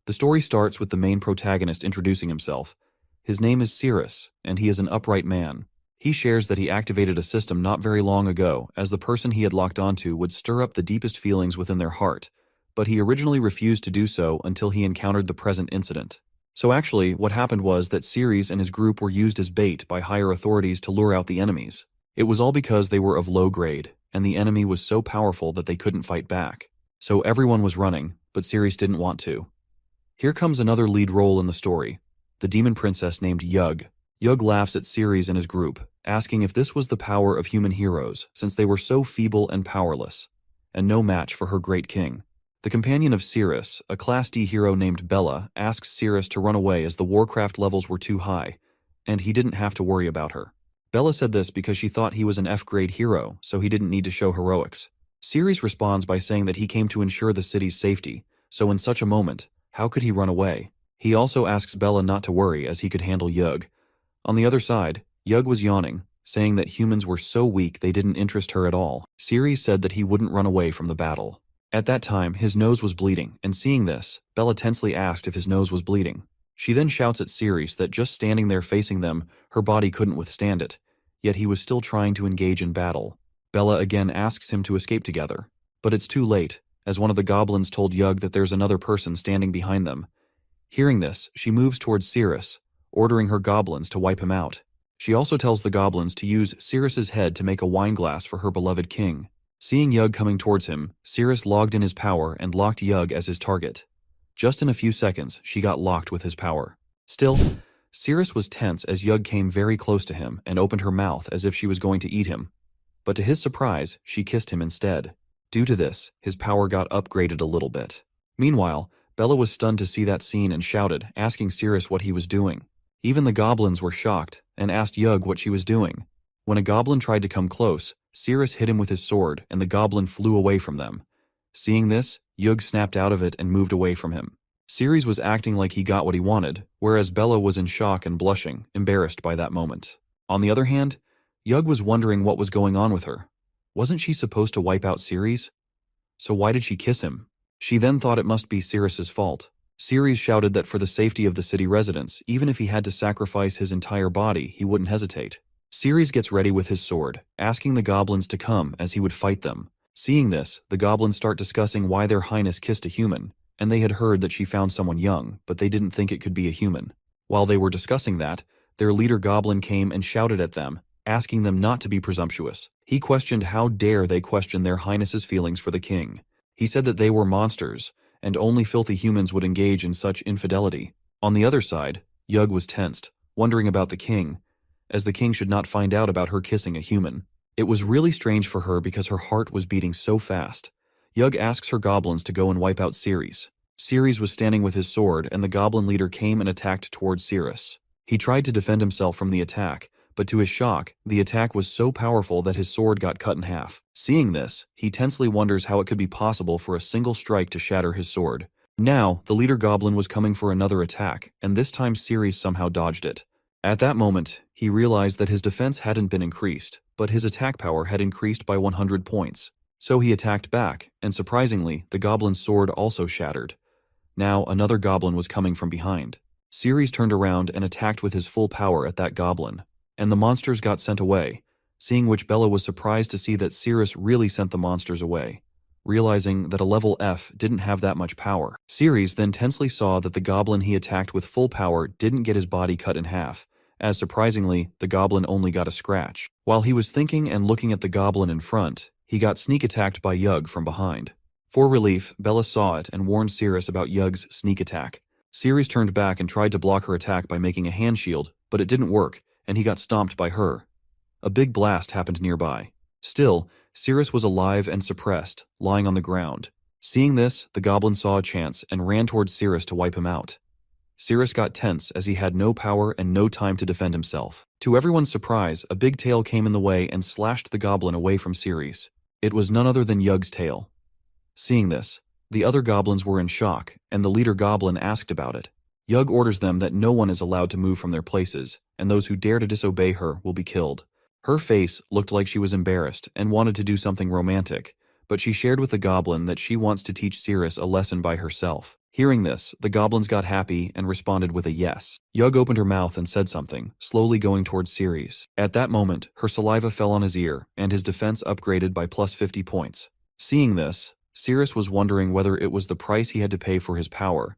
The story starts with the main protagonist introducing himself. His name is Cirrus, and he is an upright man. He shares that he activated a system not very long ago, as the person he had locked onto would stir up the deepest feelings within their heart, but he originally refused to do so until he encountered the present incident. So actually, what happened was that Ceres and his group were used as bait by higher authorities to lure out the enemies. It was all because they were of low grade, and the enemy was so powerful that they couldn't fight back. So everyone was running, but Ceres didn't want to. Here comes another lead role in the story, the demon princess named Yug. Yug laughs at Ceres and his group, asking if this was the power of human heroes, since they were so feeble and powerless, and no match for her great king. The companion of Ceres, a Class D hero named Bella, asks Ceres to run away as the Warcraft levels were too high, and he didn't have to worry about her. Bella said this because she thought he was an F-grade hero, so he didn't need to show heroics. Ceres responds by saying that he came to ensure the city's safety, so in such a moment, how could he run away? He also asks Bella not to worry as he could handle Yug. On the other side, Yug was yawning, saying that humans were so weak they didn't interest her at all. Ceres said that he wouldn't run away from the battle. At that time, his nose was bleeding, and seeing this, Bella tensely asked if his nose was bleeding. She then shouts at Ceres that just standing there facing them, her body couldn't withstand it, yet he was still trying to engage in battle. Bella again asks him to escape together, but it's too late, as one of the goblins told Yug that there's another person standing behind them. Hearing this, she moves towards Ceres, ordering her goblins to wipe him out. She also tells the goblins to use Ceres's head to make a wine glass for her beloved king. Seeing Yug coming towards him, Ceres logged in his power and locked Yug as his target. Just in a few seconds, she got locked with his power. Still, Ceres was tense as Yug came very close to him and opened her mouth as if she was going to eat him. But to his surprise, she kissed him instead. Due to this, his power got upgraded a little bit. Meanwhile, Bella was stunned to see that scene and shouted, asking Ceres what he was doing. Even the goblins were shocked and asked Yug what she was doing. When a goblin tried to come close, Ceres hit him with his sword and the goblin flew away from them. Seeing this, Yug snapped out of it and moved away from him. Ceres was acting like he got what he wanted, whereas Bella was in shock and blushing, embarrassed by that moment. On the other hand, Yug was wondering what was going on with her. Wasn't she supposed to wipe out Ceres? So why did she kiss him? She then thought it must be Ceres's fault. Ceres shouted that for the safety of the city residents, even if he had to sacrifice his entire body, he wouldn't hesitate. Ceres gets ready with his sword, asking the goblins to come as he would fight them. Seeing this, the goblins start discussing why their highness kissed a human, and they had heard that she found someone young, but they didn't think it could be a human. While they were discussing that, their leader goblin came and shouted at them, asking them not to be presumptuous. He questioned how dare they question their highness's feelings for the king. He said that they were monsters, and only filthy humans would engage in such infidelity. On the other side, Yug was tensed, wondering about the king, as the king should not find out about her kissing a human. It was really strange for her because her heart was beating so fast. Yug asks her goblins to go and wipe out Ceres. Ceres was standing with his sword, and the goblin leader came and attacked towards Ceres. He tried to defend himself from the attack, but to his shock, the attack was so powerful that his sword got cut in half. Seeing this, he tensely wonders how it could be possible for a single strike to shatter his sword. Now, the leader goblin was coming for another attack, and this time Ceres somehow dodged it. At that moment, he realized that his defense hadn't been increased, but his attack power had increased by 100 points. So he attacked back, and surprisingly, the goblin's sword also shattered. Now, another goblin was coming from behind. Ceres turned around and attacked with his full power at that goblin, and the monsters got sent away, seeing which Bella was surprised to see that Ceres really sent the monsters away, realizing that a level F didn't have that much power. Ceres then tensely saw that the goblin he attacked with full power didn't get his body cut in half, as surprisingly, the goblin only got a scratch. While he was thinking and looking at the goblin in front, he got sneak attacked by Yug from behind. For relief, Bella saw it and warned Ceres about Yug's sneak attack. Ceres turned back and tried to block her attack by making a hand shield, but it didn't work, and he got stomped by her. A big blast happened nearby. Still, Ceres was alive and suppressed, lying on the ground. Seeing this, the goblin saw a chance and ran towards Ceres to wipe him out. Ceres got tense as he had no power and no time to defend himself. To everyone's surprise, a big tail came in the way and slashed the goblin away from Ceres. It was none other than Yug's tail. Seeing this, the other goblins were in shock, and the leader goblin asked about it. Yug orders them that no one is allowed to move from their places, and those who dare to disobey her will be killed. Her face looked like she was embarrassed and wanted to do something romantic, but she shared with the goblin that she wants to teach Ceres a lesson by herself. Hearing this, the goblins got happy and responded with a yes. Yug opened her mouth and said something, slowly going towards Ceres. At that moment, her saliva fell on his ear, and his defense upgraded by plus 50 points. Seeing this, Ceres was wondering whether it was the price he had to pay for his power,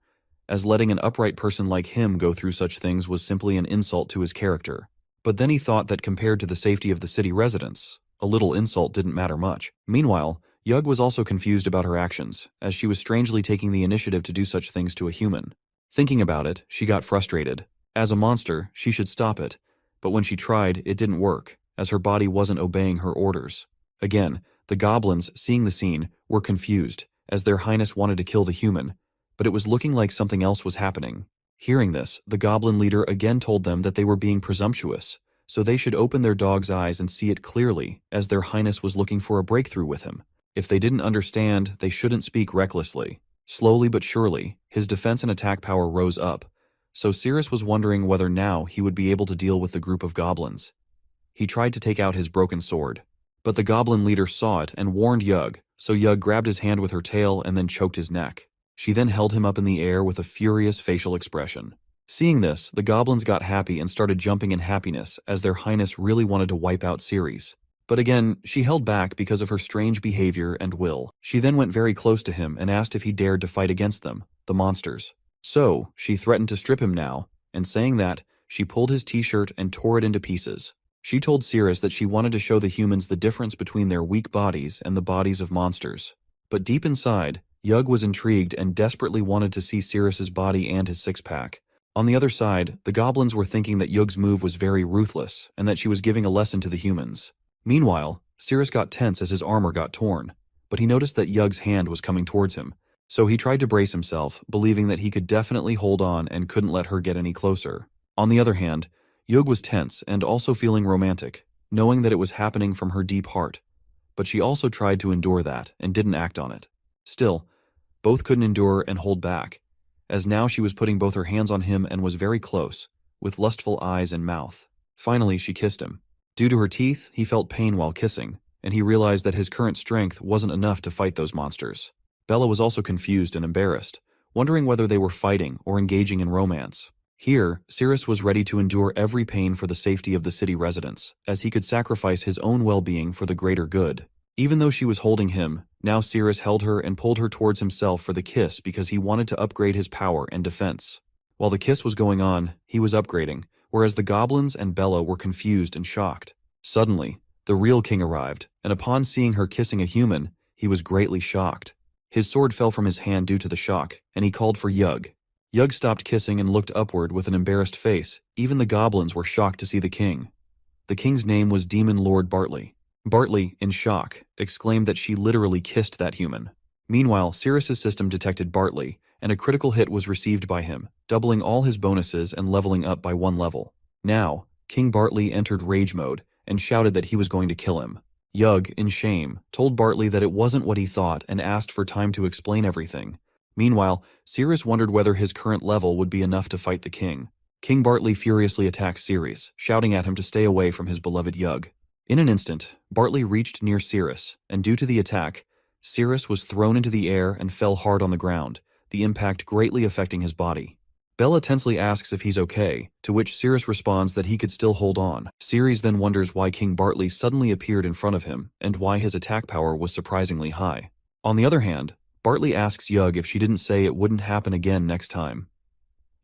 as letting an upright person like him go through such things was simply an insult to his character. But then he thought that compared to the safety of the city residents, a little insult didn't matter much. Meanwhile, Yug was also confused about her actions, as she was strangely taking the initiative to do such things to a human. Thinking about it, she got frustrated. As a monster, she should stop it, but when she tried, it didn't work, as her body wasn't obeying her orders. Again, the goblins, seeing the scene, were confused, as their highness wanted to kill the human, but it was looking like something else was happening. Hearing this, the goblin leader again told them that they were being presumptuous, so they should open their dog's eyes and see it clearly, as their highness was looking for a breakthrough with him. If they didn't understand, they shouldn't speak recklessly. Slowly but surely, his defense and attack power rose up, so Ceres was wondering whether now he would be able to deal with the group of goblins. He tried to take out his broken sword, but the goblin leader saw it and warned Yug, so Yug grabbed his hand with her tail and then choked his neck. She then held him up in the air with a furious facial expression. Seeing this, the goblins got happy and started jumping in happiness as their highness really wanted to wipe out Ceres. But again, she held back because of her strange behavior and will. She then went very close to him and asked if he dared to fight against them, the monsters. So, she threatened to strip him now, and saying that, she pulled his t-shirt and tore it into pieces. She told Ceres that she wanted to show the humans the difference between their weak bodies and the bodies of monsters. But deep inside, Yug was intrigued and desperately wanted to see Ceres's body and his six-pack. On the other side, the goblins were thinking that Yug's move was very ruthless and that she was giving a lesson to the humans. Meanwhile, Ceres got tense as his armor got torn, but he noticed that Yug's hand was coming towards him, so he tried to brace himself, believing that he could definitely hold on and couldn't let her get any closer. On the other hand, Yug was tense and also feeling romantic, knowing that it was happening from her deep heart, but she also tried to endure that and didn't act on it. Still, both couldn't endure and hold back, as now she was putting both her hands on him and was very close, with lustful eyes and mouth. Finally, she kissed him. Due to her teeth, he felt pain while kissing, and he realized that his current strength wasn't enough to fight those monsters. Bella was also confused and embarrassed, wondering whether they were fighting or engaging in romance. Here, Ceres was ready to endure every pain for the safety of the city residents, as he could sacrifice his own well-being for the greater good. Even though she was holding him, now Ceres held her and pulled her towards himself for the kiss because he wanted to upgrade his power and defense. While the kiss was going on, he was upgrading, whereas the goblins and Bella were confused and shocked. Suddenly, the real king arrived, and upon seeing her kissing a human, he was greatly shocked. His sword fell from his hand due to the shock, and he called for Yug. Yug stopped kissing and looked upward with an embarrassed face. Even the goblins were shocked to see the king. The king's name was Demon Lord Bartley. Bartley, in shock, exclaimed that she literally kissed that human. Meanwhile, Ceres's system detected Bartley, and a critical hit was received by him, doubling all his bonuses and leveling up by 1 level. Now, King Bartley entered rage mode and shouted that he was going to kill him. Yug, in shame, told Bartley that it wasn't what he thought and asked for time to explain everything. Meanwhile, Ceres wondered whether his current level would be enough to fight the king. King Bartley furiously attacked Ceres, shouting at him to stay away from his beloved Yug. In an instant, Bartley reached near Ceres, and due to the attack, Ceres was thrown into the air and fell hard on the ground, the impact greatly affecting his body. Bella tensely asks if he's okay, to which Ceres responds that he could still hold on. Ceres then wonders why King Bartley suddenly appeared in front of him, and why his attack power was surprisingly high. On the other hand, Bartley asks Yug if she didn't say it wouldn't happen again next time.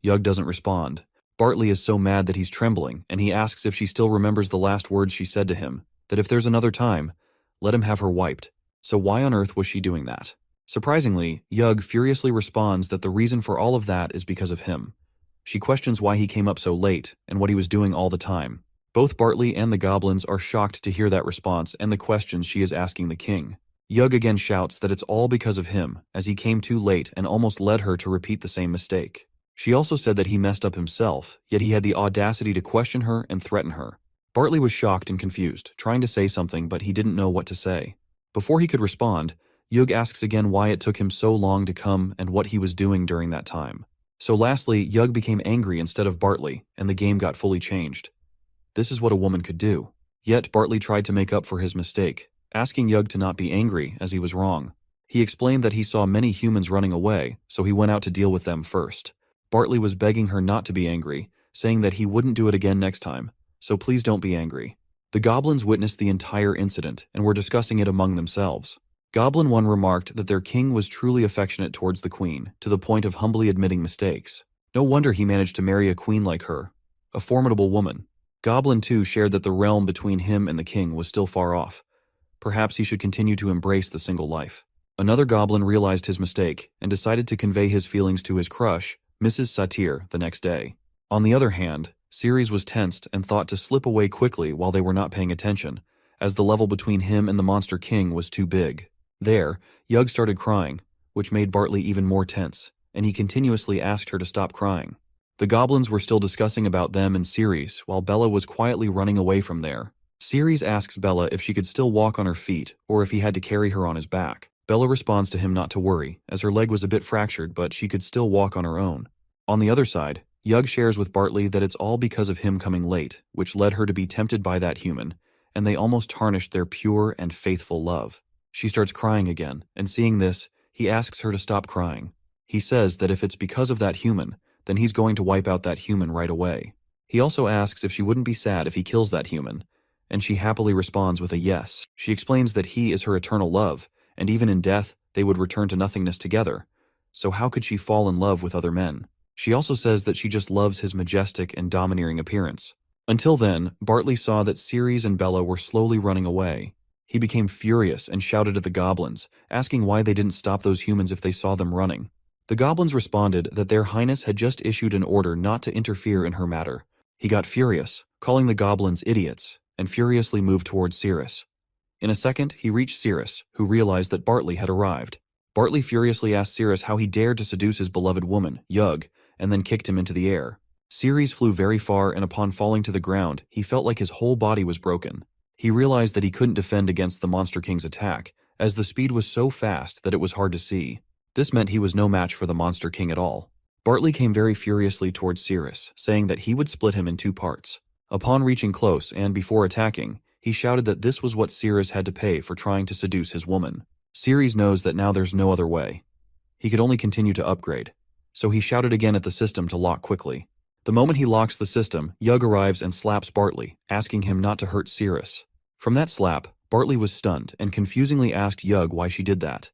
Yug doesn't respond. Bartley is so mad that he's trembling, and he asks if she still remembers the last words she said to him, that if there's another time, let him have her wiped. So why on earth was she doing that? Surprisingly, Yug furiously responds that the reason for all of that is because of him. She questions why he came up so late, and what he was doing all the time. Both Bartley and the goblins are shocked to hear that response and the questions she is asking the king. Yug again shouts that it's all because of him, as he came too late and almost led her to repeat the same mistake. She also said that he messed up himself, yet he had the audacity to question her and threaten her. Bartley was shocked and confused, trying to say something, but he didn't know what to say. Before he could respond, Yug asks again why it took him so long to come and what he was doing during that time. So lastly, Yug became angry instead of Bartley, and the game got fully changed. This is what a woman could do. Yet Bartley tried to make up for his mistake, asking Yug to not be angry as he was wrong. He explained that he saw many humans running away, so he went out to deal with them first. Bartley was begging her not to be angry, saying that he wouldn't do it again next time, so please don't be angry. The goblins witnessed the entire incident and were discussing it among themselves. Goblin 1 remarked that their king was truly affectionate towards the queen, to the point of humbly admitting mistakes. No wonder he managed to marry a queen like her, a formidable woman. Goblin 2 shared that the realm between him and the king was still far off. Perhaps he should continue to embrace the single life. Another goblin realized his mistake and decided to convey his feelings to his crush, Mrs. Satir, the next day. On the other hand, Ceres was tensed and thought to slip away quickly while they were not paying attention, as the level between him and the Monster King was too big. There, Yug started crying, which made Bartley even more tense, and he continuously asked her to stop crying. The goblins were still discussing about them and Ceres, while Bella was quietly running away from there. Ceres asks Bella if she could still walk on her feet, or if he had to carry her on his back. Bella responds to him not to worry, as her leg was a bit fractured, but she could still walk on her own. On the other side, Yug shares with Bartley that it's all because of him coming late, which led her to be tempted by that human, and they almost tarnished their pure and faithful love. She starts crying again, and seeing this, he asks her to stop crying. He says that if it's because of that human, then he's going to wipe out that human right away. He also asks if she wouldn't be sad if he kills that human, and she happily responds with a yes. She explains that he is her eternal love, and even in death, they would return to nothingness together. So how could she fall in love with other men? She also says that she just loves his majestic and domineering appearance. Until then, Bartley saw that Ceres and Bella were slowly running away. He became furious and shouted at the goblins, asking why they didn't stop those humans if they saw them running. The goblins responded that their highness had just issued an order not to interfere in her matter. He got furious, calling the goblins idiots, and furiously moved towards Ceres. In a second, he reached Ceres, who realized that Bartley had arrived. Bartley furiously asked Ceres how he dared to seduce his beloved woman, Yug, and then kicked him into the air. Ceres flew very far, and upon falling to the ground, he felt like his whole body was broken. He realized that he couldn't defend against the Monster King's attack, as the speed was so fast that it was hard to see. This meant he was no match for the Monster King at all. Bartley came very furiously towards Ceres, saying that he would split him in 2 parts. Upon reaching close and before attacking, he shouted that this was what Ceres had to pay for trying to seduce his woman. Ceres knows that now there's no other way. He could only continue to upgrade, so he shouted again at the system to lock quickly. The moment he locks the system, Yug arrives and slaps Bartley, asking him not to hurt Ceres. From that slap, Bartley was stunned and confusingly asked Yug why she did that.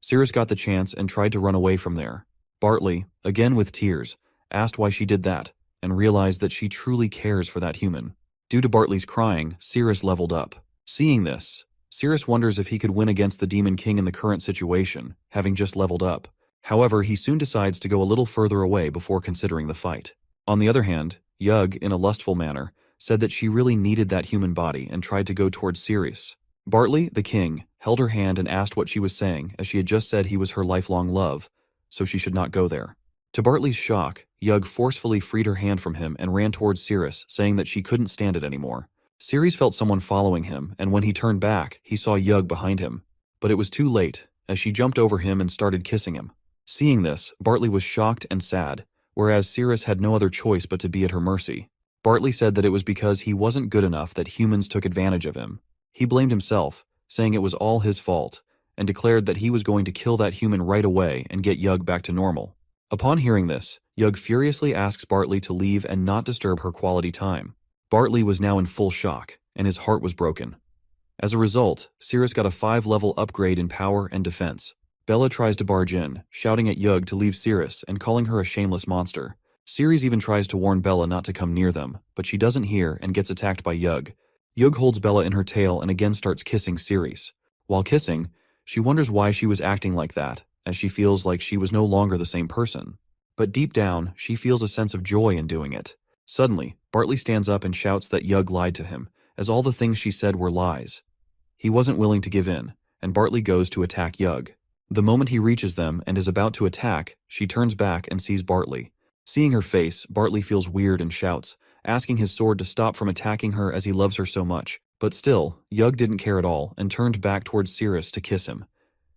Ceres got the chance and tried to run away from there. Bartley, again with tears, asked why she did that, and realized that she truly cares for that human. Due to Bartley's crying, Ceres leveled up. Seeing this, Ceres wonders if he could win against the Demon King in the current situation, having just leveled up. However, he soon decides to go a little further away before considering the fight. On the other hand, Yug, in a lustful manner, said that she really needed that human body and tried to go towards Ceres. Bartley, the king, held her hand and asked what she was saying, as she had just said he was her lifelong love, so she should not go there. To Bartley's shock, Yug forcefully freed her hand from him and ran towards Ceres, saying that she couldn't stand it anymore. Ceres felt someone following him, and when he turned back, he saw Yug behind him. But it was too late, as she jumped over him and started kissing him. Seeing this, Bartley was shocked and sad, whereas Ceres had no other choice but to be at her mercy. Bartley said that it was because he wasn't good enough that humans took advantage of him. He blamed himself, saying it was all his fault, and declared that he was going to kill that human right away and get Yug back to normal. Upon hearing this, Yug furiously asks Bartley to leave and not disturb her quality time. Bartley was now in full shock, and his heart was broken. As a result, Ceres got a 5-level upgrade in power and defense. Bella tries to barge in, shouting at Yug to leave Ceres and calling her a shameless monster. Ceres even tries to warn Bella not to come near them, but she doesn't hear and gets attacked by Yug. Yug holds Bella in her tail and again starts kissing Ceres. While kissing, she wonders why she was acting like that, as she feels like she was no longer the same person. But deep down, she feels a sense of joy in doing it. Suddenly, Bartley stands up and shouts that Yug lied to him, as all the things she said were lies. He wasn't willing to give in, and Bartley goes to attack Yug. The moment he reaches them and is about to attack, she turns back and sees Bartley. Seeing her face, Bartley feels weird and shouts, asking his sword to stop from attacking her as he loves her so much. But still, Yug didn't care at all and turned back towards Ceres to kiss him.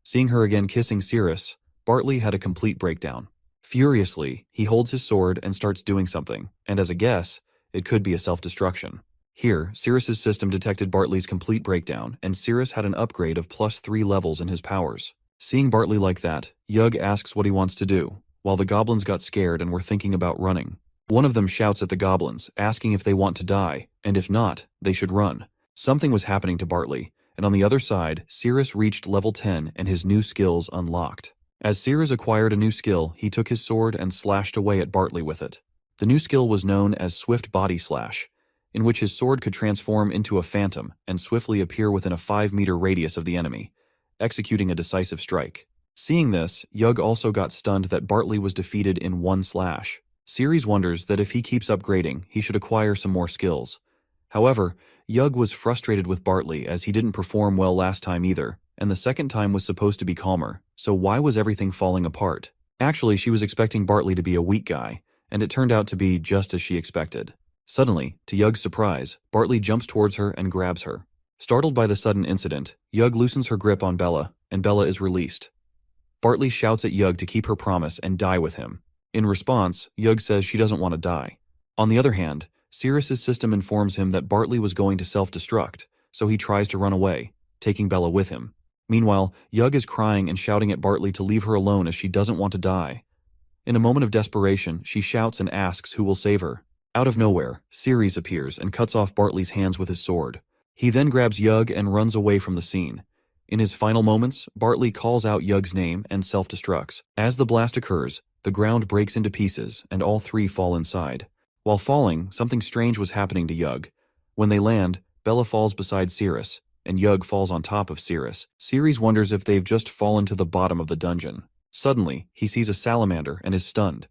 Seeing her again kissing Ceres, Bartley had a complete breakdown. Furiously, he holds his sword and starts doing something, and as a guess, it could be a self-destruction. Here, Ceres' system detected Bartley's complete breakdown, and Ceres had an upgrade of +3 levels in his powers. Seeing Bartley like that, Yug asks what he wants to do, while the goblins got scared and were thinking about running. One of them shouts at the goblins, asking if they want to die, and if not, they should run. Something was happening to Bartley, and on the other side, Cirrus reached level 10 and his new skills unlocked. As Cirrus acquired a new skill, he took his sword and slashed away at Bartley with it. The new skill was known as Swift Body Slash, in which his sword could transform into a phantom and swiftly appear within a 5-meter radius of the enemy, executing a decisive strike. Seeing this, Yug also got stunned that Bartley was defeated in one slash. Ceres wonders that if he keeps upgrading, he should acquire some more skills. However, Yug was frustrated with Bartley as he didn't perform well last time either, and the second time was supposed to be calmer, so why was everything falling apart? Actually, she was expecting Bartley to be a weak guy, and it turned out to be just as she expected. Suddenly, to Yug's surprise, Bartley jumps towards her and grabs her. Startled by the sudden incident, Yug loosens her grip on Bella, and Bella is released. Bartley shouts at Yug to keep her promise and die with him. In response, Yug says she doesn't want to die. On the other hand, Cirrus's system informs him that Bartley was going to self-destruct, so he tries to run away, taking Bella with him. Meanwhile, Yug is crying and shouting at Bartley to leave her alone as she doesn't want to die. In a moment of desperation, she shouts and asks who will save her. Out of nowhere, Ceres appears and cuts off Bartley's hands with his sword. He then grabs Yug and runs away from the scene. In his final moments, Bartley calls out Yug's name and self-destructs. As the blast occurs, the ground breaks into pieces and all three fall inside. While falling, something strange was happening to Yug. When they land, Bella falls beside Cirrus, and Yug falls on top of Cirrus. Ceres wonders if they've just fallen to the bottom of the dungeon. Suddenly, he sees a salamander and is stunned.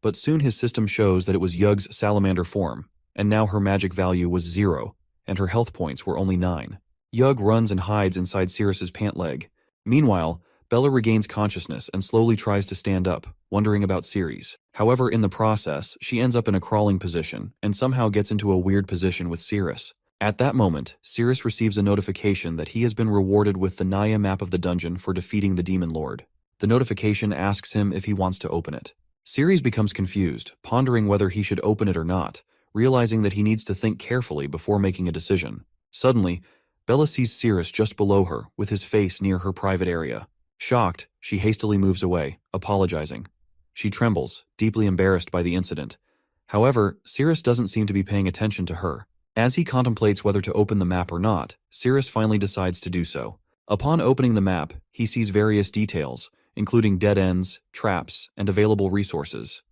But soon his system shows that it was Yug's salamander form, and now her magic value was 0, and her health points were only 9. Yug runs and hides inside Cirrus's pant leg. Meanwhile, Bella regains consciousness and slowly tries to stand up, wondering about Ceres. However, in the process, she ends up in a crawling position and somehow gets into a weird position with Cirrus. At that moment, Cirrus receives a notification that he has been rewarded with the Naya map of the dungeon for defeating the Demon Lord. The notification asks him if he wants to open it. Ceres becomes confused, pondering whether he should open it or not, realizing that he needs to think carefully before making a decision. Suddenly, Bella sees Cirrus just below her, with his face near her private area. Shocked, she hastily moves away, apologizing. She trembles, deeply embarrassed by the incident. However, Cirrus doesn't seem to be paying attention to her. As he contemplates whether to open the map or not, Cirrus finally decides to do so. Upon opening the map, he sees various details, including dead ends, traps, and available resources.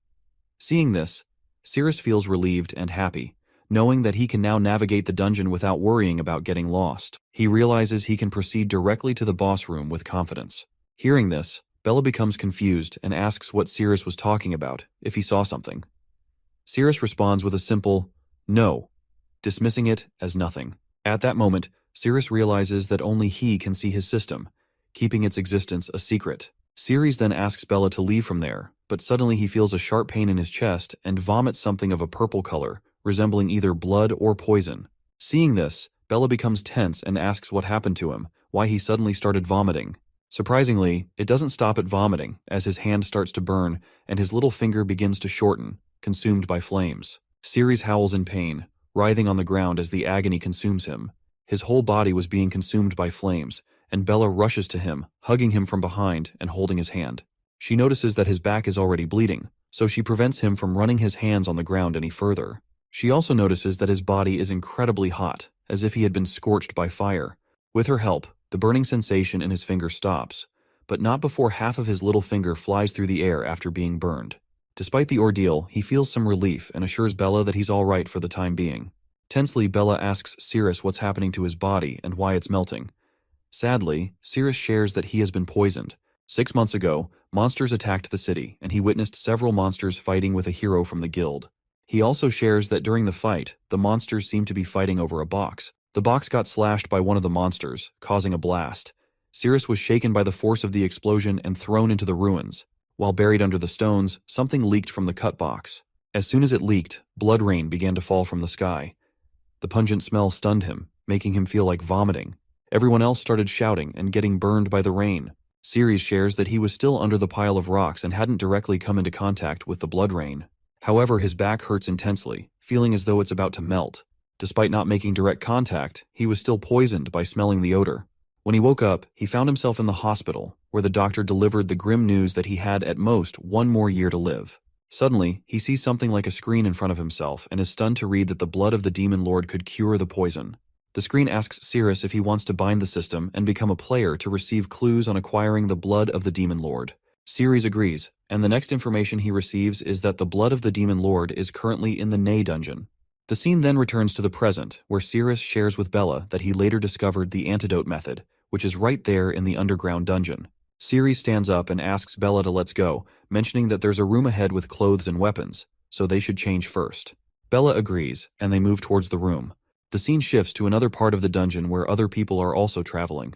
Seeing this, Cirrus feels relieved and happy, knowing that he can now navigate the dungeon without worrying about getting lost. He realizes he can proceed directly to the boss room with confidence. Hearing this, Bella becomes confused and asks what Cirrus was talking about, if he saw something. Cirrus responds with a simple, "No," dismissing it as nothing. At that moment, Cirrus realizes that only he can see his system, keeping its existence a secret. Ceres then asks Bella to leave from there, but suddenly he feels a sharp pain in his chest and vomits something of a purple color, resembling either blood or poison. Seeing this, Bella becomes tense and asks what happened to him, why he suddenly started vomiting. Surprisingly, it doesn't stop at vomiting, as his hand starts to burn and his little finger begins to shorten, consumed by flames. Ceres howls in pain, writhing on the ground as the agony consumes him. His whole body was being consumed by flames, and Bella rushes to him, hugging him from behind and holding his hand. She notices that his back is already bleeding, so she prevents him from running his hands on the ground any further. She also notices that his body is incredibly hot, as if he had been scorched by fire. With her help, the burning sensation in his finger stops, but not before half of his little finger flies through the air after being burned. Despite the ordeal, he feels some relief and assures Bella that he's all right for the time being. Tensely, Bella asks Cirrus what's happening to his body and why it's melting. Sadly, Cirrus shares that he has been poisoned. 6 months ago, monsters attacked the city, and he witnessed several monsters fighting with a hero from the guild. He also shares that during the fight, the monsters seemed to be fighting over a box. The box got slashed by one of the monsters, causing a blast. Cirrus was shaken by the force of the explosion and thrown into the ruins. While buried under the stones, something leaked from the cut box. As soon as it leaked, blood rain began to fall from the sky. The pungent smell stunned him, making him feel like vomiting. Everyone else started shouting and getting burned by the rain. Ceres shares that he was still under the pile of rocks and hadn't directly come into contact with the blood rain. However, his back hurts intensely, feeling as though it's about to melt. Despite not making direct contact, he was still poisoned by smelling the odor. When he woke up, he found himself in the hospital, where the doctor delivered the grim news that he had at most 1 more year to live. Suddenly, he sees something like a screen in front of himself and is stunned to read that the blood of the Demon Lord could cure the poison. The screen asks Sirus if he wants to bind the system and become a player to receive clues on acquiring the blood of the Demon Lord. Sirus agrees, and the next information he receives is that the blood of the Demon Lord is currently in the Ney dungeon. The scene then returns to the present, where Sirus shares with Bella that he later discovered the antidote method, which is right there in the underground dungeon. Sirus stands up and asks Bella to let's go, mentioning that there's a room ahead with clothes and weapons, so they should change first. Bella agrees, and they move towards the room. The scene shifts to another part of the dungeon where other people are also traveling.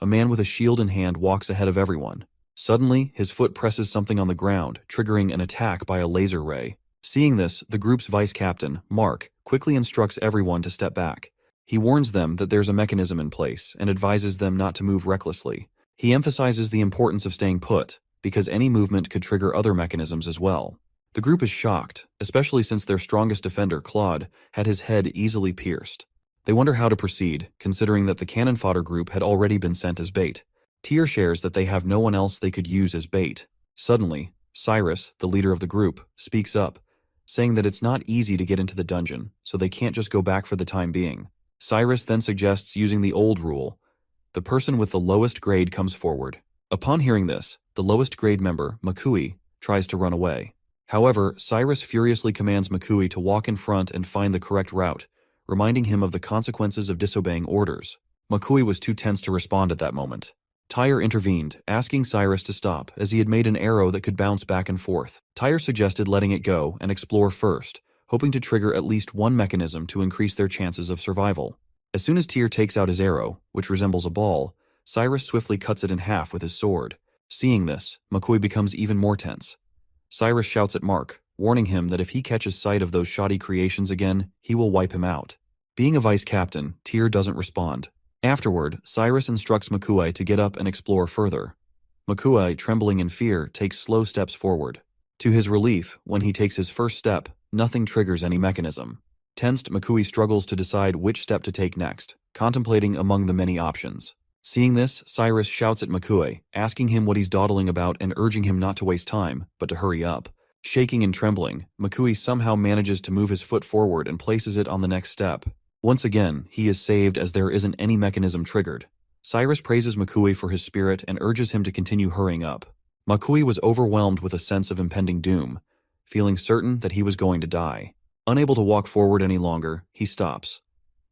A man with a shield in hand walks ahead of everyone. Suddenly, his foot presses something on the ground, triggering an attack by a laser ray. Seeing this, the group's vice captain, Mark, quickly instructs everyone to step back. He warns them that there's a mechanism in place and advises them not to move recklessly. He emphasizes the importance of staying put, because any movement could trigger other mechanisms as well. The group is shocked, especially since their strongest defender, Claude, had his head easily pierced. They wonder how to proceed, considering that the cannon fodder group had already been sent as bait. Tyr shares that they have no one else they could use as bait. Suddenly, Cyrus, the leader of the group, speaks up, saying that it's not easy to get into the dungeon, so they can't just go back for the time being. Cyrus then suggests using the old rule. The person with the lowest grade comes forward. Upon hearing this, the lowest grade member, Makui, tries to run away. However, Cyrus furiously commands Makui to walk in front and find the correct route, reminding him of the consequences of disobeying orders. Makui was too tense to respond at that moment. Tyr intervened, asking Cyrus to stop as he had made an arrow that could bounce back and forth. Tyr suggested letting it go and explore first, hoping to trigger at least one mechanism to increase their chances of survival. As soon as Tyr takes out his arrow, which resembles a ball, Cyrus swiftly cuts it in half with his sword. Seeing this, Makui becomes even more tense. Cyrus shouts at Mark, warning him that if he catches sight of those shoddy creations again, he will wipe him out. Being a vice captain, Tyr doesn't respond. Afterward, Cyrus instructs Makui to get up and explore further. Makui, trembling in fear, takes slow steps forward. To his relief, when he takes his first step, nothing triggers any mechanism. Tensed, Makui struggles to decide which step to take next, contemplating among the many options. Seeing this, Cyrus shouts at Makui, asking him what he's dawdling about and urging him not to waste time, but to hurry up. Shaking and trembling, Makui somehow manages to move his foot forward and places it on the next step. Once again, he is saved as there isn't any mechanism triggered. Cyrus praises Makui for his spirit and urges him to continue hurrying up. Makui was overwhelmed with a sense of impending doom, feeling certain that he was going to die. Unable to walk forward any longer, he stops.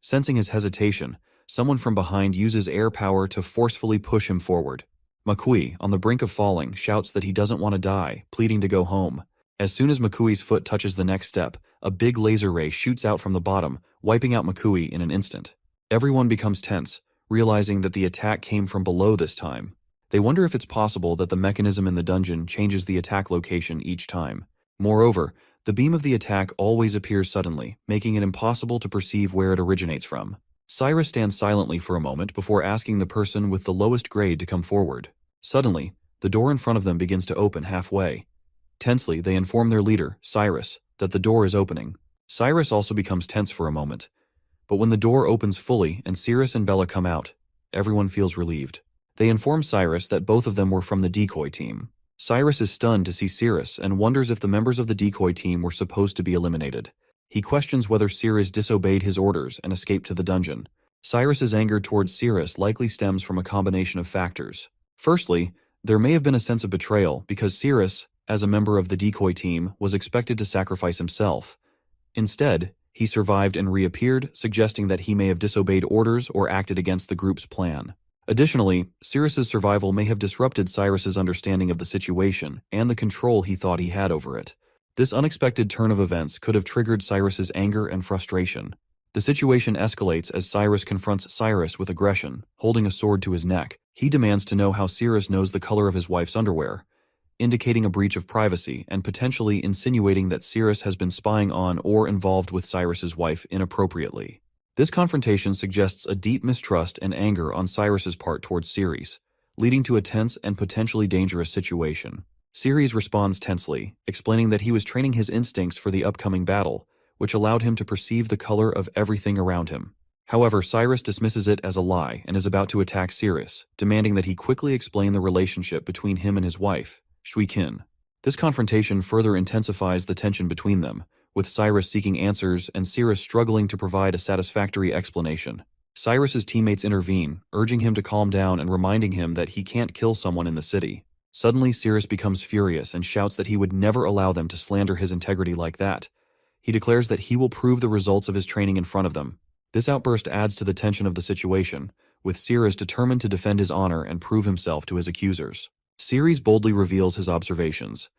Sensing his hesitation, someone from behind uses air power to forcefully push him forward. Makui, on the brink of falling, shouts that he doesn't want to die, pleading to go home. As soon as Makui's foot touches the next step, a big laser ray shoots out from the bottom, wiping out Makui in an instant. Everyone becomes tense, realizing that the attack came from below this time. They wonder if it's possible that the mechanism in the dungeon changes the attack location each time. Moreover, the beam of the attack always appears suddenly, making it impossible to perceive where it originates from. Cyrus stands silently for a moment before asking the person with the lowest grade to come forward. Suddenly, the door in front of them begins to open halfway. Tensely, they inform their leader, Cyrus, that the door is opening. Cyrus also becomes tense for a moment. But when the door opens fully and Cyrus and Bella come out, everyone feels relieved. They inform Cyrus that both of them were from the decoy team. Cyrus is stunned to see Cyrus and wonders if the members of the decoy team were supposed to be eliminated. He questions whether Cyrus disobeyed his orders and escaped to the dungeon. Cyrus's anger towards Cyrus likely stems from a combination of factors. Firstly, there may have been a sense of betrayal because Cyrus, as a member of the decoy team, was expected to sacrifice himself. Instead, he survived and reappeared, suggesting that he may have disobeyed orders or acted against the group's plan. Additionally, Cyrus's survival may have disrupted Cyrus's understanding of the situation and the control he thought he had over it. This unexpected turn of events could have triggered Cyrus's anger and frustration. The situation escalates as Cyrus confronts Cyrus with aggression, holding a sword to his neck. He demands to know how Cyrus knows the color of his wife's underwear, indicating a breach of privacy and potentially insinuating that Cyrus has been spying on or involved with Cyrus's wife inappropriately. This confrontation suggests a deep mistrust and anger on Cyrus's part towards Ceres, leading to a tense and potentially dangerous situation. Ceres responds tensely, explaining that he was training his instincts for the upcoming battle, which allowed him to perceive the color of everything around him. However, Cyrus dismisses it as a lie and is about to attack Sirius, demanding that he quickly explain the relationship between him and his wife, Shui Qin. This confrontation further intensifies the tension between them, with Cyrus seeking answers and Sirius struggling to provide a satisfactory explanation. Cyrus's teammates intervene, urging him to calm down and reminding him that he can't kill someone in the city. Suddenly, Sirius becomes furious and shouts that he would never allow them to slander his integrity like that. He declares that he will prove the results of his training in front of them. This outburst adds to the tension of the situation, with Sirius determined to defend his honor and prove himself to his accusers. Sirius boldly reveals his observations.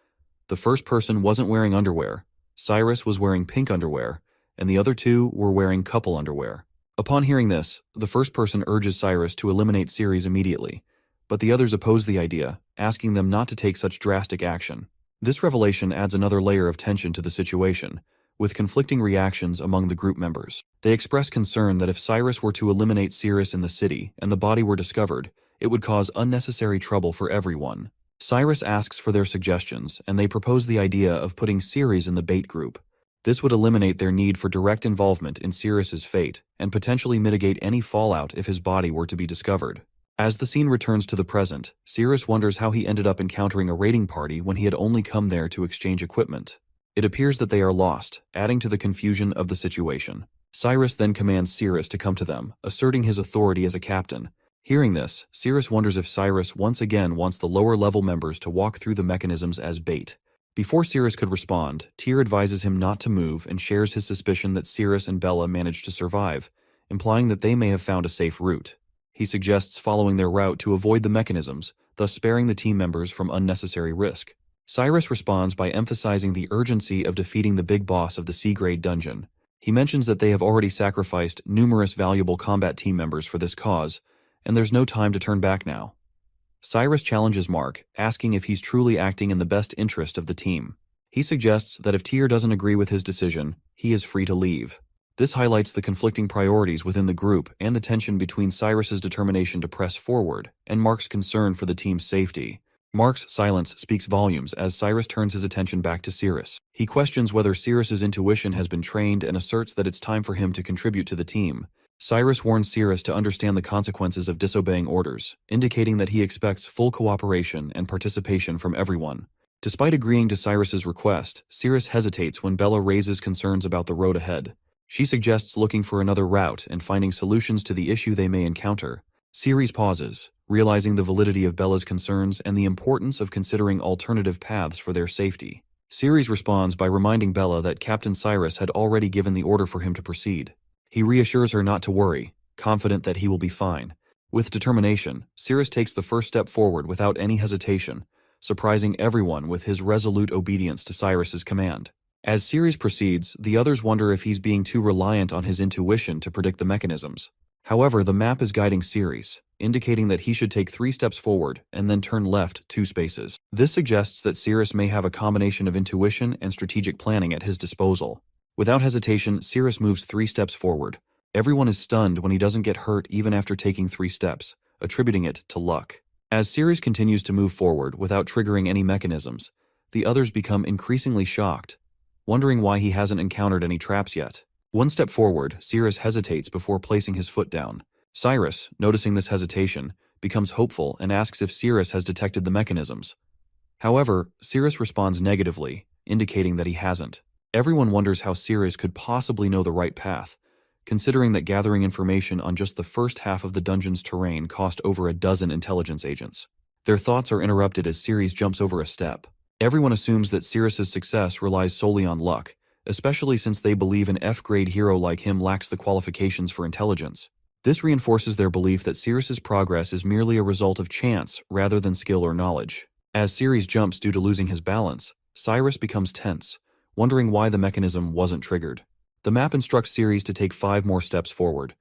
The first person wasn't wearing underwear, Cyrus was wearing pink underwear, and the other two were wearing couple underwear. Upon hearing this, the first person urges Cyrus to eliminate Sirius immediately, but the others oppose the idea, asking them not to take such drastic action. This revelation adds another layer of tension to the situation, with conflicting reactions among the group members. They express concern that if Cyrus were to eliminate Sirius in the city and the body were discovered, it would cause unnecessary trouble for everyone. Cyrus asks for their suggestions, and they propose the idea of putting Sirius in the bait group. This would eliminate their need for direct involvement in Sirius's fate and potentially mitigate any fallout if his body were to be discovered. As the scene returns to the present, Sirius wonders how he ended up encountering a raiding party when he had only come there to exchange equipment. It appears that they are lost, adding to the confusion of the situation. Cyrus then commands Sirius to come to them, asserting his authority as a captain. Hearing this, Sirius wonders if Cyrus once again wants the lower-level members to walk through the mechanisms as bait. Before Sirius could respond, Tyr advises him not to move and shares his suspicion that Sirius and Bella managed to survive, implying that they may have found a safe route. He suggests following their route to avoid the mechanisms, thus sparing the team members from unnecessary risk. Cyrus responds by emphasizing the urgency of defeating the big boss of the C-grade dungeon. He mentions that they have already sacrificed numerous valuable combat team members for this cause, and there's no time to turn back now. Cyrus challenges Mark, asking if he's truly acting in the best interest of the team. He suggests that if Tyr doesn't agree with his decision, he is free to leave. This highlights the conflicting priorities within the group and the tension between Cyrus's determination to press forward and Mark's concern for the team's safety. Mark's silence speaks volumes as Cyrus turns his attention back to Sirius. He questions whether Sirius's intuition has been trained and asserts that it's time for him to contribute to the team. Cyrus warns Sirius to understand the consequences of disobeying orders, indicating that he expects full cooperation and participation from everyone. Despite agreeing to Cyrus's request, Sirius hesitates when Bella raises concerns about the road ahead. She suggests looking for another route and finding solutions to the issue they may encounter. Sirius pauses, realizing the validity of Bella's concerns and the importance of considering alternative paths for their safety. Sirius responds by reminding Bella that Captain Cyrus had already given the order for him to proceed. He reassures her not to worry, confident that he will be fine. With determination, Sirius takes the first step forward without any hesitation, surprising everyone with his resolute obedience to Cyrus's command. As Sirius proceeds, the others wonder if he's being too reliant on his intuition to predict the mechanisms. However, the map is guiding Sirius, indicating that he should take 3 steps forward and then turn left 2 spaces. This suggests that Sirius may have a combination of intuition and strategic planning at his disposal. Without hesitation, Sirius moves 3 steps forward. Everyone is stunned when he doesn't get hurt even after taking 3 steps, attributing it to luck. As Sirius continues to move forward without triggering any mechanisms, the others become increasingly shocked, wondering why he hasn't encountered any traps yet. 1 step forward, Sirius hesitates before placing his foot down. Cyrus, noticing this hesitation, becomes hopeful and asks if Sirius has detected the mechanisms. However, Sirius responds negatively, indicating that he hasn't. Everyone wonders how Sirius could possibly know the right path, considering that gathering information on just the first half of the dungeon's terrain cost over a dozen intelligence agents. Their thoughts are interrupted as Sirius jumps over a step. Everyone assumes that Sirius's success relies solely on luck, especially since they believe an F-grade hero like him lacks the qualifications for intelligence. This reinforces their belief that Sirius's progress is merely a result of chance rather than skill or knowledge. As Sirius jumps due to losing his balance, Cyrus becomes tense, wondering why the mechanism wasn't triggered. The map instructs Sirius to take 5 more steps forward.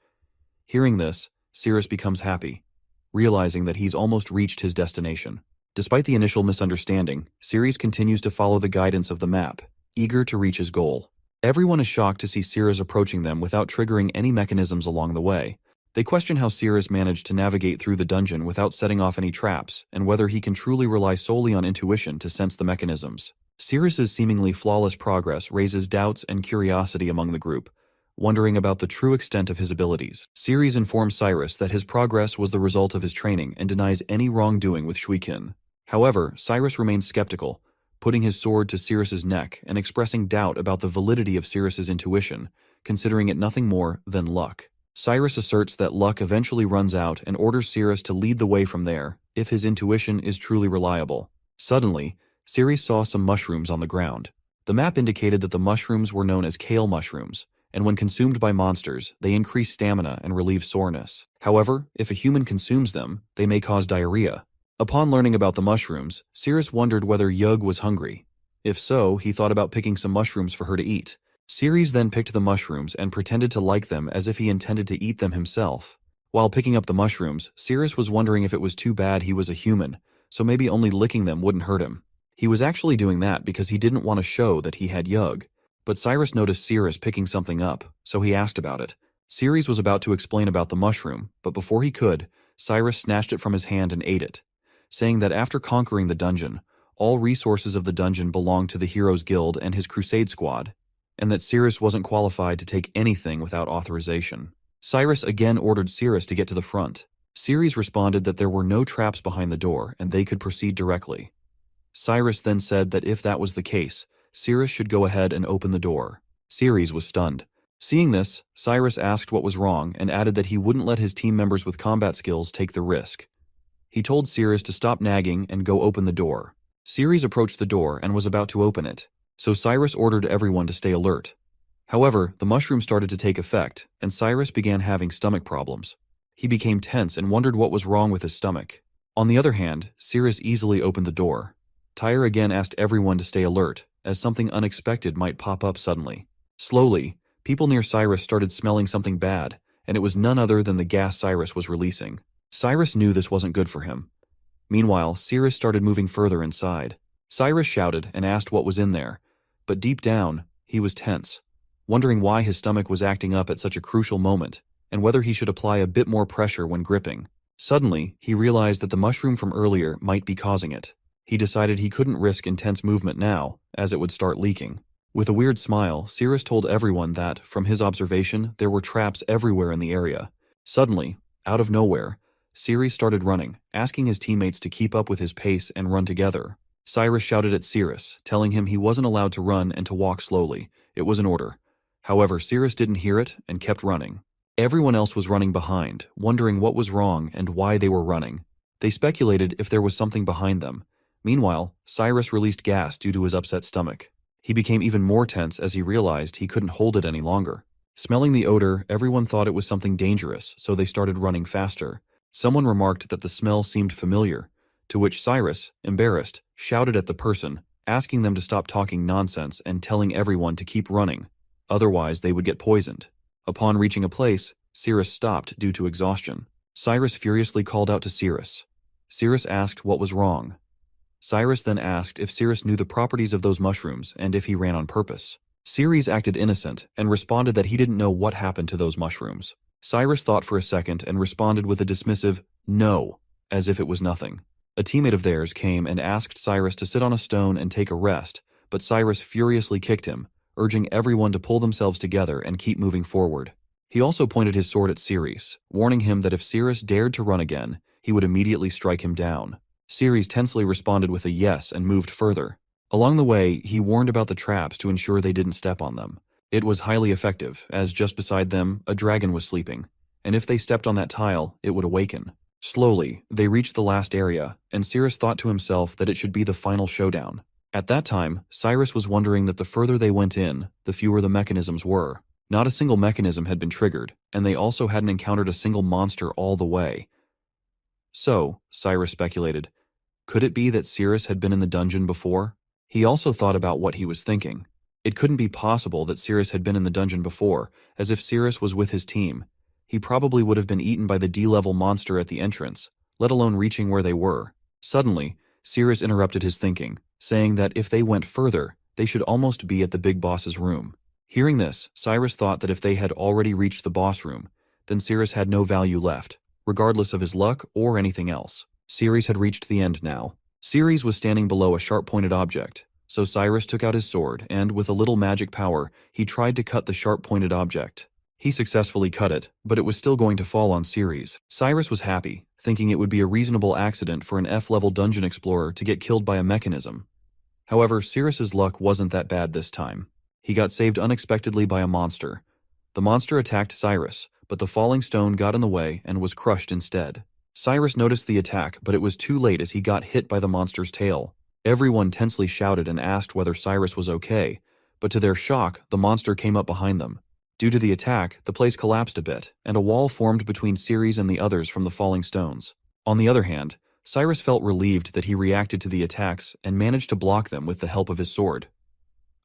Hearing this, Sirius becomes happy, realizing that he's almost reached his destination. Despite the initial misunderstanding, Sirius continues to follow the guidance of the map, eager to reach his goal. Everyone is shocked to see Sirius approaching them without triggering any mechanisms along the way. They question how Sirius managed to navigate through the dungeon without setting off any traps, and whether he can truly rely solely on intuition to sense the mechanisms. Sirius's seemingly flawless progress raises doubts and curiosity among the group, wondering about the true extent of his abilities. Ceres informs Cyrus that his progress was the result of his training and denies any wrongdoing with Suikin. However, Cyrus remains skeptical, putting his sword to Cyrus's neck and expressing doubt about the validity of Cyrus's intuition, considering it nothing more than luck. Cyrus asserts that luck eventually runs out and orders Cyrus to lead the way from there, if his intuition is truly reliable. Suddenly, Ceres saw some mushrooms on the ground. The map indicated that the mushrooms were known as kale mushrooms, and when consumed by monsters, they increase stamina and relieve soreness. However, if a human consumes them, they may cause diarrhea. Upon learning about the mushrooms, Ceres wondered whether Yug was hungry. If so, he thought about picking some mushrooms for her to eat. Ceres then picked the mushrooms and pretended to like them as if he intended to eat them himself. While picking up the mushrooms, Ceres was wondering if it was too bad he was a human, so maybe only licking them wouldn't hurt him. He was actually doing that because he didn't want to show that he had Yug. But Cyrus noticed Ceres picking something up, so he asked about it. Ceres was about to explain about the mushroom, but before he could, Cyrus snatched it from his hand and ate it, saying that after conquering the dungeon, all resources of the dungeon belonged to the Heroes Guild and his crusade squad, and that Ceres wasn't qualified to take anything without authorization. Cyrus again ordered Ceres to get to the front. Ceres responded that there were no traps behind the door and they could proceed directly. Cyrus then said that if that was the case, Ceres should go ahead and open the door. Ceres was stunned. Seeing this, Cyrus asked what was wrong and added that he wouldn't let his team members with combat skills take the risk. He told Ceres to stop nagging and go open the door. Ceres approached the door and was about to open it, so Cyrus ordered everyone to stay alert. However, the mushroom started to take effect, and Cyrus began having stomach problems. He became tense and wondered what was wrong with his stomach. On the other hand, Ceres easily opened the door. Tyre again asked everyone to stay alert, as something unexpected might pop up suddenly. Slowly, people near Cyrus started smelling something bad, and it was none other than the gas Cyrus was releasing. Cyrus knew this wasn't good for him. Meanwhile, Ceres started moving further inside. Cyrus shouted and asked what was in there, but deep down, he was tense, wondering why his stomach was acting up at such a crucial moment, and whether he should apply a bit more pressure when gripping. Suddenly, he realized that the mushroom from earlier might be causing it. He decided he couldn't risk intense movement now, as it would start leaking. With a weird smile, Ceres told everyone that, from his observation, there were traps everywhere in the area. Suddenly, out of nowhere, Ceres started running, asking his teammates to keep up with his pace and run together. Cyrus shouted at Ceres, telling him he wasn't allowed to run and to walk slowly. It was an order. However, Ceres didn't hear it and kept running. Everyone else was running behind, wondering what was wrong and why they were running. They speculated if there was something behind them. Meanwhile, Cyrus released gas due to his upset stomach. He became even more tense as he realized he couldn't hold it any longer. Smelling the odor, everyone thought it was something dangerous, so they started running faster. Someone remarked that the smell seemed familiar, to which Cyrus, embarrassed, shouted at the person, asking them to stop talking nonsense and telling everyone to keep running, otherwise they would get poisoned. Upon reaching a place, Ceres stopped due to exhaustion. Cyrus furiously called out to Ceres. Ceres asked what was wrong. Cyrus then asked if Ceres knew the properties of those mushrooms and if he ran on purpose. Ceres acted innocent and responded that he didn't know what happened to those mushrooms. Cyrus thought for a second and responded with a dismissive, "No," as if it was nothing. A teammate of theirs came and asked Cyrus to sit on a stone and take a rest, but Cyrus furiously kicked him, urging everyone to pull themselves together and keep moving forward. He also pointed his sword at Ceres, warning him that if Ceres dared to run again, he would immediately strike him down. Ceres tensely responded with a yes and moved further. Along the way, he warned about the traps to ensure they didn't step on them. It was highly effective, as just beside them, a dragon was sleeping, and if they stepped on that tile, it would awaken. Slowly, they reached the last area, and Ceres thought to himself that it should be the final showdown. At that time, Cyrus was wondering that the further they went in, the fewer the mechanisms were. Not a single mechanism had been triggered, and they also hadn't encountered a single monster all the way. So, Cyrus speculated, could it be that Ceres had been in the dungeon before? He also thought about what he was thinking. It couldn't be possible that Ceres had been in the dungeon before, as if Ceres was with his team. He probably would have been eaten by the D-level monster at the entrance, let alone reaching where they were. Suddenly, Ceres interrupted his thinking, saying that if they went further, they should almost be at the big boss's room. Hearing this, Cyrus thought that if they had already reached the boss room, then Ceres had no value left, regardless of his luck or anything else. Ceres had reached the end now. Ceres was standing below a sharp-pointed object, So Cyrus took out his sword, and with a little magic power, he tried to cut the sharp-pointed object. He successfully cut it, but it was still going to fall on Ceres. Cyrus was happy, thinking it would be a reasonable accident for an F-level dungeon explorer to get killed by a mechanism. However, Cyrus's luck wasn't that bad this time. He got saved unexpectedly by a monster. The monster attacked Cyrus, but the falling stone got in the way and was crushed instead. Cyrus noticed the attack, but it was too late as he got hit by the monster's tail. Everyone tensely shouted and asked whether Cyrus was okay, but to their shock, the monster came up behind them. Due to the attack, the place collapsed a bit, and a wall formed between Ceres and the others from the falling stones. On the other hand, Cyrus felt relieved that he reacted to the attacks and managed to block them with the help of his sword.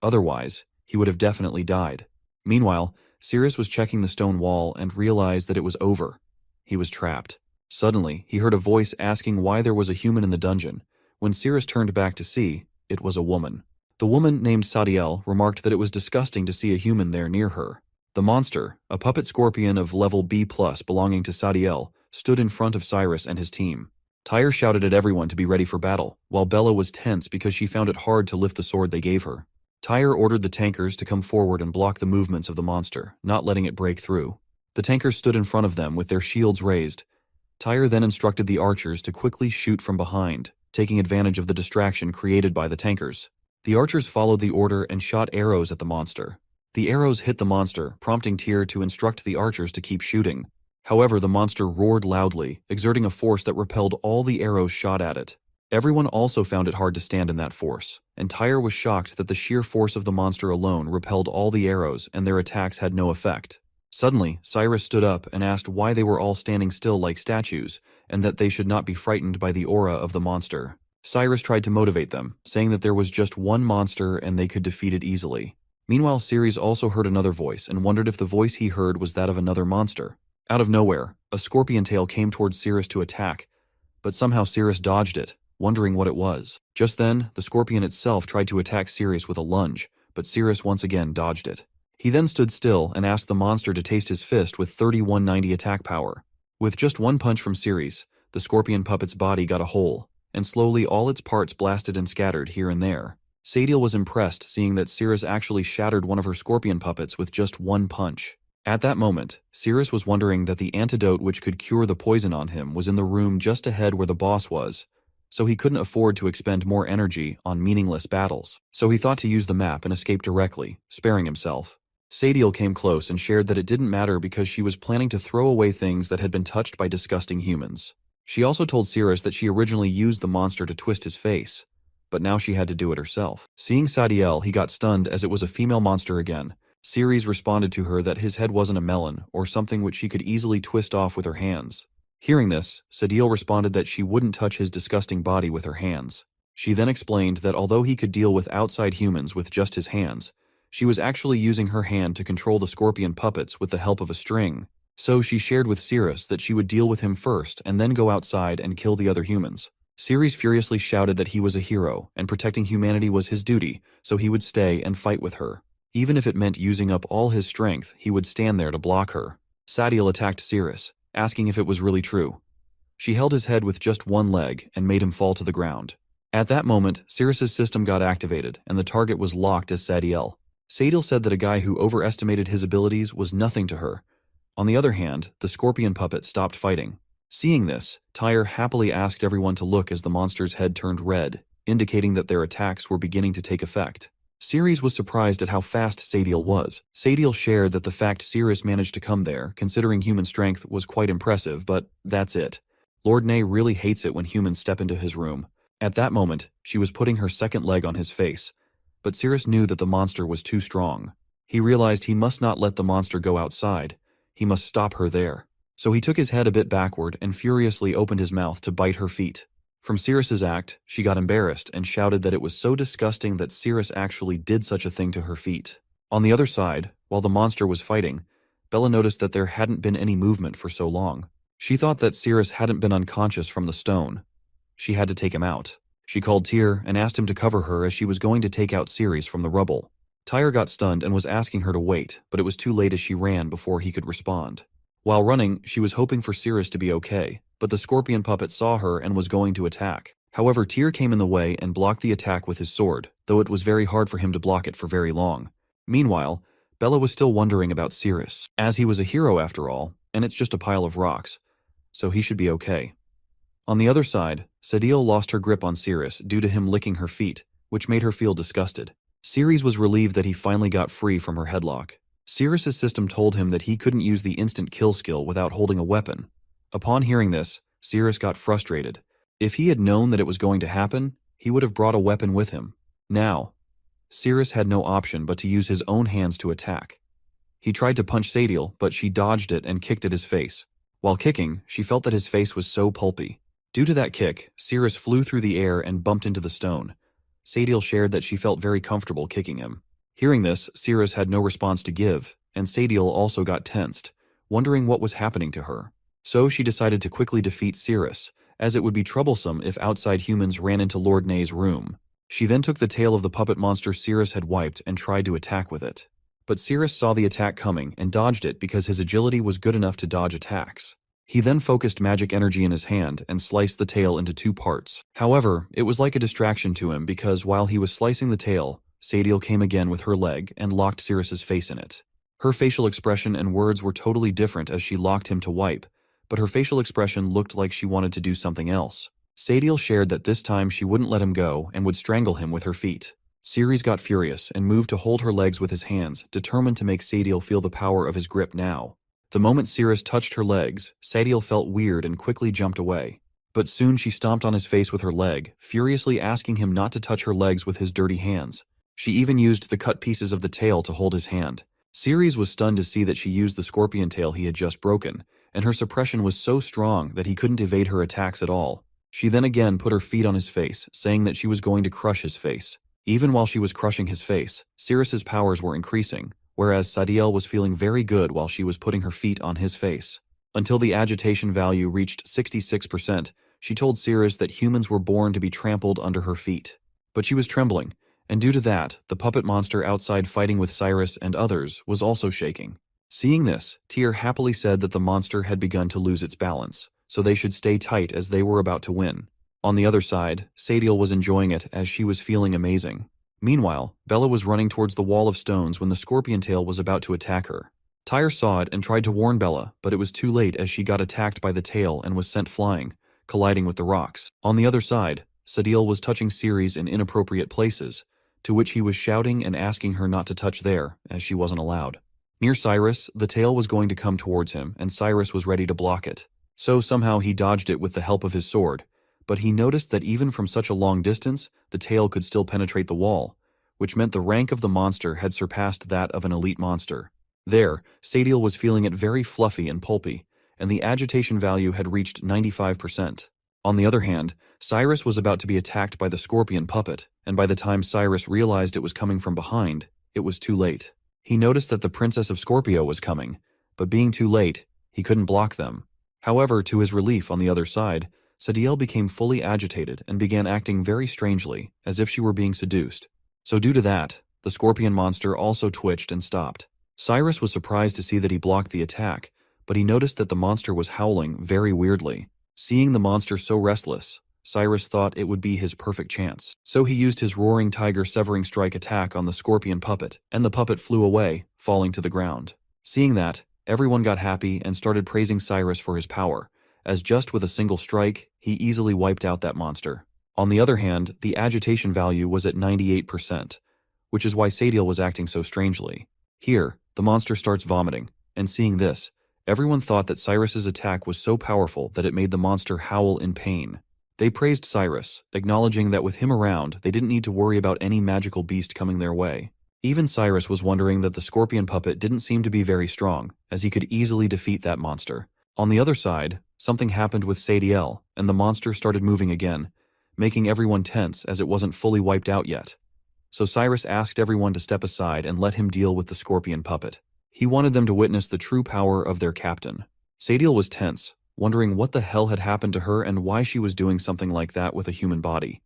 Otherwise, he would have definitely died. Meanwhile, Ceres was checking the stone wall and realized that it was over. He was trapped. Suddenly, he heard a voice asking why there was a human in the dungeon. When Ceres turned back to see, it was a woman. The woman, named Sadiel, remarked that it was disgusting to see a human there near her. The monster, a puppet scorpion of level B+ belonging to Sadiel, stood in front of Cyrus and his team. Tyre shouted at everyone to be ready for battle, while Bella was tense because she found it hard to lift the sword they gave her. Tyre ordered the tankers to come forward and block the movements of the monster, not letting it break through. The tankers stood in front of them with their shields raised. Tyre then instructed the archers to quickly shoot from behind, taking advantage of the distraction created by the tankers. The archers followed the order and shot arrows at the monster. The arrows hit the monster, prompting Tyr to instruct the archers to keep shooting. However, the monster roared loudly, exerting a force that repelled all the arrows shot at it. Everyone also found it hard to stand in that force, and Tyre was shocked that the sheer force of the monster alone repelled all the arrows and their attacks had no effect. Suddenly, Cyrus stood up and asked why they were all standing still like statues, and that they should not be frightened by the aura of the monster. Cyrus tried to motivate them, saying that there was just one monster and they could defeat it easily. Meanwhile, Ceres also heard another voice and wondered if the voice he heard was that of another monster. Out of nowhere, a scorpion tail came towards Ceres to attack, but somehow Ceres dodged it, wondering what it was. Just then, the scorpion itself tried to attack Ceres with a lunge, but Ceres once again dodged it. He then stood still and asked the monster to taste his fist with 3190 attack power. With just one punch from Ceres, the scorpion puppet's body got a hole, and slowly all its parts blasted and scattered here and there. Sadiel was impressed seeing that Ceres actually shattered one of her scorpion puppets with just one punch. At that moment, Ceres was wondering that the antidote which could cure the poison on him was in the room just ahead where the boss was, so he couldn't afford to expend more energy on meaningless battles. So he thought to use the map and escape directly, sparing himself. Sadiel came close and shared that it didn't matter because she was planning to throw away things that had been touched by disgusting humans. She also told Ceres that she originally used the monster to twist his face, but now she had to do it herself. Seeing Sadiel, he got stunned as it was a female monster again. Ceres responded to her that his head wasn't a melon or something which she could easily twist off with her hands. Hearing this, Sadiel responded that she wouldn't touch his disgusting body with her hands. She then explained that although he could deal with outside humans with just his hands, she was actually using her hand to control the scorpion puppets with the help of a string. So she shared with Ceres that she would deal with him first and then go outside and kill the other humans. Ceres furiously shouted that he was a hero and protecting humanity was his duty, so he would stay and fight with her. Even if it meant using up all his strength, he would stand there to block her. Sadiel attacked Ceres, asking if it was really true. She held his head with just one leg and made him fall to the ground. At that moment, Ceres' system got activated and the target was locked as Sadiel. Sadiel said that a guy who overestimated his abilities was nothing to her. On the other hand, the scorpion puppet stopped fighting. Seeing this, Tyre happily asked everyone to look as the monster's head turned red, indicating that their attacks were beginning to take effect. Ceres was surprised at how fast Sadiel was. Sadiel shared that the fact Ceres managed to come there, considering human strength, was quite impressive, but that's it. Lord Ney really hates it when humans step into his room. At that moment, she was putting her second leg on his face, but Ceres knew that the monster was too strong. He realized he must not let the monster go outside. He must stop her there. So he took his head a bit backward and furiously opened his mouth to bite her feet. From Ceres' act, she got embarrassed and shouted that it was so disgusting that Ceres actually did such a thing to her feet. On the other side, while the monster was fighting, Bella noticed that there hadn't been any movement for so long. She thought that Ceres hadn't been unconscious from the stone. She had to take him out. She called Tyr and asked him to cover her as she was going to take out Ceres from the rubble. Tyr got stunned and was asking her to wait, but it was too late as she ran before he could respond. While running, she was hoping for Ceres to be okay, but the scorpion puppet saw her and was going to attack. However, Tyr came in the way and blocked the attack with his sword, though it was very hard for him to block it for very long. Meanwhile, Bella was still wondering about Sirius, as he was a hero after all, and it's just a pile of rocks, so he should be okay. On the other side, Sadiel lost her grip on Sirius due to him licking her feet, which made her feel disgusted. Ceres was relieved that he finally got free from her headlock. Sirius's system told him that he couldn't use the instant kill skill without holding a weapon. Upon hearing this, Sirius got frustrated. If he had known that it was going to happen, he would have brought a weapon with him. Now, Sirius had no option but to use his own hands to attack. He tried to punch Sadiel, but she dodged it and kicked at his face. While kicking, she felt that his face was so pulpy. Due to that kick, Sirius flew through the air and bumped into the stone. Sadiel shared that she felt very comfortable kicking him. Hearing this, Sirius had no response to give, and Sadiel also got tensed, wondering what was happening to her. So she decided to quickly defeat Sirius, as it would be troublesome if outside humans ran into Lord Nay's room. She then took the tail of the puppet monster Sirius had wiped and tried to attack with it. But Sirius saw the attack coming and dodged it because his agility was good enough to dodge attacks. He then focused magic energy in his hand and sliced the tail into 2 parts. However, it was like a distraction to him because while he was slicing the tail, Sadiel came again with her leg and locked Sirius's face in it. Her facial expression and words were totally different as she locked him to wipe, but her facial expression looked like she wanted to do something else. Sadiel shared that this time she wouldn't let him go and would strangle him with her feet. Ceres got furious and moved to hold her legs with his hands, determined to make Sadiel feel the power of his grip now. The moment Ceres touched her legs, Sadiel felt weird and quickly jumped away. But soon she stomped on his face with her leg, furiously asking him not to touch her legs with his dirty hands. She even used the cut pieces of the tail to hold his hand. Ceres was stunned to see that she used the scorpion tail he had just broken, and her suppression was so strong that he couldn't evade her attacks at all. She then again put her feet on his face, saying that she was going to crush his face. Even while she was crushing his face, Ceres's powers were increasing, whereas Sadiel was feeling very good while she was putting her feet on his face. Until the agitation value reached 66%, she told Ceres that humans were born to be trampled under her feet. But she was trembling, and due to that, the puppet monster outside fighting with Cyrus and others was also shaking. Seeing this, Tyr happily said that the monster had begun to lose its balance, so they should stay tight as they were about to win. On the other side, Sadiel was enjoying it as she was feeling amazing. Meanwhile, Bella was running towards the wall of stones when the scorpion tail was about to attack her. Tyr saw it and tried to warn Bella, but it was too late as she got attacked by the tail and was sent flying, colliding with the rocks. On the other side, Sadiel was touching Ceres in inappropriate places, to which he was shouting and asking her not to touch there, as she wasn't allowed. Near Cyrus, the tail was going to come towards him, and Cyrus was ready to block it. So somehow he dodged it with the help of his sword, but he noticed that even from such a long distance, the tail could still penetrate the wall, which meant the rank of the monster had surpassed that of an elite monster. There, Sadiel was feeling it very fluffy and pulpy, and the agitation value had reached 95%. On the other hand, Cyrus was about to be attacked by the scorpion puppet, and by the time Cyrus realized it was coming from behind, it was too late. He noticed that the Princess of Scorpio was coming, but being too late, he couldn't block them. However, to his relief on the other side, Sadiel became fully agitated and began acting very strangely, as if she were being seduced. So due to that, the scorpion monster also twitched and stopped. Cyrus was surprised to see that he blocked the attack, but he noticed that the monster was howling very weirdly. Seeing the monster so restless, Cyrus thought it would be his perfect chance. So he used his roaring tiger severing strike attack on the scorpion puppet, and the puppet flew away, falling to the ground. Seeing that, everyone got happy and started praising Cyrus for his power, as just with a single strike, he easily wiped out that monster. On the other hand, the agitation value was at 98%, which is why Sadiel was acting so strangely. Here, the monster starts vomiting, and seeing this, everyone thought that Cyrus's attack was so powerful that it made the monster howl in pain. They praised Cyrus, acknowledging that with him around, they didn't need to worry about any magical beast coming their way. Even Cyrus was wondering that the scorpion puppet didn't seem to be very strong, as he could easily defeat that monster. On the other side, something happened with Sadiel, and the monster started moving again, making everyone tense as it wasn't fully wiped out yet. So Cyrus asked everyone to step aside and let him deal with the scorpion puppet. He wanted them to witness the true power of their captain. Sadiel was tense, wondering what the hell had happened to her and why she was doing something like that with a human body.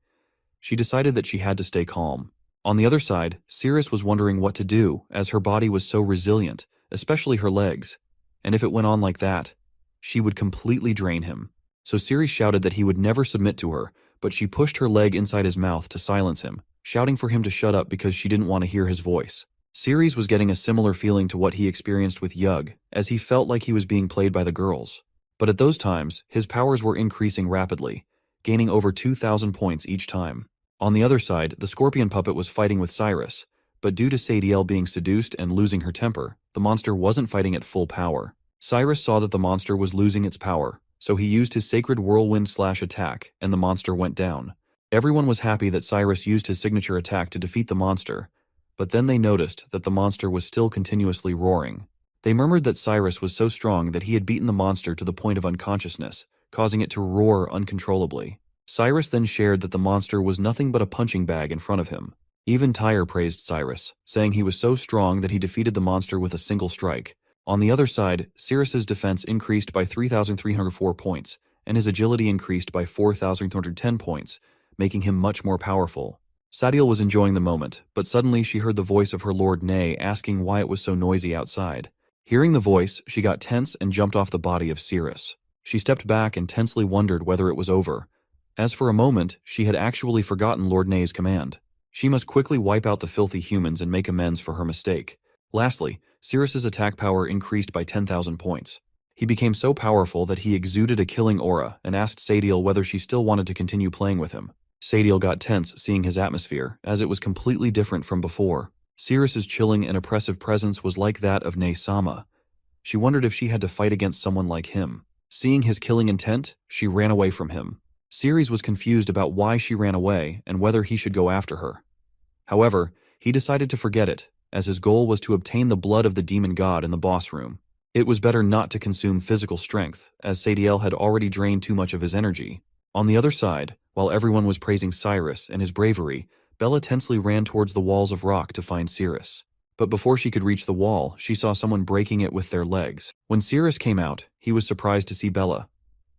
She decided that she had to stay calm. On the other side, Ceres was wondering what to do, as her body was so resilient, especially her legs, and if it went on like that, she would completely drain him. So Ceres shouted that he would never submit to her, but she pushed her leg inside his mouth to silence him, shouting for him to shut up because she didn't want to hear his voice. Ceres was getting a similar feeling to what he experienced with Yug, as he felt like he was being played by the girls. But at those times, his powers were increasing rapidly, gaining over 2,000 points each time. On the other side, the scorpion puppet was fighting with Cyrus, but due to Sadiel being seduced and losing her temper, the monster wasn't fighting at full power. Cyrus saw that the monster was losing its power, so he used his sacred whirlwind/attack, and the monster went down. Everyone was happy that Cyrus used his signature attack to defeat the monster, but then they noticed that the monster was still continuously roaring. They murmured that Cyrus was so strong that he had beaten the monster to the point of unconsciousness, causing it to roar uncontrollably. Cyrus then shared that the monster was nothing but a punching bag in front of him. Even Tyre praised Cyrus, saying he was so strong that he defeated the monster with a single strike. On the other side, Cyrus's defense increased by 3,304 points, and his agility increased by 4,310 points, making him much more powerful. Sadiel was enjoying the moment, but suddenly she heard the voice of her lord Ne asking why it was so noisy outside. Hearing the voice, she got tense and jumped off the body of Cyrus. She stepped back and tensely wondered whether it was over, as for a moment she had actually forgotten Lord Ne's command. She must quickly wipe out the filthy humans and make amends for her mistake. Lastly, Cyrus's attack power increased by 10,000 points. He became so powerful that he exuded a killing aura and asked Sadiel whether she still wanted to continue playing with him. Sadiel got tense seeing his atmosphere, as it was completely different from before. Cyrus's chilling and oppressive presence was like that of Ne Sama. She wondered if she had to fight against someone like him. Seeing his killing intent, she ran away from him. Ceres was confused about why she ran away and whether he should go after her. However, he decided to forget it, as his goal was to obtain the blood of the demon god in the boss room. It was better not to consume physical strength, as Sadiel had already drained too much of his energy. On the other side, while everyone was praising Cyrus and his bravery, Bella tensely ran towards the walls of rock to find Cyrus. But before she could reach the wall, she saw someone breaking it with their legs. When Cyrus came out, he was surprised to see Bella.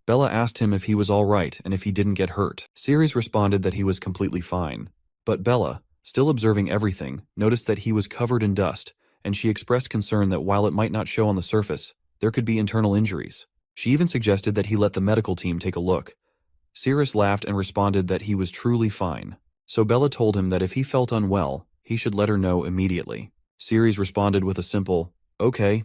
Bella asked him if he was all right and if he didn't get hurt. Cyrus responded that he was completely fine. But Bella, still observing everything, noticed that he was covered in dust, and she expressed concern that while it might not show on the surface, there could be internal injuries. She even suggested that he let the medical team take a look. Cyrus laughed and responded that he was truly fine. So Bella told him that if he felt unwell, he should let her know immediately. Ceres responded with a simple, "Okay."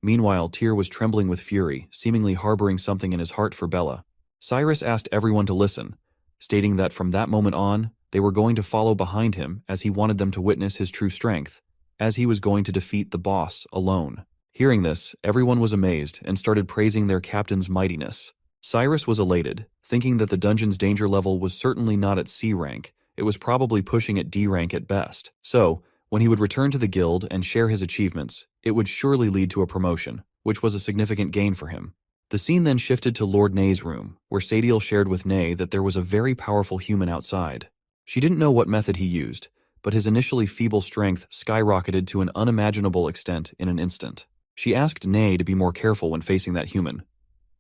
Meanwhile, Tyr was trembling with fury, seemingly harboring something in his heart for Bella. Cyrus asked everyone to listen, stating that from that moment on, they were going to follow behind him as he wanted them to witness his true strength, as he was going to defeat the boss alone. Hearing this, everyone was amazed and started praising their captain's mightiness. Cyrus was elated, thinking that the dungeon's danger level was certainly not at C rank, it was probably pushing at D rank at best. So, when he would return to the guild and share his achievements, it would surely lead to a promotion, which was a significant gain for him. The scene then shifted to Lord Ne's room, where Sadiel shared with Ne that there was a very powerful human outside. She didn't know what method he used, but his initially feeble strength skyrocketed to an unimaginable extent in an instant. She asked Ne to be more careful when facing that human.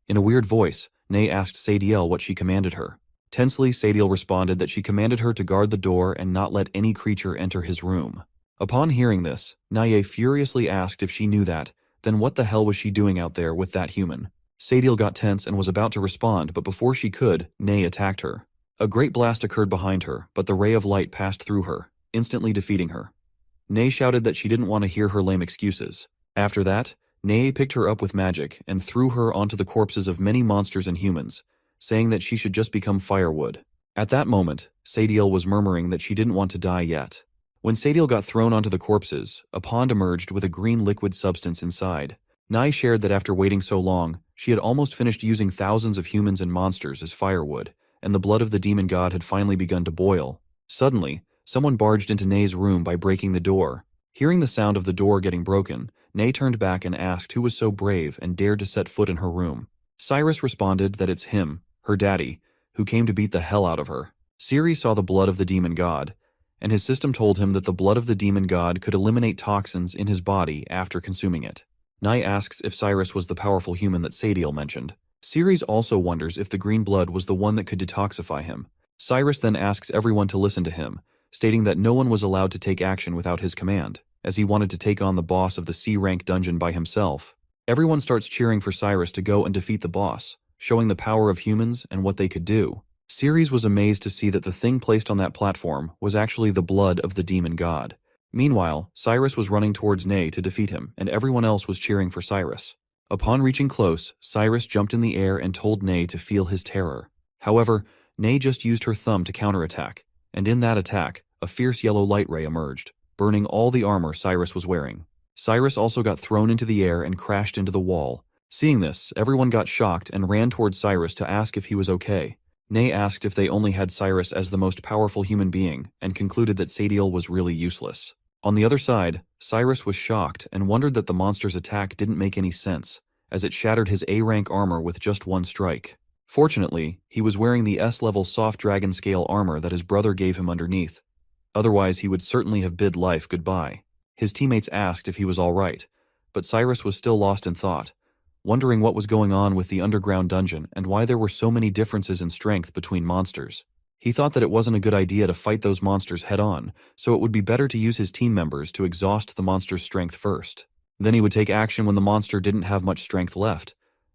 In a weird voice, Ne asked Sadiel what she commanded her. Tensely, Sadiel responded that she commanded her to guard the door and not let any creature enter his room. Upon hearing this, Naye furiously asked if she knew that, then what the hell was she doing out there with that human? Sadiel got tense and was about to respond, but before she could, Ne attacked her. A great blast occurred behind her, but the ray of light passed through her, instantly defeating her. Ne shouted that she didn't want to hear her lame excuses. After that, Ne picked her up with magic and threw her onto the corpses of many monsters and humans, saying that she should just become firewood. At that moment, Sadiel was murmuring that she didn't want to die yet. When Sadiel got thrown onto the corpses, a pond emerged with a green liquid substance inside. Nai shared that after waiting so long, she had almost finished using thousands of humans and monsters as firewood, and the blood of the demon god had finally begun to boil. Suddenly, someone barged into Nay's room by breaking the door. Hearing the sound of the door getting broken, Nay turned back and asked who was so brave and dared to set foot in her room. Cyrus responded that it's him, her daddy, who came to beat the hell out of her. Ceres saw the blood of the demon god, and his system told him that the blood of the demon god could eliminate toxins in his body after consuming it. Nai asks if Cyrus was the powerful human that Sadiel mentioned. Ceres also wonders if the green blood was the one that could detoxify him. Cyrus then asks everyone to listen to him, stating that no one was allowed to take action without his command, as he wanted to take on the boss of the C-rank dungeon by himself. Everyone starts cheering for Cyrus to go and defeat the boss, showing the power of humans and what they could do. Ceres was amazed to see that the thing placed on that platform was actually the blood of the demon god. Meanwhile, Cyrus was running towards Nay to defeat him, and everyone else was cheering for Cyrus. Upon reaching close, Cyrus jumped in the air and told Nay to feel his terror. However, Nay just used her thumb to counterattack, and in that attack, a fierce yellow light ray emerged, burning all the armor Cyrus was wearing. Cyrus also got thrown into the air and crashed into the wall. Seeing this, everyone got shocked and ran towards Cyrus to ask if he was okay. Nay asked if they only had Cyrus as the most powerful human being, and concluded that Sadiel was really useless. On the other side, Cyrus was shocked and wondered that the monster's attack didn't make any sense, as it shattered his A-rank armor with just one strike. Fortunately, he was wearing the S-level soft dragon scale armor that his brother gave him underneath. Otherwise, he would certainly have bid life goodbye. His teammates asked if he was all right, but Cyrus was still lost in thought, wondering what was going on with the underground dungeon and why there were so many differences in strength between monsters. He thought that it wasn't a good idea to fight those monsters head-on, so it would be better to use his team members to exhaust the monster's strength first. Then he would take action when the monster didn't have much strength left.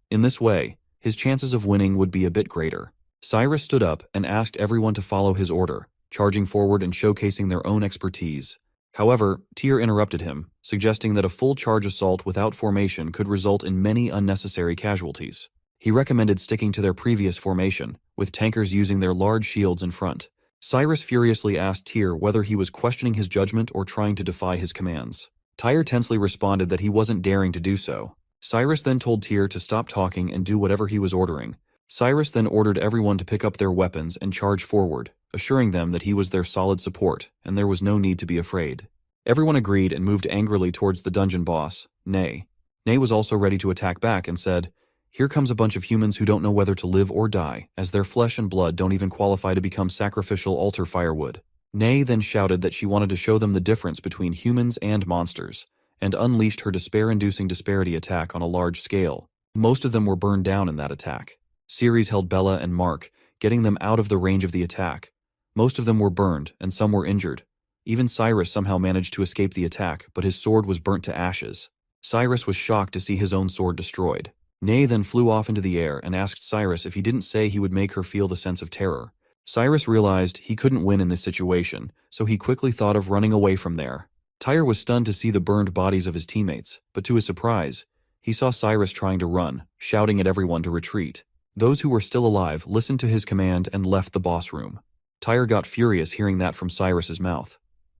In this way, his chances of winning would be a bit greater. Cyrus stood up and asked everyone to follow his order, charging forward and showcasing their own expertise. However, Tyr interrupted him, suggesting that a full charge assault without formation could result in many unnecessary casualties. He recommended sticking to their previous formation, with tankers using their large shields in front. Cyrus furiously asked Tyr whether he was questioning his judgment or trying to defy his commands. Tyr tensely responded that he wasn't daring to do so. Cyrus then told Tyr to stop talking and do whatever he was ordering. Cyrus then ordered everyone to pick up their weapons and charge forward, assuring them that he was their solid support and there was no need to be afraid. Everyone agreed and moved angrily towards the dungeon boss, Nay. Nay was also ready to attack back and said, "Here comes a bunch of humans who don't know whether to live or die, as their flesh and blood don't even qualify to become sacrificial altar firewood." Nay then shouted that she wanted to show them the difference between humans and monsters, and unleashed her despair-inducing disparity attack on a large scale. Most of them were burned down in that attack. Ceres held Bella and Mark, getting them out of the range of the attack. Most of them were burned, and some were injured. Even Cyrus somehow managed to escape the attack, but his sword was burnt to ashes. Cyrus was shocked to see his own sword destroyed. Nay then flew off into the air and asked Cyrus if he didn't say he would make her feel the sense of terror. Cyrus realized he couldn't win in this situation, so he quickly thought of running away from there. Tyr was stunned to see the burned bodies of his teammates, but to his surprise, he saw Cyrus trying to run, shouting at everyone to retreat. Those who were still alive listened to his command and left the boss room. Tyr got furious hearing that from Cyrus's mouth.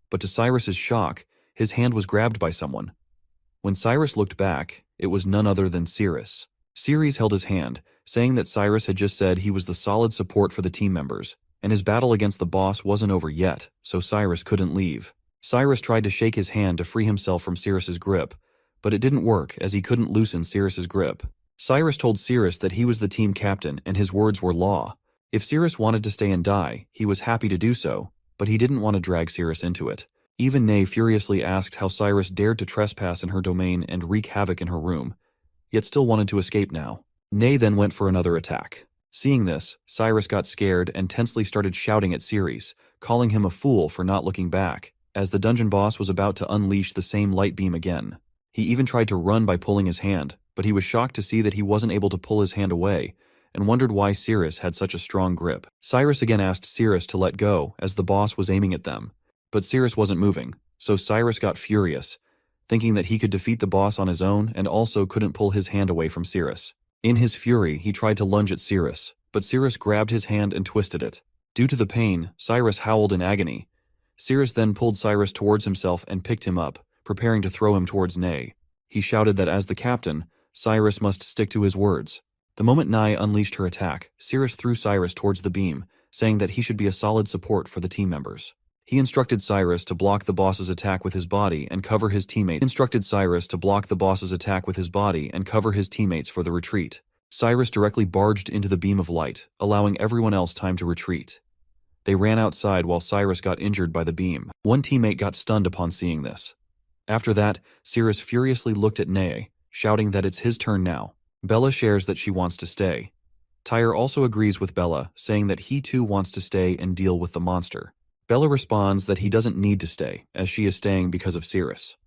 But to Cyrus's shock, his hand was grabbed by someone. When Cyrus looked back, it was none other than Ceres. Ceres held his hand, saying that Cyrus had just said he was the solid support for the team members, and his battle against the boss wasn't over yet, so Cyrus couldn't leave. Cyrus tried to shake his hand to free himself from Ceres's grip, but it didn't work as he couldn't loosen Ceres's grip. Cyrus told Ceres that he was the team captain and his words were law. If Ceres wanted to stay and die, he was happy to do so, but he didn't want to drag Ceres into it. Even Nay furiously asked how Cyrus dared to trespass in her domain and wreak havoc in her room, yet still wanted to escape now. Nay then went for another attack. Seeing this, Cyrus got scared and tensely started shouting at Ceres, calling him a fool for not looking back, as the dungeon boss was about to unleash the same light beam again. He even tried to run by pulling his hand, but he was shocked to see that he wasn't able to pull his hand away, and wondered why Ceres had such a strong grip. Cyrus again asked Ceres to let go as the boss was aiming at them, but Ceres wasn't moving, so Cyrus got furious, thinking that he could defeat the boss on his own and also couldn't pull his hand away from Ceres. In his fury, he tried to lunge at Ceres, but Ceres grabbed his hand and twisted it. Due to the pain, Cyrus howled in agony. Ceres then pulled Cyrus towards himself and picked him up, preparing to throw him towards Nay. He shouted that as the captain, Cyrus must stick to his words. The moment Nay unleashed her attack, Ceres threw Cyrus towards the beam, saying that he should be a solid support for the team members. He instructed Cyrus to block the boss's attack with his body and cover his teammates. For the retreat. Cyrus directly barged into the beam of light, allowing everyone else time to retreat. They ran outside while Cyrus got injured by the beam. One teammate got stunned upon seeing this. After that, Ceres furiously looked at Nay, shouting that it's his turn now. Bella shares that she wants to stay. Tyr also agrees with Bella, saying that he too wants to stay and deal with the monster. Bella responds that he doesn't need to stay, as she is staying because of Ceres.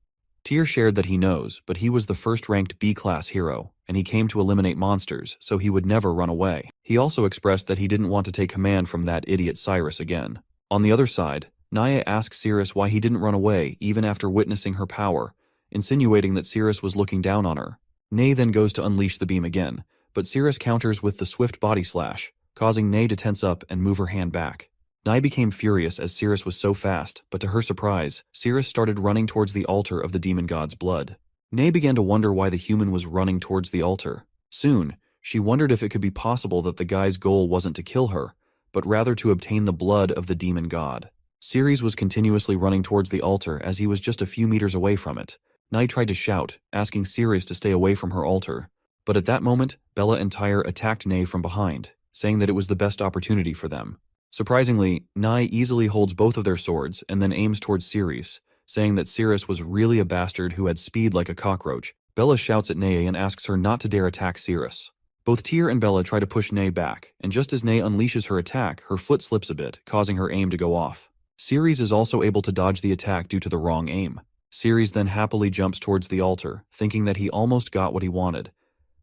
Tyr shared that he knows, but he was the first-ranked B-class hero, and he came to eliminate monsters, so he would never run away. He also expressed that he didn't want to take command from that idiot Cyrus again. On the other side, Naya asks Sirris why he didn't run away even after witnessing her power, insinuating that Sirris was looking down on her. Nay then goes to unleash the beam again, but Sirris counters with the swift body slash, causing Nay to tense up and move her hand back. Nai became furious as Sirris was so fast, but to her surprise, Sirris started running towards the altar of the demon god's blood. Nay began to wonder why the human was running towards the altar. Soon, she wondered if it could be possible that the guy's goal wasn't to kill her, but rather to obtain the blood of the demon god. Ceres was continuously running towards the altar as he was just a few meters away from it. Nai tried to shout, asking Ceres to stay away from her altar. But at that moment, Bella and Tyre attacked Nay from behind, saying that it was the best opportunity for them. Surprisingly, Nai easily holds both of their swords and then aims towards Ceres, saying that Ceres was really a bastard who had speed like a cockroach. Bella shouts at Nay and asks her not to dare attack Ceres. Both Tyr and Bella try to push Nay back, and just as Nay unleashes her attack, her foot slips a bit, causing her aim to go off. Ceres is also able to dodge the attack due to the wrong aim. Ceres then happily jumps towards the altar, thinking that he almost got what he wanted.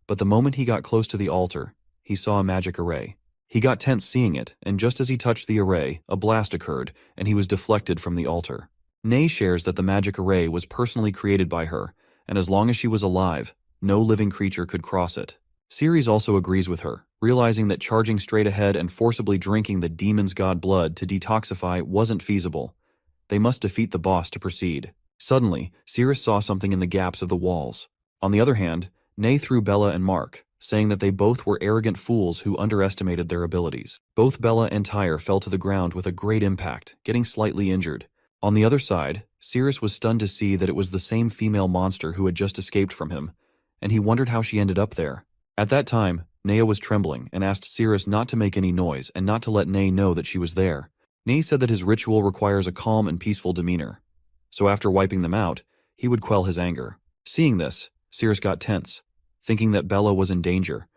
But the moment he got close to the altar, he saw a magic array. He got tense seeing it, and just as he touched the array, a blast occurred, and he was deflected from the altar. Nay shares that the magic array was personally created by her, and as long as she was alive, no living creature could cross it. Ceres also agrees with her, realizing that charging straight ahead and forcibly drinking the demon's god blood to detoxify wasn't feasible. They must defeat the boss to proceed. Suddenly, Ceres saw something in the gaps of the walls. On the other hand, Nay threw Bella and Mark, saying that they both were arrogant fools who underestimated their abilities. Both Bella and Tyre fell to the ground with a great impact, getting slightly injured. On the other side, Ceres was stunned to see that it was the same female monster who had just escaped from him, and he wondered how she ended up there. At that time, Nea was trembling and asked Ceres not to make any noise and not to let Nay know that she was there. Nay said that his ritual requires a calm and peaceful demeanor, so after wiping them out, he would quell his anger. Seeing this, Ceres got tense, thinking that Bella was in danger.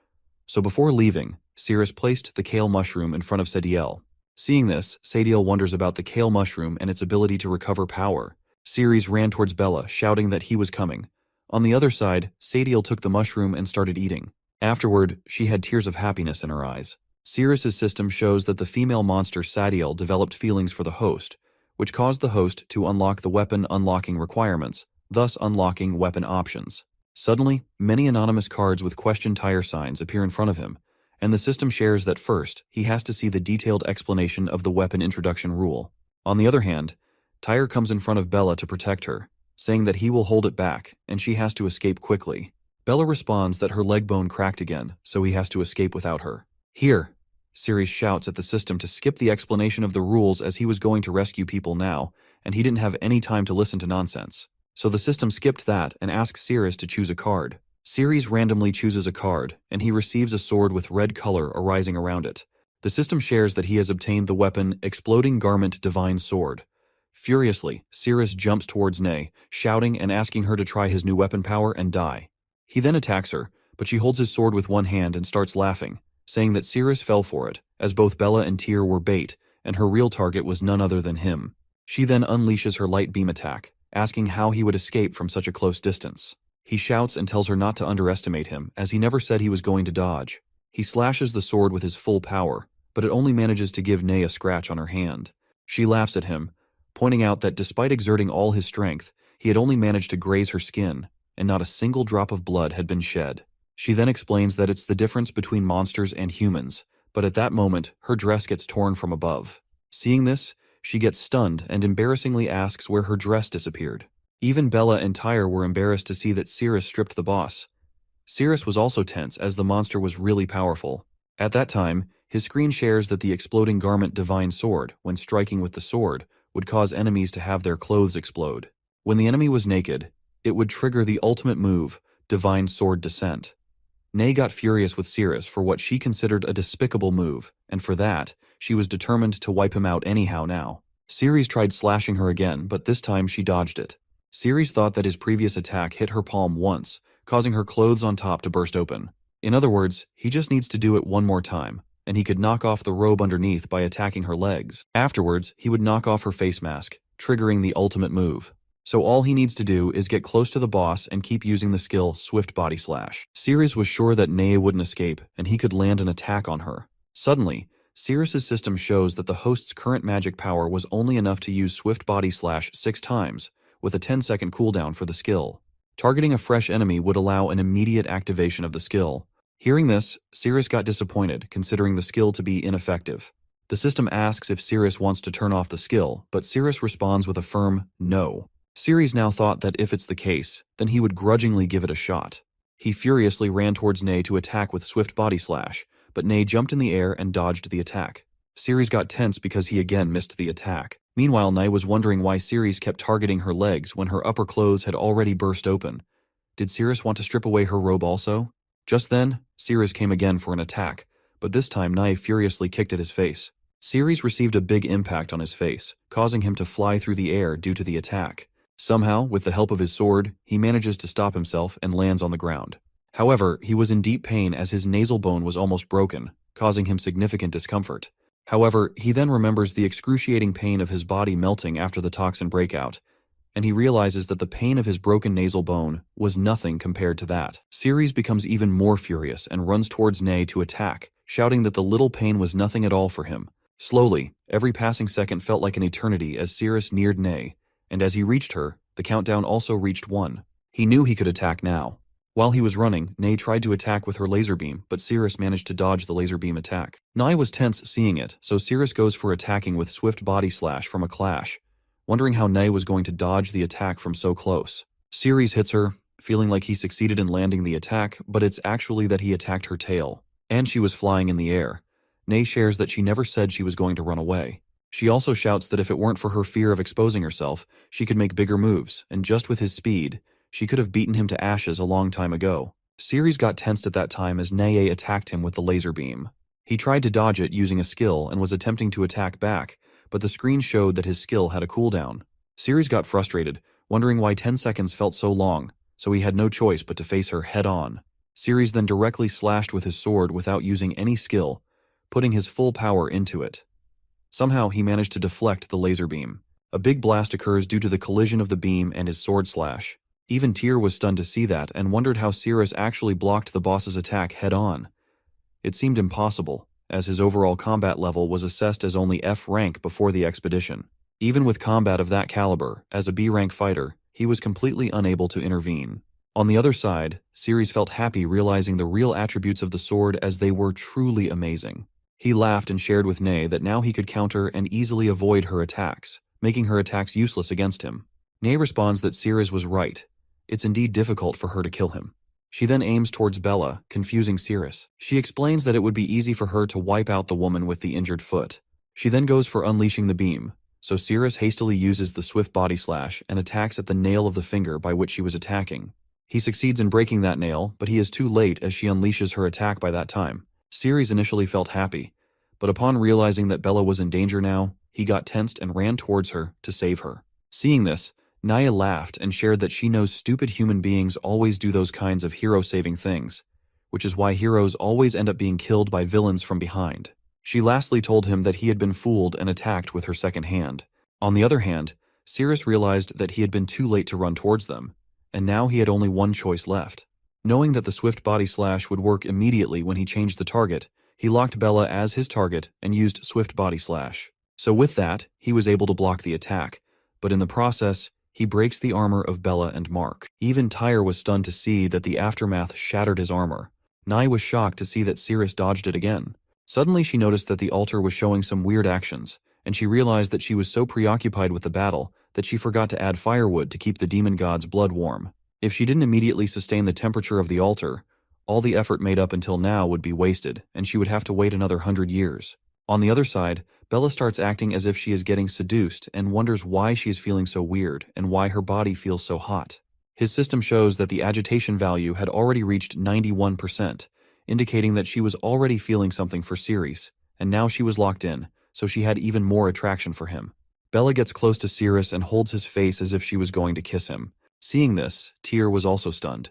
So before leaving, Ceres placed the kale mushroom in front of Sadiel. Seeing this, Sadiel wonders about the kale mushroom and its ability to recover power. Ceres ran towards Bella, shouting that he was coming. On the other side, Sadiel took the mushroom and started eating. Afterward, she had tears of happiness in her eyes. Ceres' system shows that the female monster Sadiel developed feelings for the host, which caused the host to unlock the weapon unlocking requirements, thus unlocking weapon options. Suddenly, many anonymous cards with question tire signs appear in front of him, and the system shares that first, he has to see the detailed explanation of the weapon introduction rule. On the other hand, Tyre comes in front of Bella to protect her, saying that he will hold it back, and she has to escape quickly. Bella responds that her leg bone cracked again, so he has to escape without her. Here, Ceres shouts at the system to skip the explanation of the rules as he was going to rescue people now, and he didn't have any time to listen to nonsense. So the system skipped that and asks Ceres to choose a card. Ceres randomly chooses a card, and he receives a sword with red color arising around it. The system shares that he has obtained the weapon Exploding Garment Divine Sword. Furiously, Ceres jumps towards Nay, shouting and asking her to try his new weapon power and die. He then attacks her, but she holds his sword with one hand and starts laughing, saying that Ceres fell for it, as both Bella and Tyr were bait, and her real target was none other than him. She then unleashes her light beam attack, asking how he would escape from such a close distance. He shouts and tells her not to underestimate him, as he never said he was going to dodge. He slashes the sword with his full power, but it only manages to give Nay a scratch on her hand. She laughs at him, pointing out that despite exerting all his strength, he had only managed to graze her skin, and not a single drop of blood had been shed. She then explains that it's the difference between monsters and humans, but at that moment, her dress gets torn from above. Seeing this, she gets stunned and embarrassingly asks where her dress disappeared. Even Bella and Tyre were embarrassed to see that Ceres stripped the boss. Ceres was also tense as the monster was really powerful. At that time, his screen shares that the Exploding Garment Divine Sword, when striking with the sword, would cause enemies to have their clothes explode. When the enemy was naked, it would trigger the ultimate move, Divine Sword Descent. Nay got furious with Ceres for what she considered a despicable move, and for that, she was determined to wipe him out anyhow now. Ceres tried slashing her again, but this time she dodged it. Ceres thought that his previous attack hit her palm once, causing her clothes on top to burst open. In other words, he just needs to do it one more time, and he could knock off the robe underneath by attacking her legs. Afterwards, he would knock off her face mask, triggering the ultimate move. So all he needs to do is get close to the boss and keep using the skill Swift Body Slash. Sirius was sure that Nea wouldn't escape, and he could land an attack on her. Suddenly, Sirius's system shows that the host's current magic power was only enough to use Swift Body Slash 6 times, with a 10-second cooldown for the skill. Targeting a fresh enemy would allow an immediate activation of the skill. Hearing this, Sirius got disappointed, considering the skill to be ineffective. The system asks if Sirius wants to turn off the skill, but Sirius responds with a firm no. Sirius now thought that if it's the case, then he would grudgingly give it a shot. He furiously ran towards Nea to attack with Swift Body Slash, but Nea jumped in the air and dodged the attack. Sirius got tense because he again missed the attack. Meanwhile, Nea was wondering why Sirius kept targeting her legs when her upper clothes had already burst open. Did Sirius want to strip away her robe also? Just then, Sirius came again for an attack, but this time Nea furiously kicked at his face. Sirius received a big impact on his face, causing him to fly through the air due to the attack. Somehow, with the help of his sword, he manages to stop himself and lands on the ground. However, he was in deep pain as his nasal bone was almost broken, causing him significant discomfort. However, he then remembers the excruciating pain of his body melting after the toxin breakout, and he realizes that the pain of his broken nasal bone was nothing compared to that. Sirius becomes even more furious and runs towards Nea to attack, shouting that the little pain was nothing at all for him. Slowly, every passing second felt like an eternity as Sirius neared Nea, and as he reached her, the countdown also reached 1. He knew he could attack now. While he was running, Nea tried to attack with her laser beam, but Sirius managed to dodge the laser beam attack. Nea was tense seeing it, so Sirius goes for attacking with Swift Body Slash from a clash, wondering how Nea was going to dodge the attack from so close. Sirius hits her, feeling like he succeeded in landing the attack, but it's actually that he attacked her tail, and she was flying in the air. Nea shares that she never said she was going to run away. She also shouts that if it weren't for her fear of exposing herself, she could make bigger moves, and just with his speed, she could have beaten him to ashes a long time ago. Sirius got tensed at that time as Nea attacked him with the laser beam. He tried to dodge it using a skill and was attempting to attack back, but the screen showed that his skill had a cooldown. Sirius got frustrated, wondering why 10 seconds felt so long, so he had no choice but to face her head-on. Sirius then directly slashed with his sword without using any skill, putting his full power into it. Somehow he managed to deflect the laser beam. A big blast occurs due to the collision of the beam and his sword slash. Even Tyr was stunned to see that and wondered how Sirius actually blocked the boss's attack head-on. It seemed impossible, as his overall combat level was assessed as only F rank before the expedition. Even with combat of that caliber, as a B rank fighter, he was completely unable to intervene. On the other side, Sirius felt happy realizing the real attributes of the sword as they were truly amazing. He laughed and shared with Nea that now he could counter and easily avoid her attacks, making her attacks useless against him. Nea responds that Sirius was right. It's indeed difficult for her to kill him. She then aims towards Bella, confusing Sirius. She explains that it would be easy for her to wipe out the woman with the injured foot. She then goes for unleashing the beam, so Sirius hastily uses the Swift Body Slash and attacks at the nail of the finger by which she was attacking. He succeeds in breaking that nail, but he is too late as she unleashes her attack by that time. Sirius initially felt happy, but upon realizing that Bella was in danger now, he got tensed and ran towards her to save her. Seeing this, Nea laughed and shared that she knows stupid human beings always do those kinds of hero-saving things, which is why heroes always end up being killed by villains from behind. She lastly told him that he had been fooled and attacked with her second hand. On the other hand, Sirius realized that he had been too late to run towards them, and now he had only one choice left. Knowing that the Swift Body Slash would work immediately when he changed the target, he locked Bella as his target and used Swift Body Slash. So with that, he was able to block the attack, but in the process, he breaks the armor of Bella and Mark. Even Tyr was stunned to see that the aftermath shattered his armor. Nea was shocked to see that Sirius dodged it again. Suddenly she noticed that the altar was showing some weird actions, and she realized that she was so preoccupied with the battle that she forgot to add firewood to keep the demon god's blood warm. If she didn't immediately sustain the temperature of the altar, all the effort made up until now would be wasted, and she would have to wait another 100 years. On the other side, Bella starts acting as if she is getting seduced and wonders why she is feeling so weird and why her body feels so hot. His system shows that the agitation value had already reached 91%, indicating that she was already feeling something for Sirius, and now she was locked in, so she had even more attraction for him. Bella gets close to Sirius and holds his face as if she was going to kiss him. Seeing this, Tyr was also stunned.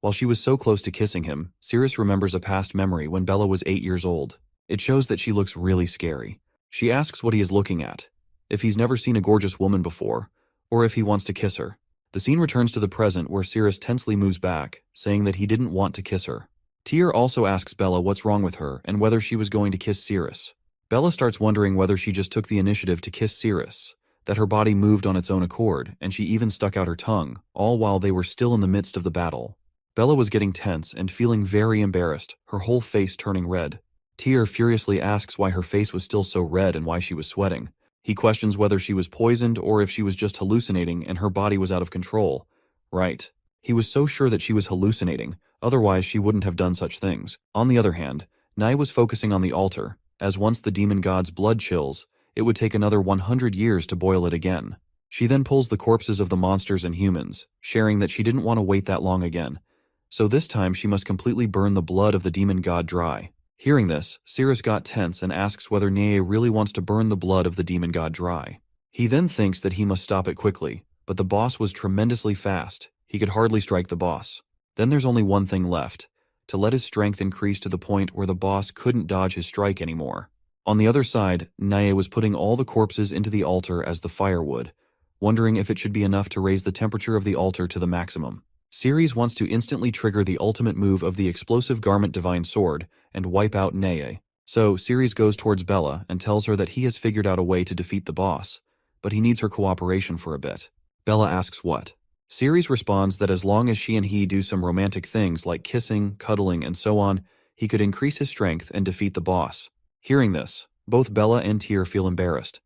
While she was so close to kissing him, Sirius remembers a past memory when Bella was 8 years old. It shows that she looks really scary. She asks what he is looking at, if he's never seen a gorgeous woman before, or if he wants to kiss her. The scene returns to the present where Sirius tensely moves back, saying that he didn't want to kiss her. Tyr also asks Bella what's wrong with her and whether she was going to kiss Sirius. Bella starts wondering whether she just took the initiative to kiss Sirius, that her body moved on its own accord, and she even stuck out her tongue, all while they were still in the midst of the battle. Bella was getting tense and feeling very embarrassed, her whole face turning red. Tyr furiously asks why her face was still so red and why she was sweating. He questions whether she was poisoned or if she was just hallucinating and her body was out of control. Right. He was so sure that she was hallucinating, otherwise she wouldn't have done such things. On the other hand, Nai was focusing on the altar, as once the demon god's blood chills, it would take another 100 years to boil it again. She then pulls the corpses of the monsters and humans, sharing that she didn't want to wait that long again. So this time she must completely burn the blood of the demon god dry. Hearing this, Sirius got tense and asks whether Nea really wants to burn the blood of the demon god dry. He then thinks that he must stop it quickly, but the boss was tremendously fast. He could hardly strike the boss. Then there's only one thing left, to let his strength increase to the point where the boss couldn't dodge his strike anymore. On the other side, Nea was putting all the corpses into the altar as the firewood, wondering if it should be enough to raise the temperature of the altar to the maximum. Ceres wants to instantly trigger the ultimate move of the explosive garment divine sword and wipe out Nea. So Ceres goes towards Bella and tells her that he has figured out a way to defeat the boss, but he needs her cooperation for a bit. Bella asks what. Ceres responds that as long as she and he do some romantic things like kissing, cuddling, and so on, he could increase his strength and defeat the boss. Hearing this, both Bella and Tyr feel embarrassed.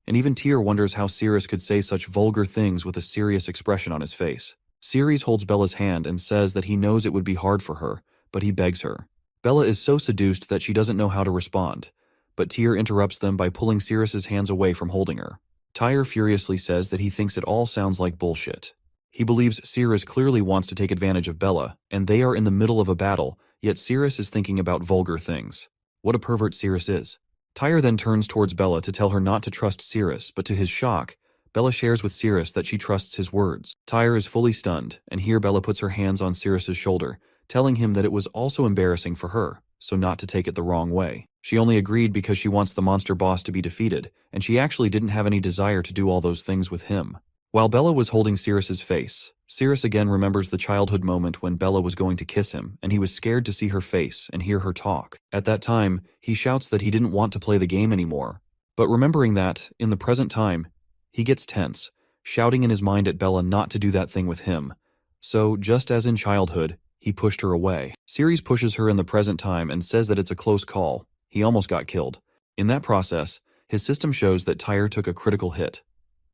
And even Tyr wonders how Ceres could say such vulgar things with a serious expression on his face. Ceres holds Bella's hand and says that he knows it would be hard for her, but he begs her. Bella is so seduced that she doesn't know how to respond, but Tyr interrupts them by pulling Ceres's hands away from holding her. Tyr furiously says that he thinks it all sounds like bullshit. He believes Ceres clearly wants to take advantage of Bella, and they are in the middle of a battle, yet Ceres is thinking about vulgar things. What a pervert Ceres is. Tyr then turns towards Bella to tell her not to trust Ceres, but to his shock, Bella shares with Ceres that she trusts his words. Tyr is fully stunned, and here Bella puts her hands on Ceres's shoulder, telling him that it was also embarrassing for her, so not to take it the wrong way. She only agreed because she wants the monster boss to be defeated, and she actually didn't have any desire to do all those things with him. While Bella was holding Ceres's face, Ceres again remembers the childhood moment when Bella was going to kiss him, and he was scared to see her face and hear her talk. At that time, he shouts that he didn't want to play the game anymore. But remembering that, in the present time, he gets tense, shouting in his mind at Bella not to do that thing with him. So, just as in childhood, he pushed her away. Ceres pushes her in the present time and says that it's a close call. He almost got killed. In that process, his system shows that Tyr took a critical hit.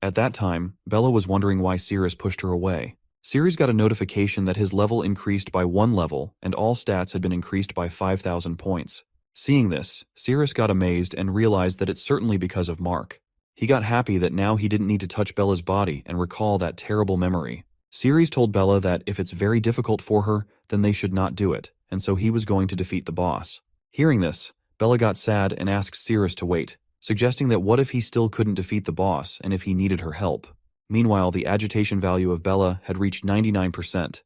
At that time, Bella was wondering why Ceres pushed her away. Ceres got a notification that his level increased by 1 level and all stats had been increased by 5,000 points. Seeing this, Ceres got amazed and realized that it's certainly because of Mark. He got happy that now he didn't need to touch Bella's body and recall that terrible memory. Ceres told Bella that if it's very difficult for her, then they should not do it, and so he was going to defeat the boss. Hearing this, Bella got sad and asked Ceres to wait, suggesting that what if he still couldn't defeat the boss and if he needed her help. Meanwhile, the agitation value of Bella had reached 99%.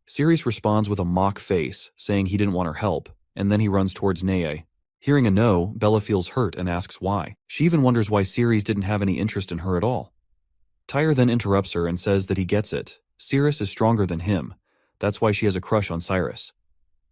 Ceres responds with a mock face, saying he didn't want her help, and then he runs towards Nea. Hearing a no, Bella feels hurt and asks why. She even wonders why Ceres didn't have any interest in her at all. Tyr then interrupts her and says that he gets it. Ceres is stronger than him. That's why she has a crush on Cyrus.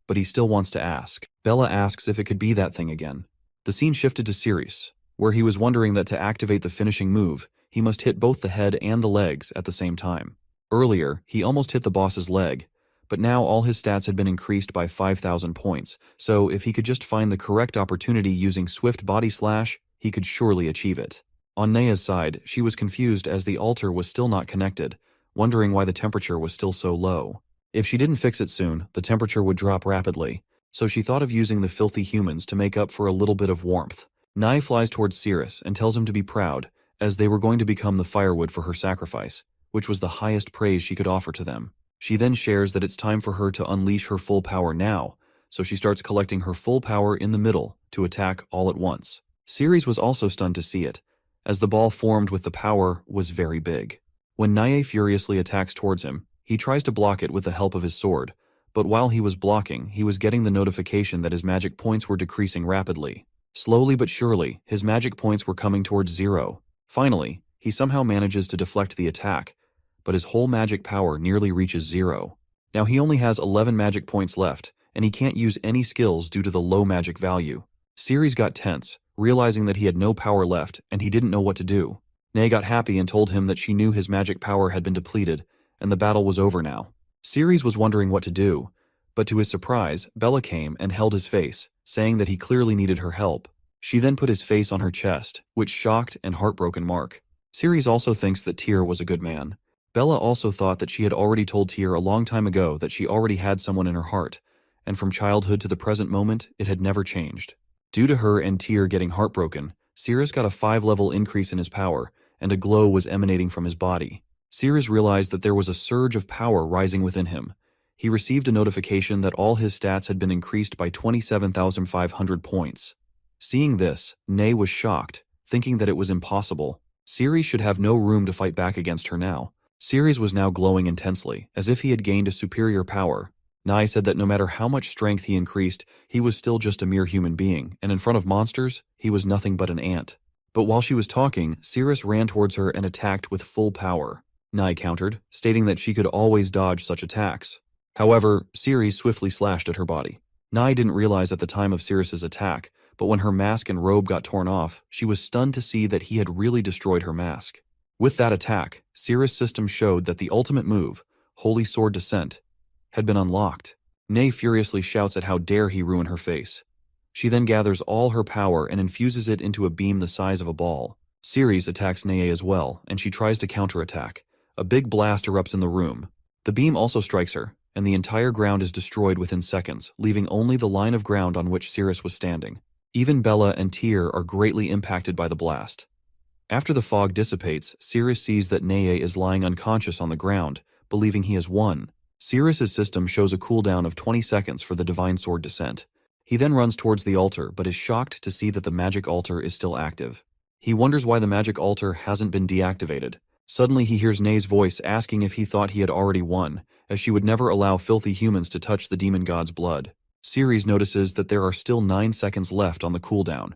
But he still wants to ask. Bella asks if it could be that thing again. The scene shifted to Ceres, where he was wondering that to activate the finishing move, he must hit both the head and the legs at the same time. Earlier, he almost hit the boss's leg, but now all his stats had been increased by 5,000 points, so if he could just find the correct opportunity using Swift Body Slash, he could surely achieve it. On Nea's side, she was confused as the altar was still not connected, wondering why the temperature was still so low. If she didn't fix it soon, the temperature would drop rapidly, so she thought of using the filthy humans to make up for a little bit of warmth. Nai flies towards Ceres and tells him to be proud, as they were going to become the firewood for her sacrifice, which was the highest praise she could offer to them. She then shares that it's time for her to unleash her full power now, so she starts collecting her full power in the middle to attack all at once. Ceres was also stunned to see it, as the ball formed with the power was very big. When Nai furiously attacks towards him, he tries to block it with the help of his sword, but while he was blocking, he was getting the notification that his magic points were decreasing rapidly. Slowly but surely, his magic points were coming towards 0. Finally, He somehow manages to deflect the attack, but his whole magic power nearly reaches 0. Now he only has 11 magic points left, and he can't use any skills due to the low magic value. Ceres got tense, realizing that he had no power left and he didn't know what to do. Ney got happy and told him that she knew his magic power had been depleted and the battle was over now. Ceres was wondering what to do, but to his surprise, Bella came and held his face, saying that he clearly needed her help. She then put his face on her chest, which shocked and heartbroken Mark. Ceres also thinks that Tyr was a good man. Bella also thought that she had already told Tyr a long time ago that she already had someone in her heart, and from childhood to the present moment, it had never changed. Due to her and Tyr getting heartbroken, Ceres got a 5-level increase in his power, and a glow was emanating from his body. Ceres realized that there was a surge of power rising within him. He received a notification that all his stats had been increased by 27,500 points. Seeing this, Ney was shocked, thinking that it was impossible. Ceres should have no room to fight back against her now. Ceres was now glowing intensely, as if he had gained a superior power. Ney said that no matter how much strength he increased, he was still just a mere human being, and in front of monsters, he was nothing but an ant. But while she was talking, Ceres ran towards her and attacked with full power. Ney countered, stating that she could always dodge such attacks. However, Ceres swiftly slashed at her body. Ney didn't realize at the time of Ceres's attack, but when her mask and robe got torn off, she was stunned to see that he had really destroyed her mask. With that attack, Ceres' system showed that the ultimate move, Holy Sword Descent, had been unlocked. Ney furiously shouts at how dare he ruin her face. She then gathers all her power and infuses it into a beam the size of a ball. Ceres attacks Ney as well, and she tries to counterattack. A big blast erupts in the room. The beam also strikes her, and the entire ground is destroyed within seconds, leaving only the line of ground on which Ceres was standing. Even Bella and Tyr are greatly impacted by the blast. After the fog dissipates, Ceres sees that Ney is lying unconscious on the ground, believing he has won. Ceres' system shows a cooldown of 20 seconds for the Divine Sword Descent. He then runs towards the altar, but is shocked to see that the magic altar is still active. He wonders why the magic altar hasn't been deactivated. Suddenly he hears Ney's voice asking if he thought he had already won, as she would never allow filthy humans to touch the demon god's blood. Ceres notices that there are still 9 seconds left on the cooldown.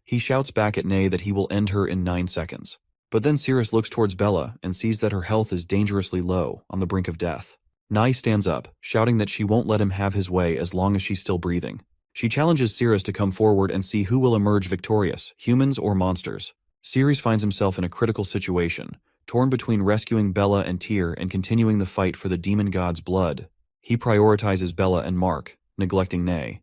He shouts back at Ney that he will end her in 9 seconds. But then Ceres looks towards Bella and sees that her health is dangerously low, on the brink of death. Ney stands up, shouting that she won't let him have his way as long as she's still breathing. She challenges Ceres to come forward and see who will emerge victorious, humans or monsters. Ceres finds himself in a critical situation, torn between rescuing Bella and Tyr and continuing the fight for the demon god's blood. He prioritizes Bella and Mark, neglecting Ney.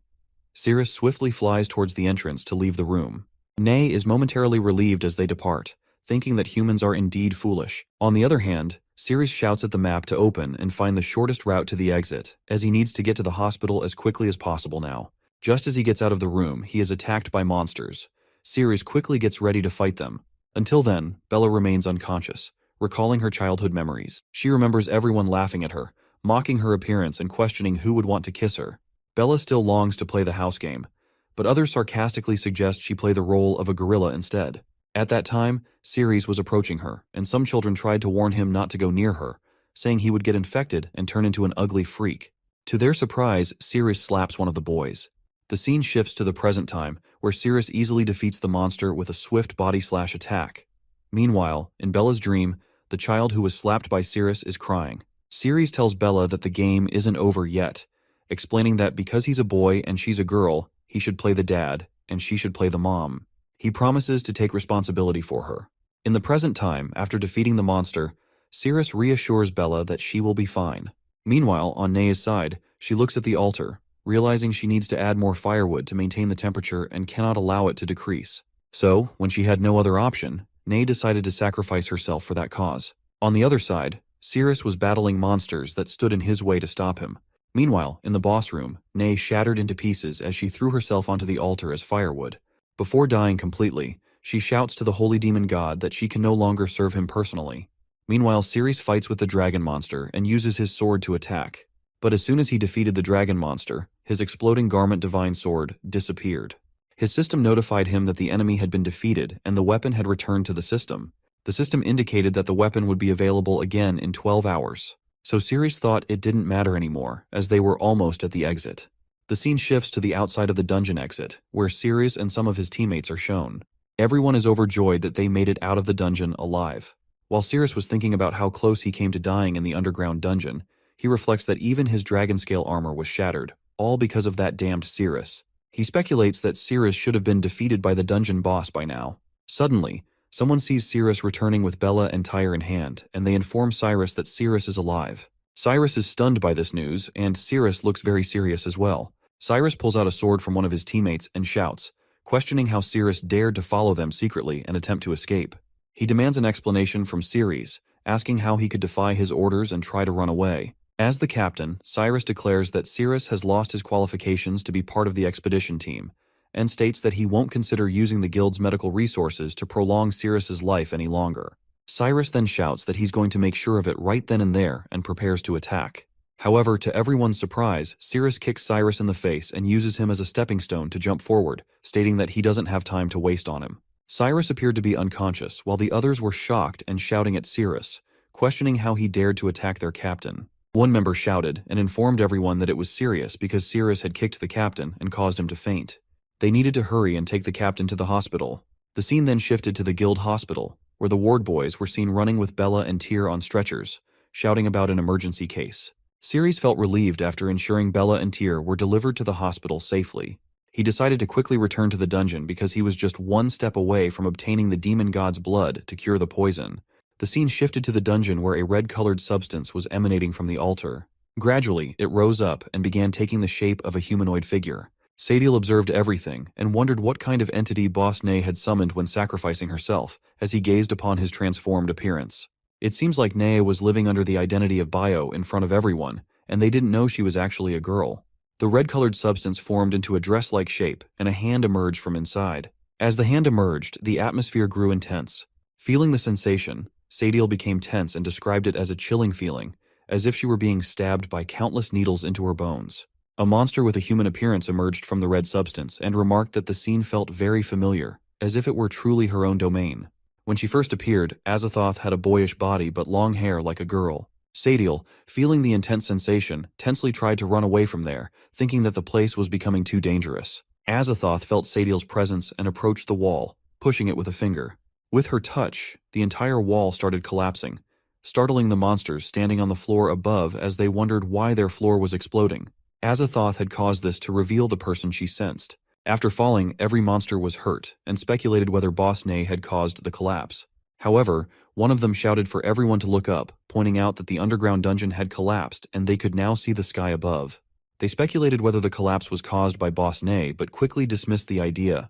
Ceres swiftly flies towards the entrance to leave the room. Ney is momentarily relieved as they depart, thinking that humans are indeed foolish. On the other hand, Ceres shouts at the map to open and find the shortest route to the exit, as he needs to get to the hospital as quickly as possible now. Just as he gets out of the room, he is attacked by monsters. Ceres quickly gets ready to fight them. Until then, Bella remains unconscious, recalling her childhood memories. She remembers everyone laughing at her, mocking her appearance and questioning who would want to kiss her. Bella still longs to play the house game, but others sarcastically suggest she play the role of a gorilla instead. At that time, Ceres was approaching her, and some children tried to warn him not to go near her, saying he would get infected and turn into an ugly freak. To their surprise, Ceres slaps one of the boys. The scene shifts to the present time, where Ceres easily defeats the monster with a swift body slash attack. Meanwhile, in Bella's dream, the child who was slapped by Ceres is crying. Ceres tells Bella that the game isn't over yet, explaining that because he's a boy and she's a girl, he should play the dad, and she should play the mom. He promises to take responsibility for her. In the present time, after defeating the monster, Ceres reassures Bella that she will be fine. Meanwhile, on Ney's side, she looks at the altar, realizing she needs to add more firewood to maintain the temperature and cannot allow it to decrease. So, when she had no other option, Ney decided to sacrifice herself for that cause. On the other side, Ceres was battling monsters that stood in his way to stop him. Meanwhile, in the boss room, Ney shattered into pieces as she threw herself onto the altar as firewood. Before dying completely, she shouts to the holy demon god that she can no longer serve him personally. Meanwhile, Ceres fights with the dragon monster and uses his sword to attack. But as soon as he defeated the dragon monster, his exploding garment divine sword disappeared. His system notified him that the enemy had been defeated and the weapon had returned to the system. The system indicated that the weapon would be available again in 12 hours. So Ceres thought it didn't matter anymore, as they were almost at the exit. The scene shifts to the outside of the dungeon exit, where Ceres and some of his teammates are shown. Everyone is overjoyed that they made it out of the dungeon alive. While Cirrus was thinking about how close he came to dying in the underground dungeon, he reflects that even his dragon-scale armor was shattered, all because of that damned Cirrus. He speculates that Cirrus should have been defeated by the dungeon boss by now. Suddenly, someone sees Cirrus returning with Bella and Tyre in hand, and they inform Cyrus that Cirrus is alive. Cyrus is stunned by this news, and Cirrus looks very serious as well. Cyrus pulls out a sword from one of his teammates and shouts, questioning how Cirrus dared to follow them secretly and attempt to escape. He demands an explanation from Ceres, asking how he could defy his orders and try to run away. As the captain, Cyrus declares that Cirrus has lost his qualifications to be part of the expedition team, and states that he won't consider using the guild's medical resources to prolong Cirrus's life any longer. Cyrus then shouts that he's going to make sure of it right then and there and prepares to attack. However, to everyone's surprise, Cirrus kicks Cyrus in the face and uses him as a stepping stone to jump forward, stating that he doesn't have time to waste on him. Cyrus appeared to be unconscious, while the others were shocked and shouting at Cirrus, questioning how he dared to attack their captain. One member shouted and informed everyone that it was serious because Cirrus had kicked the captain and caused him to faint. They needed to hurry and take the captain to the hospital. The scene then shifted to the guild hospital, where the ward boys were seen running with Bella and Tyr on stretchers, shouting about an emergency case. Ceres felt relieved after ensuring Bella and Tyr were delivered to the hospital safely. He decided to quickly return to the dungeon because he was just one step away from obtaining the demon god's blood to cure the poison. The scene shifted to the dungeon where a red-colored substance was emanating from the altar. Gradually, it rose up and began taking the shape of a humanoid figure. Sadiel observed everything and wondered what kind of entity Boss Nay had summoned when sacrificing herself, as he gazed upon his transformed appearance. It seems like Nea was living under the identity of Bio in front of everyone, and they didn't know she was actually a girl. The red-colored substance formed into a dress-like shape, and a hand emerged from inside. As the hand emerged, the atmosphere grew intense. Feeling the sensation, Sadiel became tense and described it as a chilling feeling, as if she were being stabbed by countless needles into her bones. A monster with a human appearance emerged from the red substance and remarked that the scene felt very familiar, as if it were truly her own domain. When she first appeared, Azathoth had a boyish body but long hair like a girl. Sadiel, feeling the intense sensation, tensely tried to run away from there, thinking that the place was becoming too dangerous. Azathoth felt Sadiel's presence and approached the wall, pushing it with a finger. With her touch, the entire wall started collapsing, startling the monsters standing on the floor above as they wondered why their floor was exploding. Azathoth had caused this to reveal the person she sensed. After falling, every monster was hurt, and speculated whether Boss Nay had caused the collapse. However, one of them shouted for everyone to look up, pointing out that the underground dungeon had collapsed and they could now see the sky above. They speculated whether the collapse was caused by Boss Nay, but quickly dismissed the idea,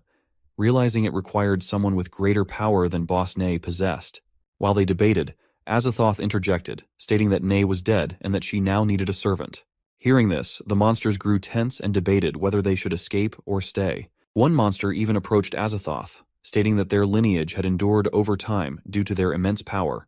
realizing it required someone with greater power than Boss Nay possessed. While they debated, Azathoth interjected, stating that Nay was dead and that she now needed a servant. Hearing this, the monsters grew tense and debated whether they should escape or stay. One monster even approached Azathoth, stating that their lineage had endured over time due to their immense power,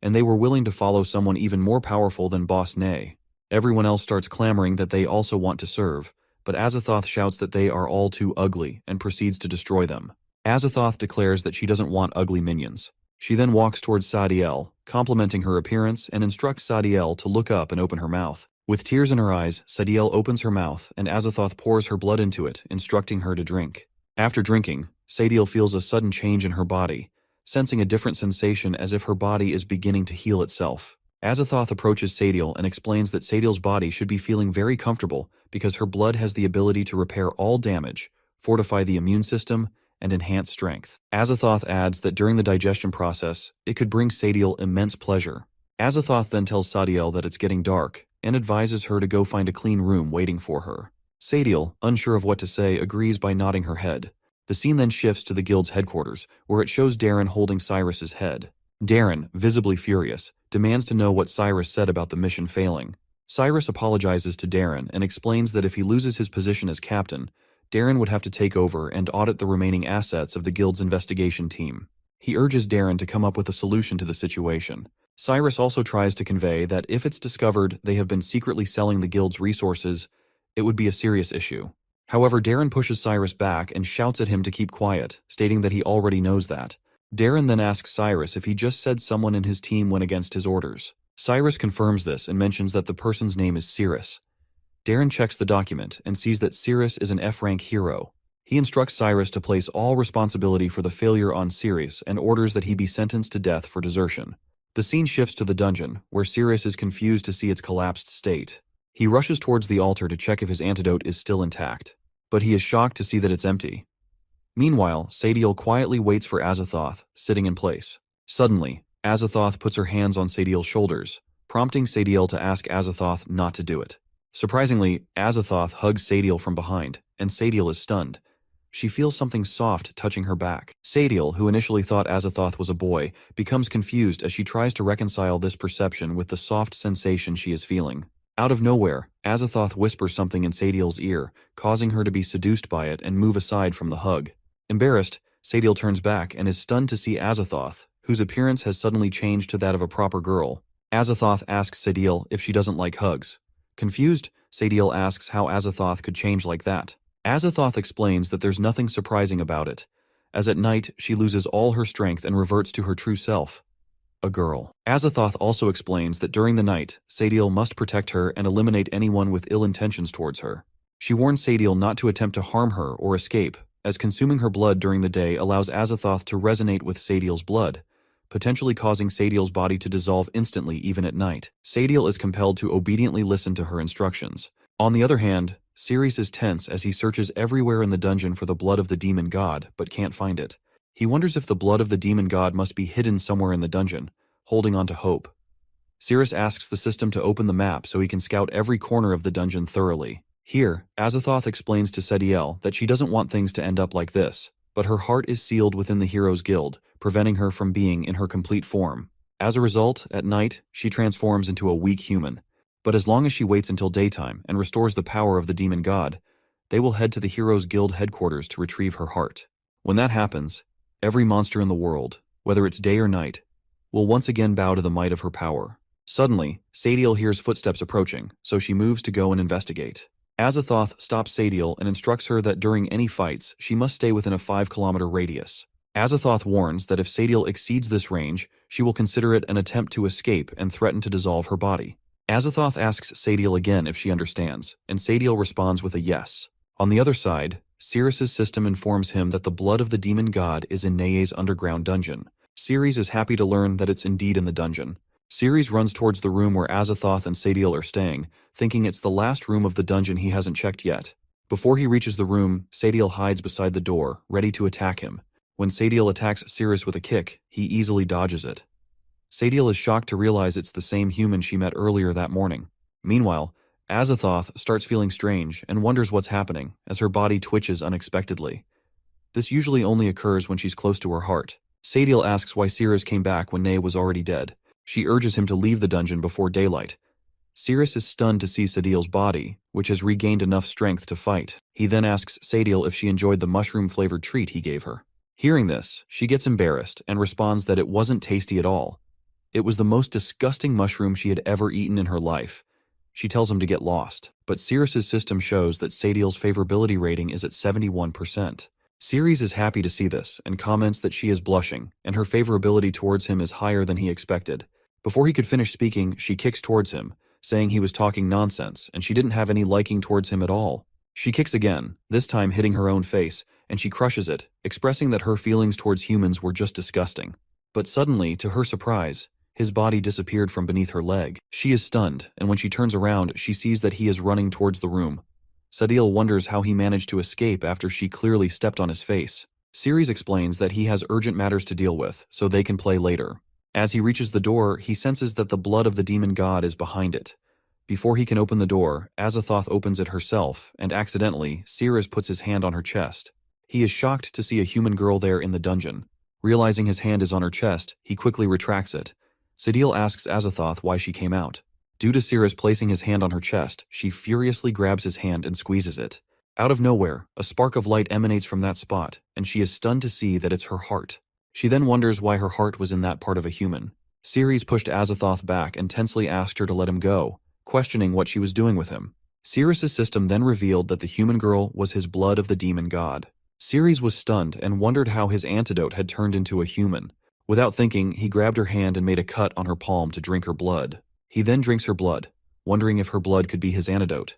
and they were willing to follow someone even more powerful than Boss Nay. Everyone else starts clamoring that they also want to serve, but Azathoth shouts that they are all too ugly and proceeds to destroy them. Azathoth declares that she doesn't want ugly minions. She then walks towards Sadiel, complimenting her appearance and instructs Sadiel to look up and open her mouth. With tears in her eyes, Sadiel opens her mouth and Azathoth pours her blood into it, instructing her to drink. After drinking, Sadiel feels a sudden change in her body, sensing a different sensation as if her body is beginning to heal itself. Azathoth approaches Sadiel and explains that Sadiel's body should be feeling very comfortable because her blood has the ability to repair all damage, fortify the immune system, and enhance strength. Azathoth adds that during the digestion process, it could bring Sadiel immense pleasure. Azathoth then tells Sadiel that it's getting dark and advises her to go find a clean room waiting for her. Sadiel, unsure of what to say, agrees by nodding her head. The scene then shifts to the guild's headquarters, where it shows Darren holding Cyrus's head. Darren, visibly furious, demands to know what Cyrus said about the mission failing. Cyrus apologizes to Darren and explains that if he loses his position as captain, Darren would have to take over and audit the remaining assets of the guild's investigation team. He urges Darren to come up with a solution to the situation. Cyrus also tries to convey that if it's discovered they have been secretly selling the guild's resources, it would be a serious issue. However, Darren pushes Cyrus back and shouts at him to keep quiet, stating that he already knows that. Darren then asks Cyrus if he just said someone in his team went against his orders. Cyrus confirms this and mentions that the person's name is Cirrus. Darren checks the document and sees that Cirrus is an F-rank hero. He instructs Cyrus to place all responsibility for the failure on Ceres and orders that he be sentenced to death for desertion. The scene shifts to the dungeon, where Cyrus is confused to see its collapsed state. He rushes towards the altar to check if his antidote is still intact, but he is shocked to see that it's empty. Meanwhile, Sadiel quietly waits for Azathoth, sitting in place. Suddenly, Azathoth puts her hands on Sadiel's shoulders, prompting Sadiel to ask Azathoth not to do it. Surprisingly, Azathoth hugs Sadiel from behind, and Sadiel is stunned. She feels something soft touching her back. Sadiel, who initially thought Azathoth was a boy, becomes confused as she tries to reconcile this perception with the soft sensation she is feeling. Out of nowhere, Azathoth whispers something in Sadiel's ear, causing her to be seduced by it and move aside from the hug. Embarrassed, Sadiel turns back and is stunned to see Azathoth, whose appearance has suddenly changed to that of a proper girl. Azathoth asks Sadiel if she doesn't like hugs. Confused, Sadiel asks how Azathoth could change like that. Azathoth explains that there's nothing surprising about it, as at night she loses all her strength and reverts to her true self, a girl. Azathoth also explains that during the night, Sadiel must protect her and eliminate anyone with ill intentions towards her. She warns Sadiel not to attempt to harm her or escape, as consuming her blood during the day allows Azathoth to resonate with Sadiel's blood, potentially causing Sadiel's body to dissolve instantly even at night. Sadiel is compelled to obediently listen to her instructions. On the other hand, Ceres is tense as he searches everywhere in the dungeon for the blood of the demon god, but can't find it. He wonders if the blood of the demon god must be hidden somewhere in the dungeon, holding on to hope. Ceres asks the system to open the map so he can scout every corner of the dungeon thoroughly. Here, Azathoth explains to Sadiel that she doesn't want things to end up like this, but her heart is sealed within the Heroes Guild, preventing her from being in her complete form. As a result, at night, she transforms into a weak human. But as long as she waits until daytime and restores the power of the demon god, they will head to the Heroes Guild headquarters to retrieve her heart. When that happens, every monster in the world, whether it's day or night, will once again bow to the might of her power. Suddenly, Sadiel hears footsteps approaching, so she moves to go and investigate. Azathoth stops Sadiel and instructs her that during any fights, she must stay within a 5-kilometer radius. Azathoth warns that if Sadiel exceeds this range, she will consider it an attempt to escape and threaten to dissolve her body. Azathoth asks Sadiel again if she understands, and Sadiel responds with a yes. On the other side, Ceres' system informs him that the blood of the demon god is in Nea's underground dungeon. Ceres is happy to learn that it's indeed in the dungeon. Ceres runs towards the room where Azathoth and Sadiel are staying, thinking it's the last room of the dungeon he hasn't checked yet. Before he reaches the room, Sadiel hides beside the door, ready to attack him. When Sadiel attacks Ceres with a kick, he easily dodges it. Sadiel is shocked to realize it's the same human she met earlier that morning. Meanwhile, Azathoth starts feeling strange and wonders what's happening as her body twitches unexpectedly. This usually only occurs when she's close to her heart. Sadiel asks why Ceres came back when Nea was already dead. She urges him to leave the dungeon before daylight. Ceres is stunned to see Sadiel's body, which has regained enough strength to fight. He then asks Sadiel if she enjoyed the mushroom-flavored treat he gave her. Hearing this, she gets embarrassed and responds that it wasn't tasty at all. It was the most disgusting mushroom she had ever eaten in her life. She tells him to get lost, but Ceres' system shows that Sadiel's favorability rating is at 71%. Ceres is happy to see this and comments that she is blushing, and her favorability towards him is higher than he expected. Before he could finish speaking, she kicks towards him, saying he was talking nonsense and she didn't have any liking towards him at all. She kicks again, this time hitting her own face, and she crushes it, expressing that her feelings towards humans were just disgusting. But suddenly, to her surprise, his body disappeared from beneath her leg. She is stunned, and when she turns around, she sees that he is running towards the room. Sadiel wonders how he managed to escape after she clearly stepped on his face. Ceres explains that he has urgent matters to deal with, so they can play later. As he reaches the door, he senses that the blood of the demon god is behind it. Before he can open the door, Azathoth opens it herself, and accidentally, Ceres puts his hand on her chest. He is shocked to see a human girl there in the dungeon. Realizing his hand is on her chest, he quickly retracts it. Sadiel asks Azathoth why she came out. Due to Ceres placing his hand on her chest, she furiously grabs his hand and squeezes it. Out of nowhere, a spark of light emanates from that spot, and she is stunned to see that it's her heart. She then wonders why her heart was in that part of a human. Ceres pushed Azathoth back and tensely asked her to let him go, questioning what she was doing with him. Ceres' system then revealed that the human girl was his blood of the demon god. Ceres was stunned and wondered how his antidote had turned into a human. Without thinking, he grabbed her hand and made a cut on her palm to drink her blood. He then drinks her blood, wondering if her blood could be his antidote.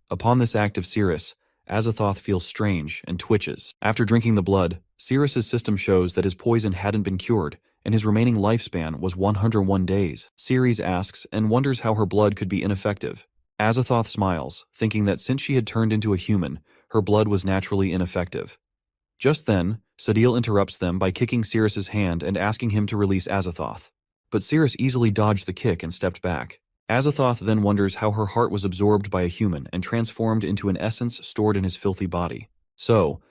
Upon this act of Ceres, Azathoth feels strange and twitches. After drinking the blood, Sirrus's system shows that his poison hadn't been cured, and his remaining lifespan was 101 days. Ceres asks and wonders how her blood could be ineffective. Azathoth smiles, thinking that since she had turned into a human, her blood was naturally ineffective. Just then, Sadil interrupts them by kicking Sirrus's hand and asking him to release Azathoth. But Sirrus easily dodged the kick and stepped back. Azathoth then wonders how her heart was absorbed by a human and transformed into an essence stored in his filthy body. So,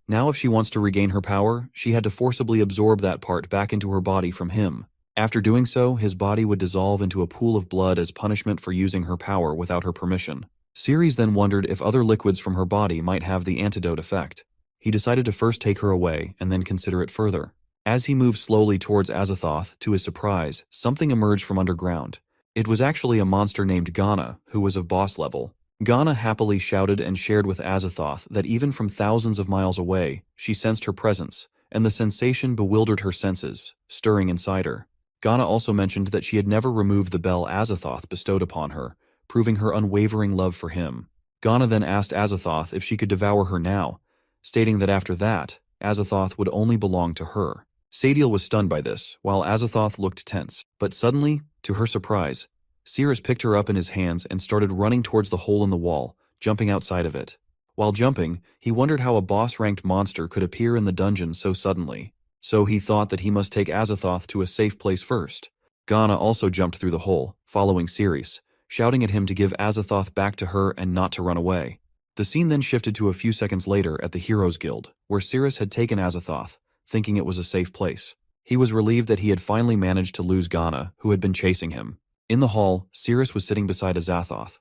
now if she wants to regain her power, she had to forcibly absorb that part back into her body from him. After doing so, his body would dissolve into a pool of blood as punishment for using her power without her permission. Ceres then wondered if other liquids from her body might have the antidote effect. He decided to first take her away and then consider it further. As he moved slowly towards Azathoth, to his surprise, something emerged from underground. It was actually a monster named Ghana, who was of boss level. Ghana happily shouted and shared with Azathoth that even from thousands of miles away, she sensed her presence, and the sensation bewildered her senses, stirring inside her. Ghana also mentioned that she had never removed the bell Azathoth bestowed upon her, proving her unwavering love for him. Ghana then asked Azathoth if she could devour her now, stating that after that, Azathoth would only belong to her. Sadil was stunned by this, while Azathoth looked tense. But suddenly, to her surprise, Sirrus picked her up in his hands and started running towards the hole in the wall, jumping outside of it. While jumping, he wondered how a boss-ranked monster could appear in the dungeon so suddenly. So he thought that he must take Azathoth to a safe place first. Ghana also jumped through the hole, following Ceres, shouting at him to give Azathoth back to her and not to run away. The scene then shifted to a few seconds later at the Heroes Guild, where Ceres had taken Azathoth, thinking it was a safe place. He was relieved that he had finally managed to lose Ghana, who had been chasing him. In the hall, Ceres was sitting beside Azathoth.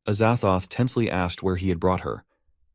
Azathoth tensely asked where he had brought her.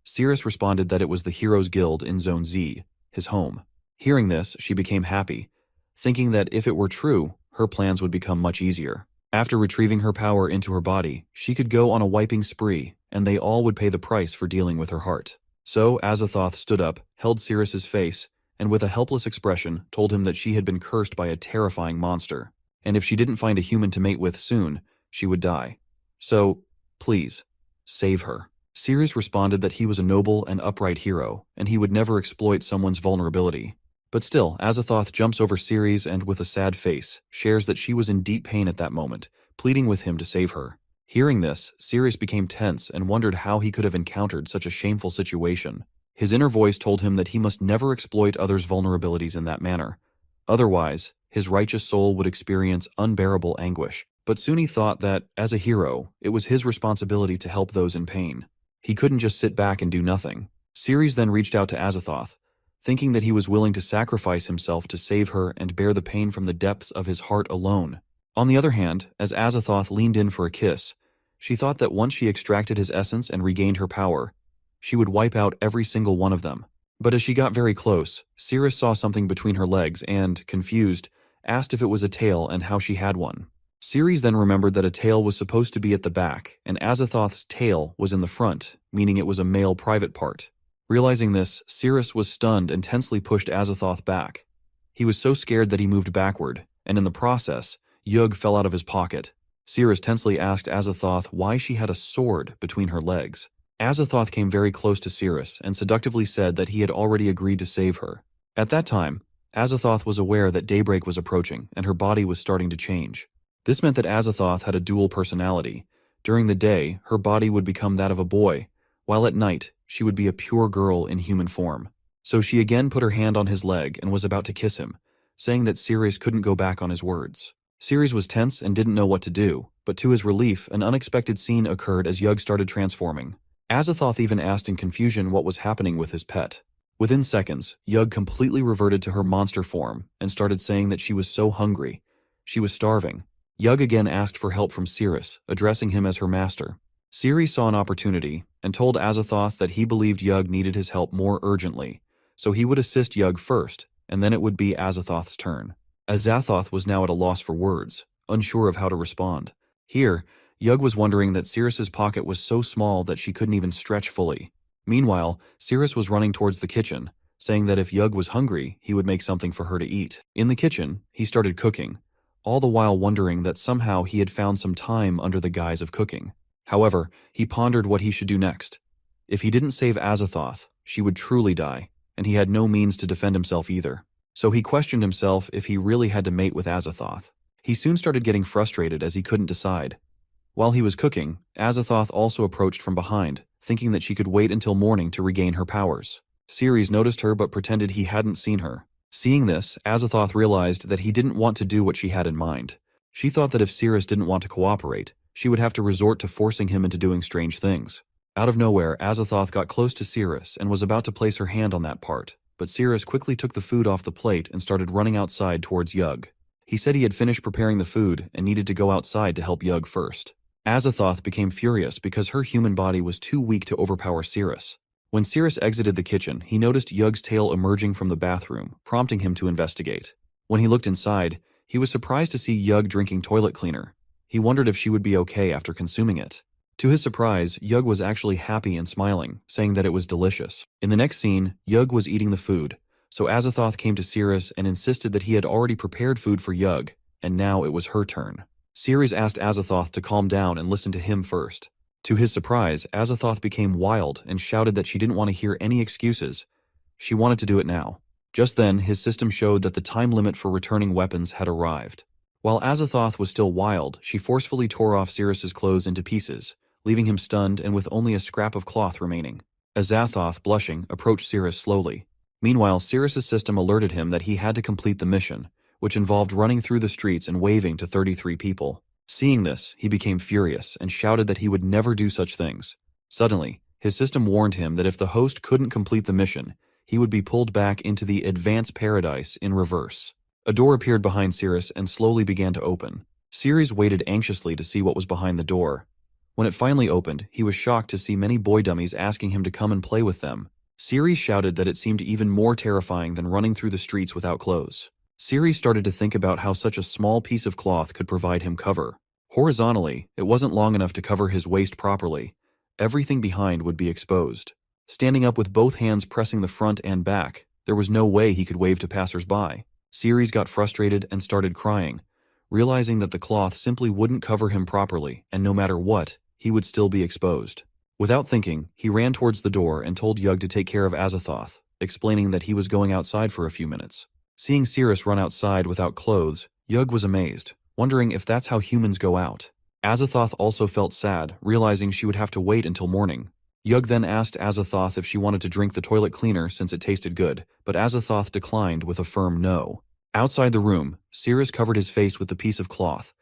Ceres responded that it was the Heroes Guild in Zone Z, his home. Hearing this, she became happy, thinking that if it were true, her plans would become much easier. After retrieving her power into her body, she could go on a wiping spree, and they all would pay the price for dealing with her heart. So Azathoth stood up, held Ceres's face, and with a helpless expression told him that she had been cursed by a terrifying monster, and if she didn't find a human to mate with soon, she would die. So, please, save her. Ceres responded that he was a noble and upright hero, and he would never exploit someone's vulnerability. But still, Azathoth jumps over Ceres and, with a sad face, shares that she was in deep pain at that moment, pleading with him to save her. Hearing this, Ceres became tense and wondered how he could have encountered such a shameful situation. His inner voice told him that he must never exploit others' vulnerabilities in that manner. Otherwise, his righteous soul would experience unbearable anguish. But soon he thought that, as a hero, it was his responsibility to help those in pain. He couldn't just sit back and do nothing. Ceres then reached out to Azathoth, thinking that he was willing to sacrifice himself to save her and bear the pain from the depths of his heart alone. On the other hand, as Azathoth leaned in for a kiss, she thought that once she extracted his essence and regained her power, she would wipe out every single one of them. But as she got very close, Ceres saw something between her legs and, confused, asked if it was a tail and how she had one. Ceres then remembered that a tail was supposed to be at the back, and Azathoth's tail was in the front, meaning it was a male private part. Realizing this, Ceres was stunned and tensely pushed Azathoth back. He was so scared that he moved backward, and in the process, Yug fell out of his pocket. Ceres tensely asked Azathoth why she had a sword between her legs. Azathoth came very close to Ceres and seductively said that he had already agreed to save her. At that time, Azathoth was aware that daybreak was approaching and her body was starting to change. This meant that Azathoth had a dual personality. During the day, her body would become that of a boy, while at night, she would be a pure girl in human form. So she again put her hand on his leg and was about to kiss him, saying that Ceres couldn't go back on his words. Ceres was tense and didn't know what to do, but to his relief, an unexpected scene occurred as Yug started transforming. Azathoth even asked in confusion what was happening with his pet. Within seconds, Yug completely reverted to her monster form and started saying that she was so hungry. She was starving. Yug again asked for help from Ceres, addressing him as her master. Ceres saw an opportunity and told Azathoth that he believed Yug needed his help more urgently, so he would assist Yug first, and then it would be Azathoth's turn. Azathoth was now at a loss for words, unsure of how to respond. Here, Yug was wondering that Ceres's pocket was so small that she couldn't even stretch fully. Meanwhile, Ceres was running towards the kitchen, saying that if Yug was hungry, he would make something for her to eat. In the kitchen, he started cooking, all the while wondering that somehow he had found some time under the guise of cooking. However, he pondered what he should do next. If he didn't save Azathoth, she would truly die, and he had no means to defend himself either. So he questioned himself if he really had to mate with Azathoth. He soon started getting frustrated as he couldn't decide. While he was cooking, Azathoth also approached from behind, thinking that she could wait until morning to regain her powers. Ceres noticed her but pretended he hadn't seen her. Seeing this, Azathoth realized that he didn't want to do what she had in mind. She thought that if Ceres didn't want to cooperate, she would have to resort to forcing him into doing strange things. Out of nowhere, Azathoth got close to Ceres and was about to place her hand on that part, but Ceres quickly took the food off the plate and started running outside towards Yug. He said he had finished preparing the food and needed to go outside to help Yug first. Azathoth became furious because her human body was too weak to overpower Ceres. When Ceres exited the kitchen, he noticed Yug's tail emerging from the bathroom, prompting him to investigate. When he looked inside, he was surprised to see Yug drinking toilet cleaner. He wondered if she would be okay after consuming it. To his surprise, Yug was actually happy and smiling, saying that it was delicious. In the next scene, Yug was eating the food, so Azathoth came to Ceres and insisted that he had already prepared food for Yug, and now it was her turn. Ceres asked Azathoth to calm down and listen to him first. To his surprise, Azathoth became wild and shouted that she didn't want to hear any excuses. She wanted to do it now. Just then, his system showed that the time limit for returning weapons had arrived. While Azathoth was still wild, she forcefully tore off Ceres's clothes into pieces, leaving him stunned and with only a scrap of cloth remaining. Azathoth, blushing, approached Ceres slowly. Meanwhile, Ceres's system alerted him that he had to complete the mission, which involved running through the streets and waving to 33 people. Seeing this, he became furious and shouted that he would never do such things. Suddenly, his system warned him that if the host couldn't complete the mission, he would be pulled back into the Advanced Paradise in reverse. A door appeared behind Ceres and slowly began to open. Ceres waited anxiously to see what was behind the door. When it finally opened, he was shocked to see many boy dummies asking him to come and play with them. Ceres shouted that it seemed even more terrifying than running through the streets without clothes. Ceres started to think about how such a small piece of cloth could provide him cover. Horizontally, it wasn't long enough to cover his waist properly. Everything behind would be exposed. Standing up with both hands pressing the front and back, there was no way he could wave to passers-by. Ceres got frustrated and started crying, realizing that the cloth simply wouldn't cover him properly, and no matter what, he would still be exposed. Without thinking, he ran towards the door and told Yug to take care of Azathoth, explaining that he was going outside for a few minutes. Seeing Ceres run outside without clothes, Yug was amazed, wondering if that's how humans go out. Azathoth also felt sad, realizing she would have to wait until morning. Yug then asked Azathoth if she wanted to drink the toilet cleaner since it tasted good, but Azathoth declined with a firm no. Outside the room, Ceres covered his face with the piece of cloth,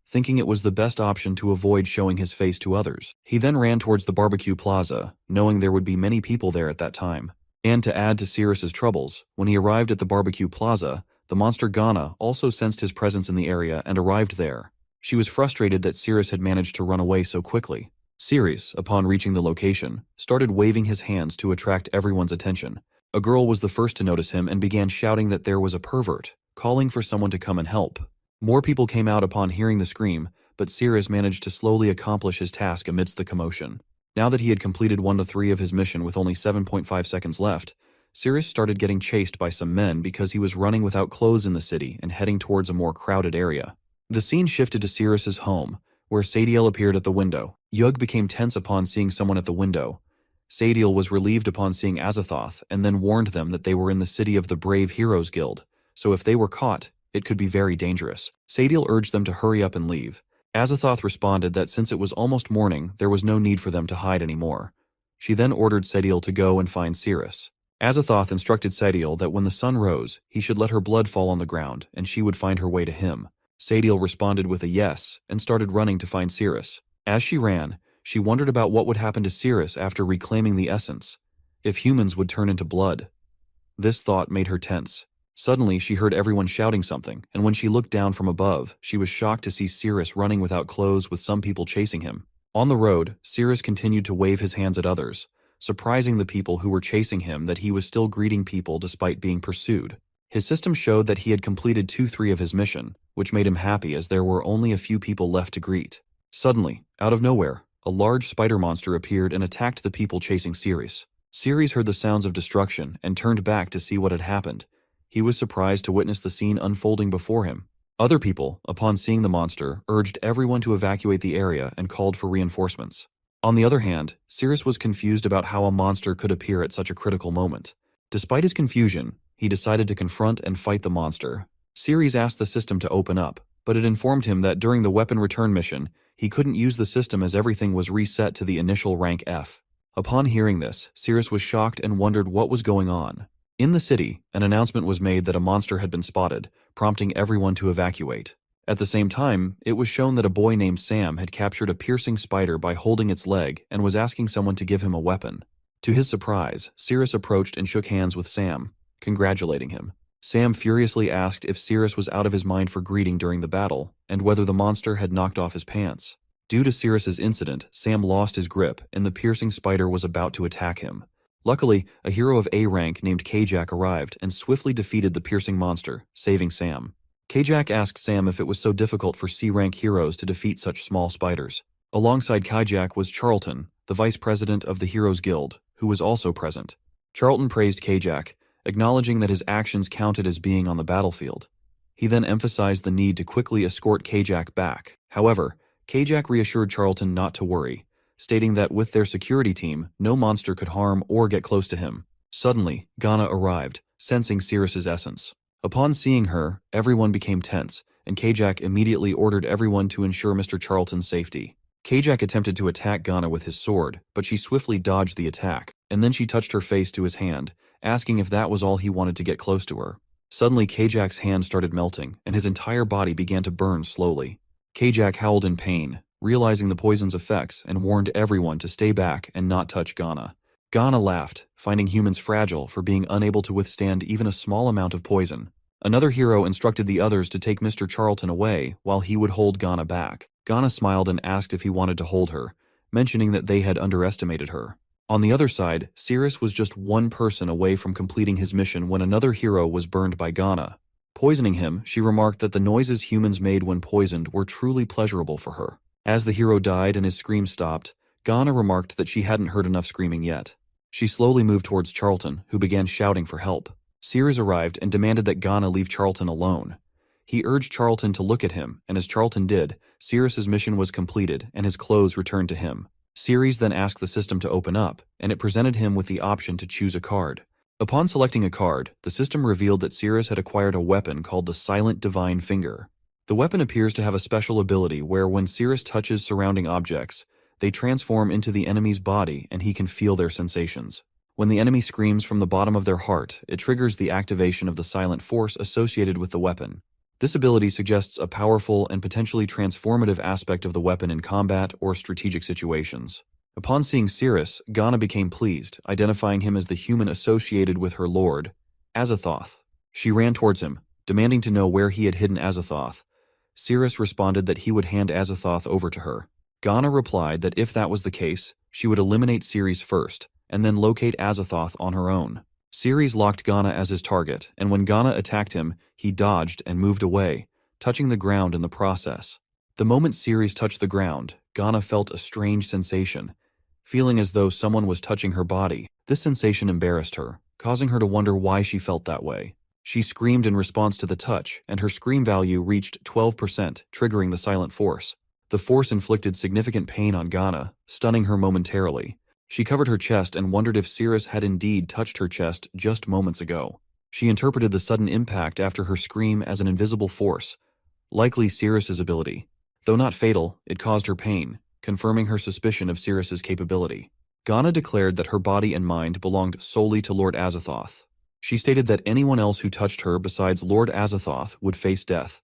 thinking it was the best option to avoid showing his face to others. He then ran towards the barbecue plaza, knowing there would be many people there at that time. And to add to Ceres's troubles, when he arrived at the barbecue plaza, the monster Ghana also sensed his presence in the area and arrived there. She was frustrated that Ceres had managed to run away so quickly. Ceres, upon reaching the location, started waving his hands to attract everyone's attention. A girl was the first to notice him and began shouting that there was a pervert, calling for someone to come and help. More people came out upon hearing the scream, but Ceres managed to slowly accomplish his task amidst the commotion. Now that he had completed 1 to 3 of his mission with only 7.5 seconds left, Ceres started getting chased by some men because he was running without clothes in the city and heading towards a more crowded area. The scene shifted to Ceres's home, where Sadiel appeared at the window. Yug became tense upon seeing someone at the window. Sadiel was relieved upon seeing Azathoth and then warned them that they were in the city of the Brave Heroes Guild, so if they were caught, it could be very dangerous. Sadiel urged them to hurry up and leave. Azathoth responded that since it was almost morning, there was no need for them to hide anymore. She then ordered Sadiel to go and find Ceres. Azathoth instructed Sadiel that when the sun rose, he should let her blood fall on the ground, and she would find her way to him. Sadiel responded with a yes, and started running to find Ceres. As she ran, she wondered about what would happen to Ceres after reclaiming the essence, if humans would turn into blood. This thought made her tense. Suddenly, she heard everyone shouting something, and when she looked down from above, she was shocked to see Ceres running without clothes with some people chasing him. On the road, Ceres continued to wave his hands at others, surprising the people who were chasing him that he was still greeting people despite being pursued. His system showed that he had completed 2/3 of his mission, which made him happy as there were only a few people left to greet. Suddenly, out of nowhere, a large spider monster appeared and attacked the people chasing Ceres. Ceres heard the sounds of destruction and turned back to see what had happened. He was surprised to witness the scene unfolding before him. Other people, upon seeing the monster, urged everyone to evacuate the area and called for reinforcements. On the other hand, Sirius was confused about how a monster could appear at such a critical moment. Despite his confusion, he decided to confront and fight the monster. Sirius asked the system to open up, but it informed him that during the weapon return mission, he couldn't use the system as everything was reset to the initial rank F. Upon hearing this, Sirius was shocked and wondered what was going on. In the city, an announcement was made that a monster had been spotted, prompting everyone to evacuate. At the same time, it was shown that a boy named Sam had captured a piercing spider by holding its leg and was asking someone to give him a weapon. To his surprise, Sirius approached and shook hands with Sam, congratulating him. Sam furiously asked if Sirius was out of his mind for greeting during the battle, and whether the monster had knocked off his pants. Due to Sirius's incident, Sam lost his grip, and the piercing spider was about to attack him. Luckily, a hero of A rank named Kajak arrived and swiftly defeated the piercing monster, saving Sam. Kajak asked Sam if it was so difficult for C rank heroes to defeat such small spiders. Alongside Kajak was Charlton, the vice president of the Heroes Guild, who was also present. Charlton praised Kajak, acknowledging that his actions counted as being on the battlefield. He then emphasized the need to quickly escort Kajak back. However, Kajak reassured Charlton not to worry, stating that with their security team, no monster could harm or get close to him. Suddenly, Ghana arrived, sensing Sirius's essence. Upon seeing her, everyone became tense, and Kajak immediately ordered everyone to ensure Mr. Charlton's safety. Kajak attempted to attack Ghana with his sword, but she swiftly dodged the attack, and then she touched her face to his hand, asking if that was all he wanted to get close to her. Suddenly, Kajak's hand started melting, and his entire body began to burn slowly. Kajak howled in pain, realizing the poison's effects, and warned everyone to stay back and not touch Ghana. Ghana laughed, finding humans fragile for being unable to withstand even a small amount of poison. Another hero instructed the others to take Mr. Charlton away while he would hold Ghana back. Ghana smiled and asked if he wanted to hold her, mentioning that they had underestimated her. On the other side, Sirius was just one person away from completing his mission when another hero was burned by Ghana. Poisoning him, she remarked that the noises humans made when poisoned were truly pleasurable for her. As the hero died and his scream stopped, Ghana remarked that she hadn't heard enough screaming yet. She slowly moved towards Charlton, who began shouting for help. Sirius arrived and demanded that Ghana leave Charlton alone. He urged Charlton to look at him, and as Charlton did, Sirius's mission was completed and his clothes returned to him. Sirius then asked the system to open up, and it presented him with the option to choose a card. Upon selecting a card, the system revealed that Sirius had acquired a weapon called the Silent Divine Finger. The weapon appears to have a special ability where when Sirius touches surrounding objects, they transform into the enemy's body and he can feel their sensations. When the enemy screams from the bottom of their heart, it triggers the activation of the silent force associated with the weapon. This ability suggests a powerful and potentially transformative aspect of the weapon in combat or strategic situations. Upon seeing Sirius, Ghana became pleased, identifying him as the human associated with her lord, Azathoth. She ran towards him, demanding to know where he had hidden Azathoth. Sirius responded that he would hand Azathoth over to her. Ghana replied that if that was the case, she would eliminate Sirius first, and then locate Azathoth on her own. Sirius locked Ghana as his target, and when Ghana attacked him, he dodged and moved away, touching the ground in the process. The moment Sirius touched the ground, Ghana felt a strange sensation, feeling as though someone was touching her body. This sensation embarrassed her, causing her to wonder why she felt that way. She screamed in response to the touch, and her scream value reached 12%, triggering the silent force. The force inflicted significant pain on Ghana, stunning her momentarily. She covered her chest and wondered if Sirius had indeed touched her chest just moments ago. She interpreted the sudden impact after her scream as an invisible force, likely Sirius's ability. Though not fatal, it caused her pain, confirming her suspicion of Sirius's capability. Ghana declared that her body and mind belonged solely to Lord Azathoth. She stated that anyone else who touched her besides Lord Azathoth would face death,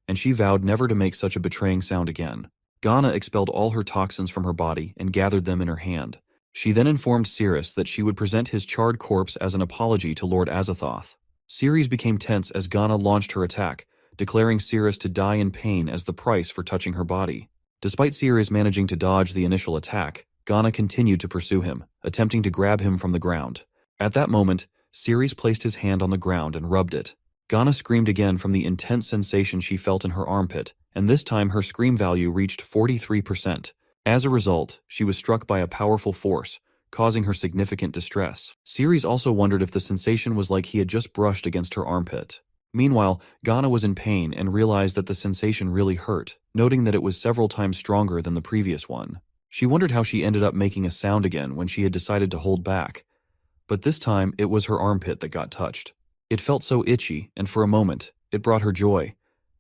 and she vowed never to make such a betraying sound again. Ghana expelled all her toxins from her body and gathered them in her hand. She then informed Sirius that she would present his charred corpse as an apology to Lord Azathoth. Sirius became tense as Ghana launched her attack, declaring Sirius to die in pain as the price for touching her body. Despite Sirius managing to dodge the initial attack, Ghana continued to pursue him, attempting to grab him from the ground. At that moment, Sirius placed his hand on the ground and rubbed it. Ghana screamed again from the intense sensation she felt in her armpit, and this time her scream value reached 43%. As a result, she was struck by a powerful force, causing her significant distress. Sirius also wondered if the sensation was like he had just brushed against her armpit. Meanwhile, Ghana was in pain and realized that the sensation really hurt, noting that it was several times stronger than the previous one. She wondered how she ended up making a sound again when she had decided to hold back. But this time, it was her armpit that got touched. It felt so itchy, and for a moment, it brought her joy,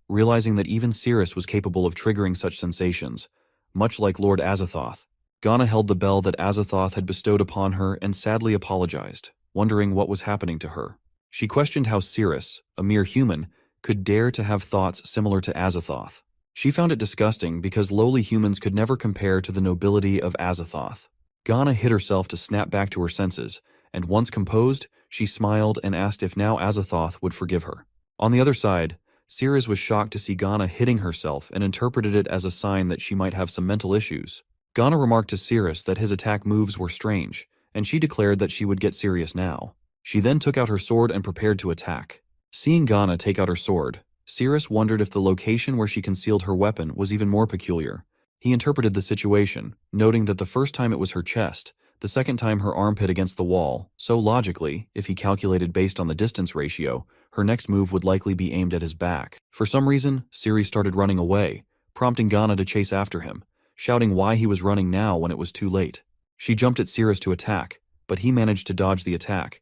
realizing that even Cirrus was capable of triggering such sensations, much like Lord Azathoth. Ghana held the bell that Azathoth had bestowed upon her and sadly apologized, wondering what was happening to her. She questioned how Cirrus, a mere human, could dare to have thoughts similar to Azathoth. She found it disgusting because lowly humans could never compare to the nobility of Azathoth. Ghana hid herself to snap back to her senses, and once composed, she smiled and asked if now Azathoth would forgive her. On the other side, Cirrus was shocked to see Ghana hitting herself and interpreted it as a sign that she might have some mental issues. Ghana remarked to Cirrus that his attack moves were strange, and she declared that she would get serious now. She then took out her sword and prepared to attack. Seeing Ghana take out her sword, Cirrus wondered if the location where she concealed her weapon was even more peculiar. He interpreted the situation, noting that the first time it was her chest, the second time her armpit against the wall, so logically, if he calculated based on the distance ratio, her next move would likely be aimed at his back. For some reason, Cirrus started running away, prompting Ghana to chase after him, shouting why he was running now when it was too late. She jumped at Cirrus to attack, but he managed to dodge the attack.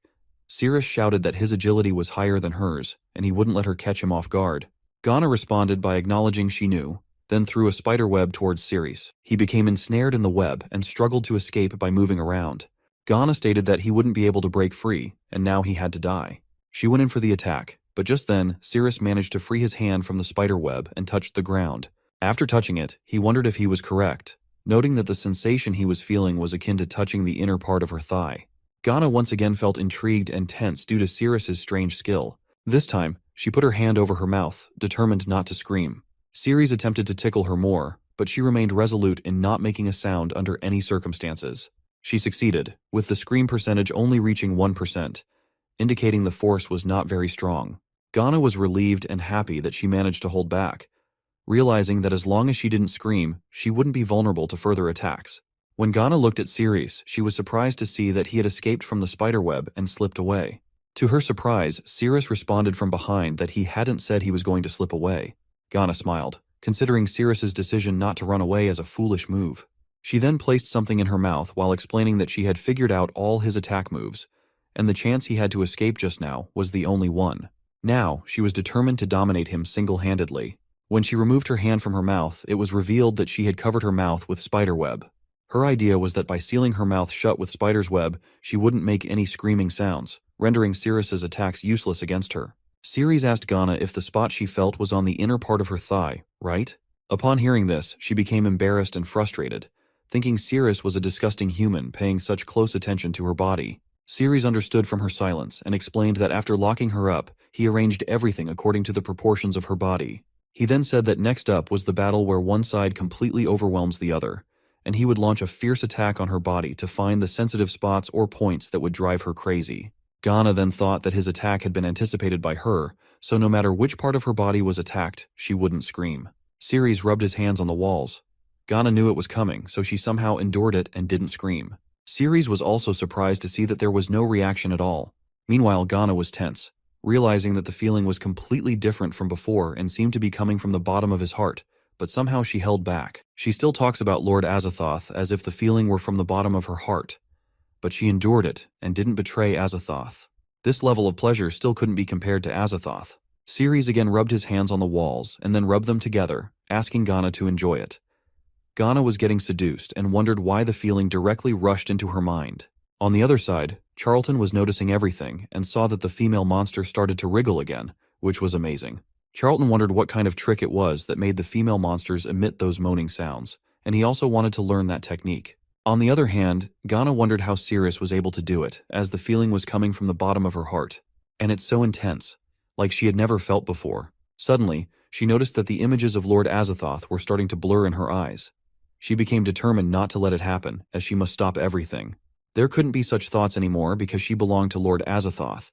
Cirrus shouted that his agility was higher than hers, and he wouldn't let her catch him off guard. Ghana responded by acknowledging she knew, then threw a spider web towards Cirrus. He became ensnared in the web and struggled to escape by moving around. Ghana stated that he wouldn't be able to break free, and now he had to die. She went in for the attack, but just then, Cirrus managed to free his hand from the spider web and touched the ground. After touching it, he wondered if he was correct, noting that the sensation he was feeling was akin to touching the inner part of her thigh. Ghana once again felt intrigued and tense due to Cirrus's strange skill. This time, she put her hand over her mouth, determined not to scream. Cirrus attempted to tickle her more, but she remained resolute in not making a sound under any circumstances. She succeeded, with the scream percentage only reaching 1%, indicating the force was not very strong. Ghana was relieved and happy that she managed to hold back, realizing that as long as she didn't scream, she wouldn't be vulnerable to further attacks. When Ghana looked at Cirrus, she was surprised to see that he had escaped from the spiderweb and slipped away. To her surprise, Cirrus responded from behind that he hadn't said he was going to slip away. Ghana smiled, considering Cirrus's decision not to run away as a foolish move. She then placed something in her mouth while explaining that she had figured out all his attack moves, and the chance he had to escape just now was the only one. Now, she was determined to dominate him single-handedly. When she removed her hand from her mouth, it was revealed that she had covered her mouth with spiderweb. Her idea was that by sealing her mouth shut with spider's web, she wouldn't make any screaming sounds, rendering Cirrus's attacks useless against her. Cirrus asked Ghana if the spot she felt was on the inner part of her thigh, right? Upon hearing this, she became embarrassed and frustrated, thinking Cirrus was a disgusting human paying such close attention to her body. Cirrus understood from her silence and explained that after locking her up, he arranged everything according to the proportions of her body. He then said that next up was the battle where one side completely overwhelms the other, and he would launch a fierce attack on her body to find the sensitive spots or points that would drive her crazy. Ghana then thought that his attack had been anticipated by her, so no matter which part of her body was attacked, she wouldn't scream. Cirrus rubbed his hands on the walls. Ghana knew it was coming, so she somehow endured it and didn't scream. Cirrus was also surprised to see that there was no reaction at all. Meanwhile, Ghana was tense, realizing that the feeling was completely different from before and seemed to be coming from the bottom of his heart, but somehow she held back. She still talks about Lord Azathoth as if the feeling were from the bottom of her heart, but she endured it and didn't betray Azathoth. This level of pleasure still couldn't be compared to Azathoth. Cirrus again rubbed his hands on the walls and then rubbed them together, asking Ghana to enjoy it. Ghana was getting seduced and wondered why the feeling directly rushed into her mind. On the other side, Charlton was noticing everything and saw that the female monster started to wriggle again, which was amazing. Charlton wondered what kind of trick it was that made the female monsters emit those moaning sounds, and he also wanted to learn that technique. On the other hand, Ghana wondered how Cirrus was able to do it, as the feeling was coming from the bottom of her heart. And it's so intense, like she had never felt before. Suddenly, she noticed that the images of Lord Azathoth were starting to blur in her eyes. She became determined not to let it happen, as she must stop everything. There couldn't be such thoughts anymore because she belonged to Lord Azathoth,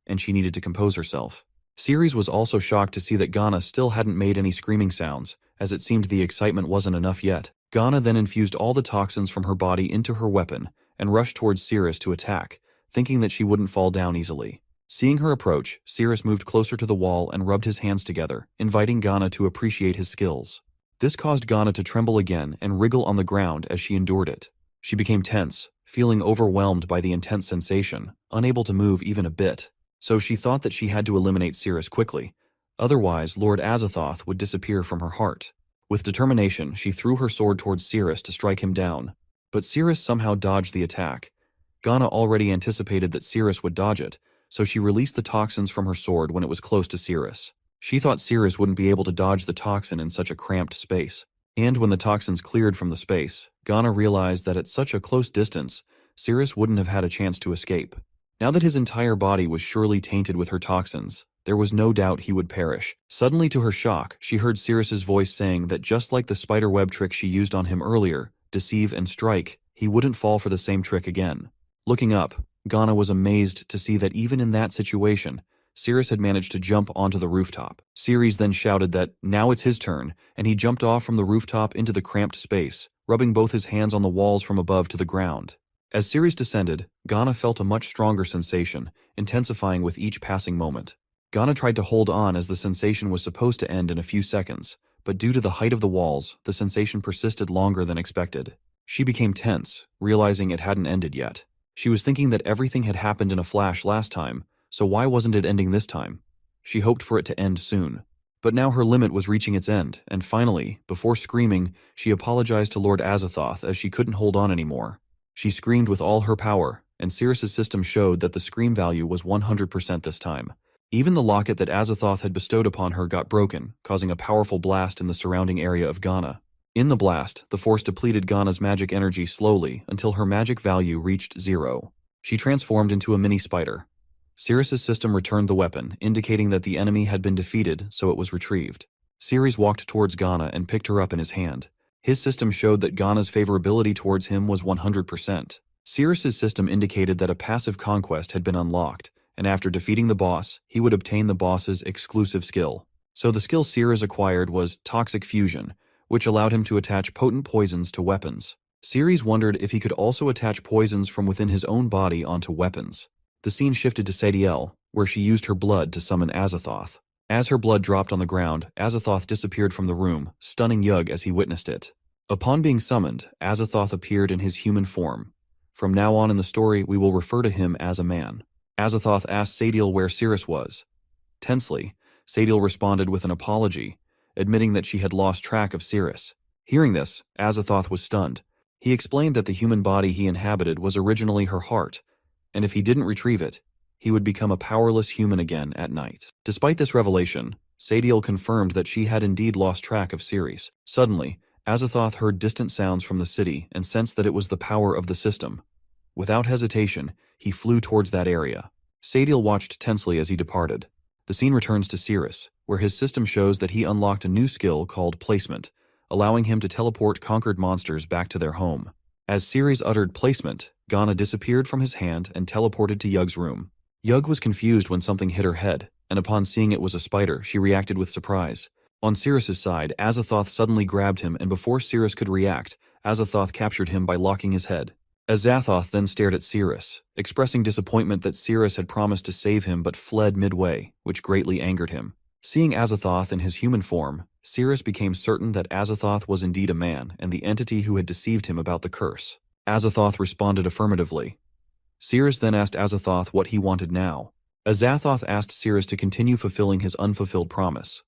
and she needed to compose herself. Cirrus was also shocked to see that Ghana still hadn't made any screaming sounds, as it seemed the excitement wasn't enough yet. Ghana then infused all the toxins from her body into her weapon and rushed towards Cirrus to attack, thinking that she wouldn't fall down easily. Seeing her approach, Cirrus moved closer to the wall and rubbed his hands together, inviting Ghana to appreciate his skills. This caused Ghana to tremble again and wriggle on the ground as she endured it. She became tense, feeling overwhelmed by the intense sensation, unable to move even a bit. So she thought that she had to eliminate Sirris quickly. Otherwise, Lord Azathoth would disappear from her heart. With determination, she threw her sword towards Sirris to strike him down. But Sirris somehow dodged the attack. Ghana already anticipated that Sirris would dodge it, so she released the toxins from her sword when it was close to Sirris. She thought Sirris wouldn't be able to dodge the toxin in such a cramped space. And when the toxins cleared from the space, Ghana realized that at such a close distance, Sirris wouldn't have had a chance to escape. Now that his entire body was surely tainted with her toxins, there was no doubt he would perish. Suddenly, to her shock, she heard Sirris's voice saying that just like the spiderweb trick she used on him earlier, deceive and strike, he wouldn't fall for the same trick again. Looking up, Ghana was amazed to see that even in that situation, Sirris had managed to jump onto the rooftop. Sirris then shouted that now it's his turn, and he jumped off from the rooftop into the cramped space, rubbing both his hands on the walls from above to the ground. As Sirris descended, Ghana felt a much stronger sensation, intensifying with each passing moment. Ghana tried to hold on as the sensation was supposed to end in a few seconds, but due to the height of the walls, the sensation persisted longer than expected. She became tense, realizing it hadn't ended yet. She was thinking that everything had happened in a flash last time, so why wasn't it ending this time? She hoped for it to end soon. But now her limit was reaching its end, and finally, before screaming, she apologized to Lord Azathoth as she couldn't hold on anymore. She screamed with all her power, and Sirris's system showed that the scream value was 100% this time. Even the locket that Azathoth had bestowed upon her got broken, causing a powerful blast in the surrounding area of Ghana. In the blast, the force depleted Ghana's magic energy slowly until her magic value reached 0. She transformed into a mini spider. Sirris's system returned the weapon, indicating that the enemy had been defeated, so it was retrieved. Sirris walked towards Ghana and picked her up in his hand. His system showed that Ghana's favorability towards him was 100%. Sirris's system indicated that a passive conquest had been unlocked, and after defeating the boss, he would obtain the boss's exclusive skill. So the skill Sirris acquired was Toxic Fusion, which allowed him to attach potent poisons to weapons. Sirris wondered if he could also attach poisons from within his own body onto weapons. The scene shifted to Sadiel, where she used her blood to summon Azathoth. As her blood dropped on the ground, Azathoth disappeared from the room, stunning Yug as he witnessed it. Upon being summoned, Azathoth appeared in his human form. From now on in the story, we will refer to him as a man. Azathoth asked Sadiel where Sirris was. Tensely, Sadiel responded with an apology, admitting that she had lost track of Sirris. Hearing this, Azathoth was stunned. He explained that the human body he inhabited was originally her heart, and if he didn't retrieve it, he would become a powerless human again at night. Despite this revelation, Sadiel confirmed that she had indeed lost track of Sirris. Suddenly, Azathoth heard distant sounds from the city and sensed that it was the power of the system. Without hesitation, he flew towards that area. Sadiel watched tensely as he departed. The scene returns to Sirris, where his system shows that he unlocked a new skill called Placement, allowing him to teleport conquered monsters back to their home. As Sirris uttered Placement, Ghana disappeared from his hand and teleported to Yug's room. Yug was confused when something hit her head, and upon seeing it was a spider, she reacted with surprise. On Sirris's side, Azathoth suddenly grabbed him, and before Sirris could react, Azathoth captured him by locking his head. Azathoth then stared at Sirris, expressing disappointment that Sirris had promised to save him but fled midway, which greatly angered him. Seeing Azathoth in his human form, Sirris became certain that Azathoth was indeed a man and the entity who had deceived him about the curse. Azathoth responded affirmatively. Sirris then asked Azathoth what he wanted now. Azathoth asked Sirris to continue fulfilling his unfulfilled promise.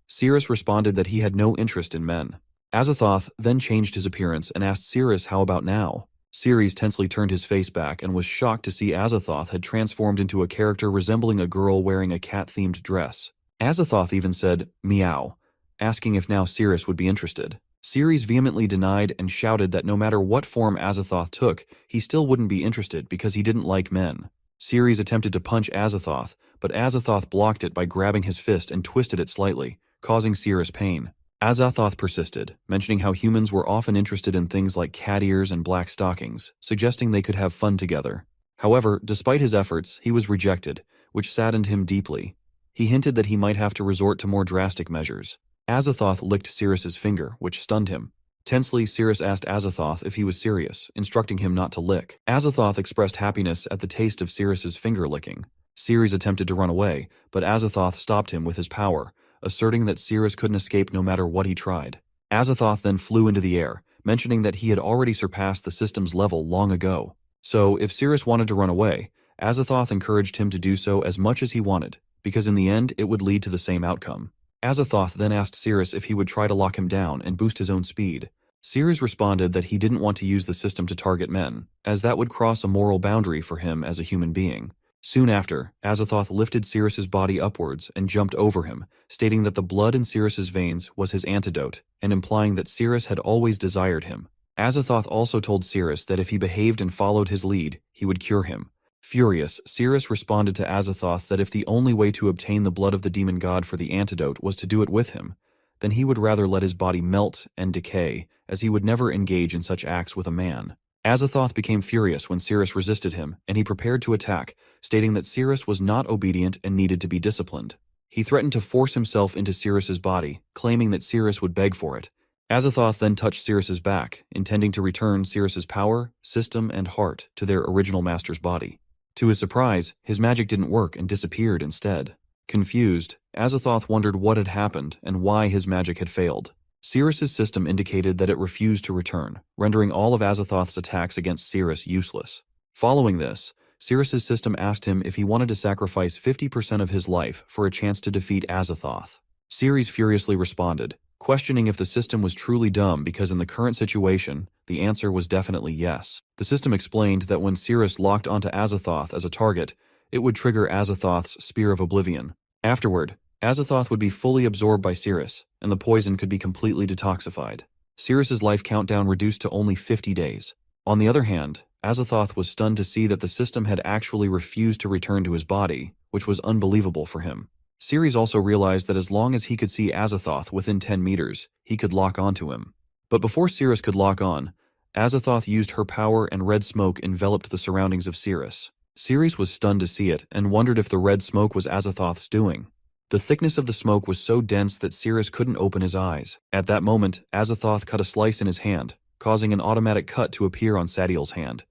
Sirris responded that he had no interest in men. Azathoth then changed his appearance and asked Sirris how about now. Sirris tensely turned his face back and was shocked to see Azathoth had transformed into a character resembling a girl wearing a cat-themed dress. Azathoth even said, "Meow," asking if now Sirris would be interested. Sirris vehemently denied and shouted that no matter what form Azathoth took, he still wouldn't be interested because he didn't like men. Sirris attempted to punch Azathoth, but Azathoth blocked it by grabbing his fist and twisted it slightly, causing Sirris pain. Azathoth persisted, mentioning how humans were often interested in things like cat ears and black stockings, suggesting they could have fun together. However, despite his efforts, he was rejected, which saddened him deeply. He hinted that he might have to resort to more drastic measures. Azathoth licked Sirris's finger, which stunned him. Tensely, Sirris asked Azathoth if he was serious, instructing him not to lick. Azathoth expressed happiness at the taste of Sirris's finger licking. Sirris attempted to run away, but Azathoth stopped him with his power, asserting that Sirris couldn't escape no matter what he tried. Azathoth then flew into the air, mentioning that he had already surpassed the system's level long ago. So, if Sirius wanted to run away, Azathoth encouraged him to do so as much as he wanted, because in the end it would lead to the same outcome. Azathoth then asked Sirius if he would try to lock him down and boost his own speed. Sirius responded that he didn't want to use the system to target men, as that would cross a moral boundary for him as a human being. Soon after, Azathoth lifted Sirius's body upwards and jumped over him, stating that the blood in Sirius's veins was his antidote, and implying that Sirius had always desired him. Azathoth also told Sirius that if he behaved and followed his lead, he would cure him. Furious, Sirius responded to Azathoth that if the only way to obtain the blood of the demon god for the antidote was to do it with him, then he would rather let his body melt and decay, as he would never engage in such acts with a man. Azathoth became furious when Sirius resisted him, and he prepared to attack, stating that Sirius was not obedient and needed to be disciplined. He threatened to force himself into Sirius's body, claiming that Sirius would beg for it. Azathoth then touched Sirius's back, intending to return Sirius's power, system, and heart to their original master's body. To his surprise, his magic didn't work and disappeared instead. Confused, Azathoth wondered what had happened and why his magic had failed. Sirius's system indicated that it refused to return, rendering all of Azathoth's attacks against Sirius useless. Following this, Sirius's system asked him if he wanted to sacrifice 50% of his life for a chance to defeat Azathoth. Sirius furiously responded, questioning if the system was truly dumb because in the current situation, the answer was definitely yes. The system explained that when Sirius locked onto Azathoth as a target, it would trigger Azathoth's Spear of Oblivion. Afterward, Azathoth would be fully absorbed by Sirius, and the poison could be completely detoxified. Sirius's life countdown reduced to only 50 days. On the other hand, Azathoth was stunned to see that the system had actually refused to return to his body, which was unbelievable for him. Sirius also realized that as long as he could see Azathoth within 10 meters, he could lock onto him. But before Sirius could lock on, Azathoth used her power and red smoke enveloped the surroundings of Sirius. Sirius was stunned to see it and wondered if the red smoke was Azathoth's doing. The thickness of the smoke was so dense that Sirius couldn't open his eyes. At that moment, Azathoth cut a slice in his hand, causing an automatic cut to appear on Sadiel's hand.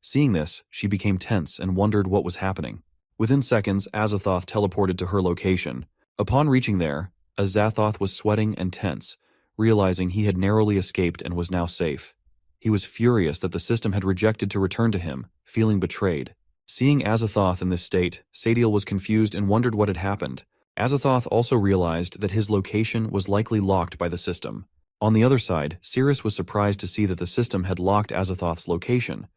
Seeing this, she became tense and wondered what was happening. Within seconds, Azathoth teleported to her location. Upon reaching there, Azathoth was sweating and tense, realizing he had narrowly escaped and was now safe. He was furious that the system had rejected to return to him, feeling betrayed. Seeing Azathoth in this state, Sadiel was confused and wondered what had happened. Azathoth also realized that his location was likely locked by the system. On the other side, Sirius was surprised to see that the system had locked Azathoth's location,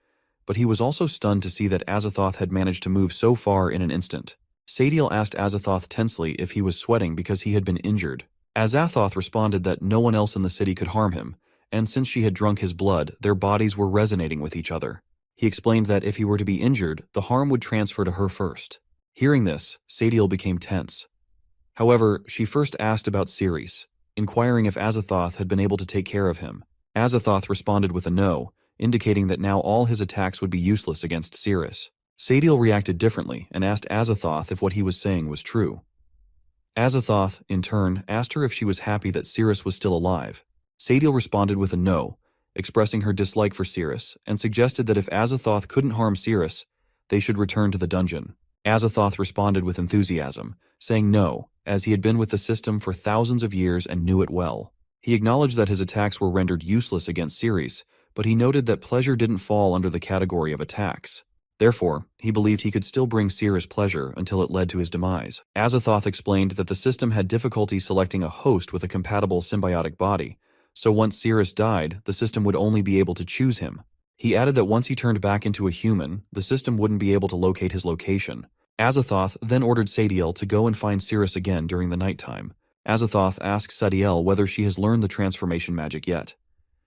but he was also stunned to see that Azathoth had managed to move so far in an instant. Sadiel asked Azathoth tensely if he was sweating because he had been injured. Azathoth responded that no one else in the city could harm him, and since she had drunk his blood, their bodies were resonating with each other. He explained that if he were to be injured, the harm would transfer to her first. Hearing this, Sadiel became tense. However, she first asked about Sirius, inquiring if Azathoth had been able to take care of him. Azathoth responded with a no, indicating that now all his attacks would be useless against Sirius. Sadiel reacted differently and asked Azathoth if what he was saying was true. Azathoth, in turn, asked her if she was happy that Sirius was still alive. Sadiel responded with a no, expressing her dislike for Sirius, and suggested that if Azathoth couldn't harm Sirius, they should return to the dungeon. Azathoth responded with enthusiasm, saying no, as he had been with the system for thousands of years and knew it well. He acknowledged that his attacks were rendered useless against Sirius, but he noted that pleasure didn't fall under the category of attacks. Therefore, he believed he could still bring Sirius pleasure until it led to his demise. Azathoth explained that the system had difficulty selecting a host with a compatible symbiotic body, so once Sirius died, the system would only be able to choose him. He added that once he turned back into a human, the system wouldn't be able to locate his location. Azathoth then ordered Sadiel to go and find Sirius again during the nighttime. Azathoth asks Sadiel whether she has learned the transformation magic yet.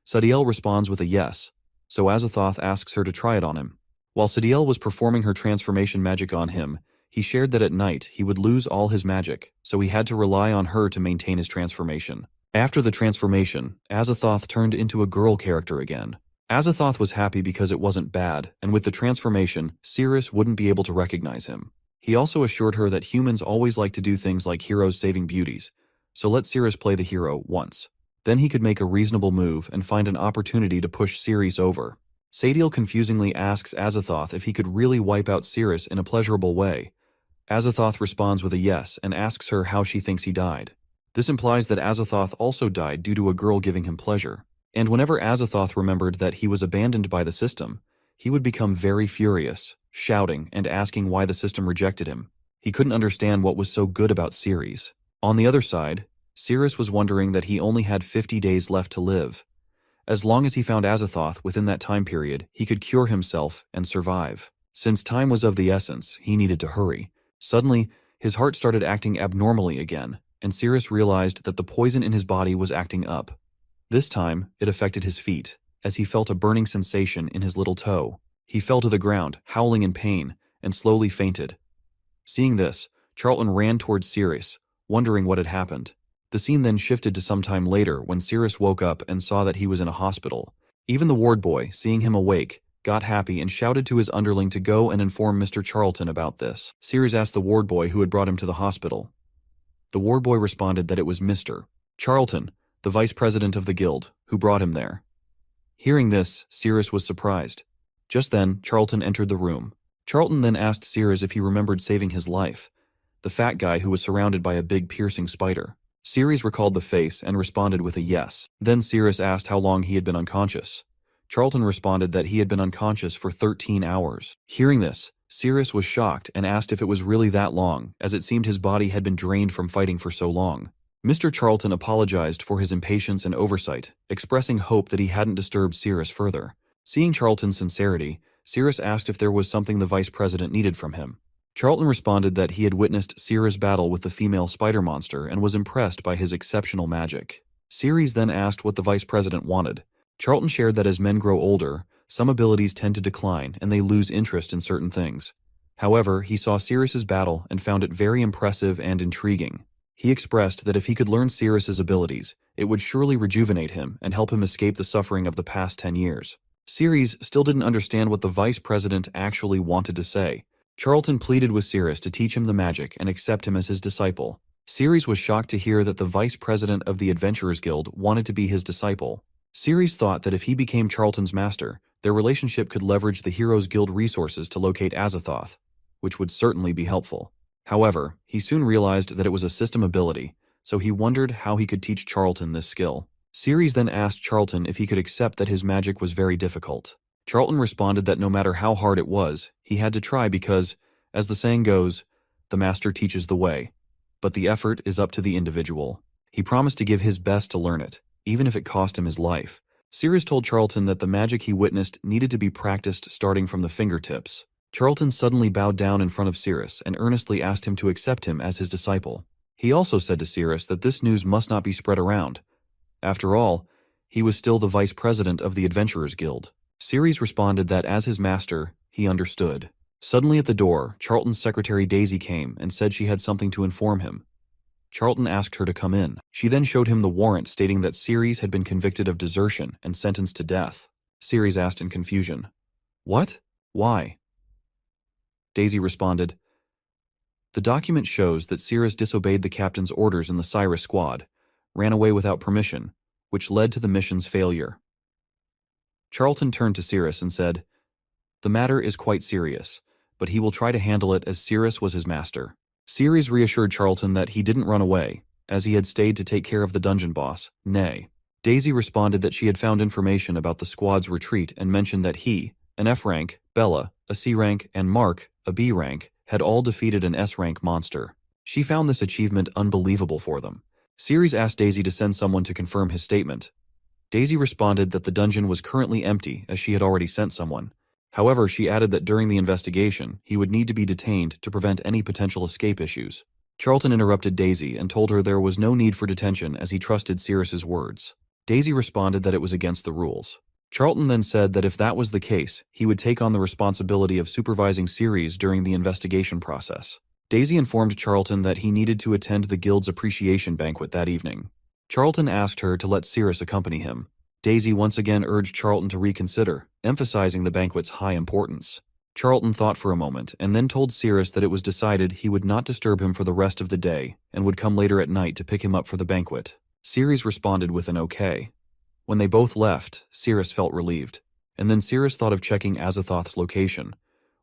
Sadiel responds with a yes, so Azathoth asks her to try it on him. While Sadiel was performing her transformation magic on him, he shared that at night he would lose all his magic, so he had to rely on her to maintain his transformation. After the transformation, Azathoth turned into a girl character again. Azathoth was happy because it wasn't bad, and with the transformation, Sirius wouldn't be able to recognize him. He also assured her that humans always like to do things like heroes saving beauties, so let Sirius play the hero once. Then he could make a reasonable move and find an opportunity to push Sirius over. Sadiel confusingly asks Azathoth if he could really wipe out Sirius in a pleasurable way. Azathoth responds with a yes and asks her how she thinks he died. This implies that Azathoth also died due to a girl giving him pleasure. And whenever Azathoth remembered that he was abandoned by the system, he would become very furious, shouting and asking why the system rejected him. He couldn't understand what was so good about Ceres. On the other side, Ceres was wondering that he only had 50 days left to live. As long as he found Azathoth within that time period, he could cure himself and survive. Since time was of the essence, he needed to hurry. Suddenly, his heart started acting abnormally again, and Ceres realized that the poison in his body was acting up. This time, it affected his feet, as he felt a burning sensation in his little toe. He fell to the ground, howling in pain, and slowly fainted. Seeing this, Charlton ran towards Ceres, wondering what had happened. The scene then shifted to some time later when Ceres woke up and saw that he was in a hospital. Even the ward boy, seeing him awake, got happy and shouted to his underling to go and inform Mr. Charlton about this. Ceres asked the ward boy who had brought him to the hospital. The ward boy responded that it was Mr. Charlton, the vice president of the guild, who brought him there. Hearing this, Ceres was surprised. Just then, Charlton entered the room. Charlton then asked Ceres if he remembered saving his life, the fat guy who was surrounded by a big piercing spider. Ceres recalled the face and responded with a yes. Then Ceres asked how long he had been unconscious. Charlton responded that he had been unconscious for 13 hours. Hearing this, Ceres was shocked and asked if it was really that long, as it seemed his body had been drained from fighting for so long. Mr. Charlton apologized for his impatience and oversight, expressing hope that he hadn't disturbed Ceres further. Seeing Charlton's sincerity, Ceres asked if there was something the vice president needed from him. Charlton responded that he had witnessed Ceres' battle with the female spider monster and was impressed by his exceptional magic. Ceres then asked what the vice president wanted. Charlton shared that as men grow older, some abilities tend to decline and they lose interest in certain things. However, he saw Ceres' battle and found it very impressive and intriguing. He expressed that if he could learn Ceres' abilities, it would surely rejuvenate him and help him escape the suffering of the past 10 years. Ceres still didn't understand what the vice president actually wanted to say. Charlton pleaded with Ceres to teach him the magic and accept him as his disciple. Ceres was shocked to hear that the vice president of the Adventurers Guild wanted to be his disciple. Ceres thought that if he became Charlton's master, their relationship could leverage the Heroes Guild resources to locate Azathoth, which would certainly be helpful. However, he soon realized that it was a system ability, so he wondered how he could teach Charlton this skill. Ceres then asked Charlton if he could accept that his magic was very difficult. Charlton responded that no matter how hard it was, he had to try because, as the saying goes, the master teaches the way, but the effort is up to the individual. He promised to give his best to learn it, even if it cost him his life. Ceres told Charlton that the magic he witnessed needed to be practiced starting from the fingertips. Charlton suddenly bowed down in front of Ceres and earnestly asked him to accept him as his disciple. He also said to Ceres that this news must not be spread around. After all, he was still the vice president of the Adventurers Guild. Ceres responded that as his master, he understood. Suddenly at the door, Charlton's secretary Daisy came and said she had something to inform him. Charlton asked her to come in. She then showed him the warrant stating that Ceres had been convicted of desertion and sentenced to death. Ceres asked in confusion, "What? Why?" Daisy responded, "The document shows that Ceres disobeyed the captain's orders in the Cyrus squad, ran away without permission, which led to the mission's failure." Charlton turned to Ceres and said, "The matter is quite serious, but he will try to handle it as Ceres was his master." Ceres reassured Charlton that he didn't run away, as he had stayed to take care of the dungeon boss, Nay. Daisy responded that she had found information about the squad's retreat and mentioned that he, an F rank, Bella, a C rank, and Mark, a B rank, had all defeated an S rank monster. She found this achievement unbelievable for them. Ceres asked Daisy to send someone to confirm his statement. Daisy responded that the dungeon was currently empty as she had already sent someone. However, she added that during the investigation, he would need to be detained to prevent any potential escape issues. Charlton interrupted Daisy and told her there was no need for detention as he trusted Ceres' words. Daisy responded that it was against the rules. Charlton then said that if that was the case, he would take on the responsibility of supervising Ceres during the investigation process. Daisy informed Charlton that he needed to attend the guild's appreciation banquet that evening. Charlton asked her to let Ceres accompany him. Daisy once again urged Charlton to reconsider, emphasizing the banquet's high importance. Charlton thought for a moment and then told Ceres that it was decided he would not disturb him for the rest of the day and would come later at night to pick him up for the banquet. Ceres responded with an okay. When they both left, Ceres felt relieved, and then Ceres thought of checking Azathoth's location.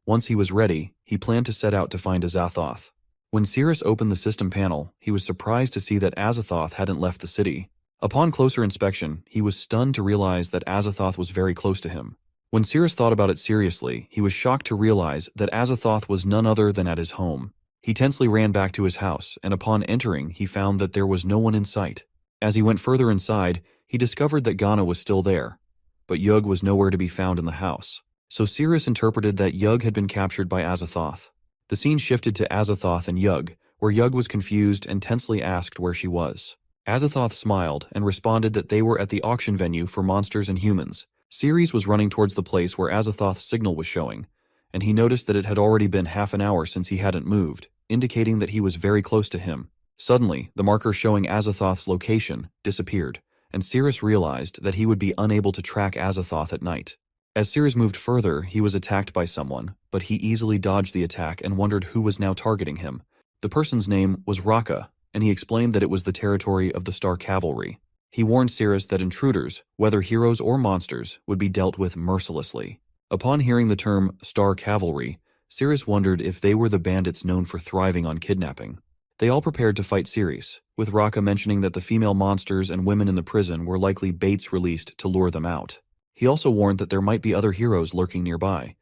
Once he was ready, he planned to set out to find Azathoth. When Cirrus opened the system panel, he was surprised to see that Azathoth hadn't left the city. Upon closer inspection, he was stunned to realize that Azathoth was very close to him. When Cirrus thought about it seriously, he was shocked to realize that Azathoth was none other than at his home. He tensely ran back to his house, and upon entering, he found that there was no one in sight. As he went further inside, he discovered that Ghana was still there, but Yug was nowhere to be found in the house. So Cirrus interpreted that Yug had been captured by Azathoth. The scene shifted to Azathoth and Yug, where Yug was confused and tensely asked where she was. Azathoth smiled and responded that they were at the auction venue for monsters and humans. Ceres was running towards the place where Azathoth's signal was showing, and he noticed that it had already been half an hour since he hadn't moved, indicating that he was very close to him. Suddenly, the marker showing Azathoth's location disappeared, and Ceres realized that he would be unable to track Azathoth at night. As Ceres moved further, he was attacked by someone, but he easily dodged the attack and wondered who was now targeting him. The person's name was Raka, and he explained that it was the territory of the Star Cavalry. He warned Cirrus that intruders, whether heroes or monsters, would be dealt with mercilessly. Upon hearing the term Star Cavalry, Cirrus wondered if they were the bandits known for thriving on kidnapping. They all prepared to fight Ceres, with Raka mentioning that the female monsters and women in the prison were likely baits released to lure them out. He also warned that there might be other heroes lurking nearby.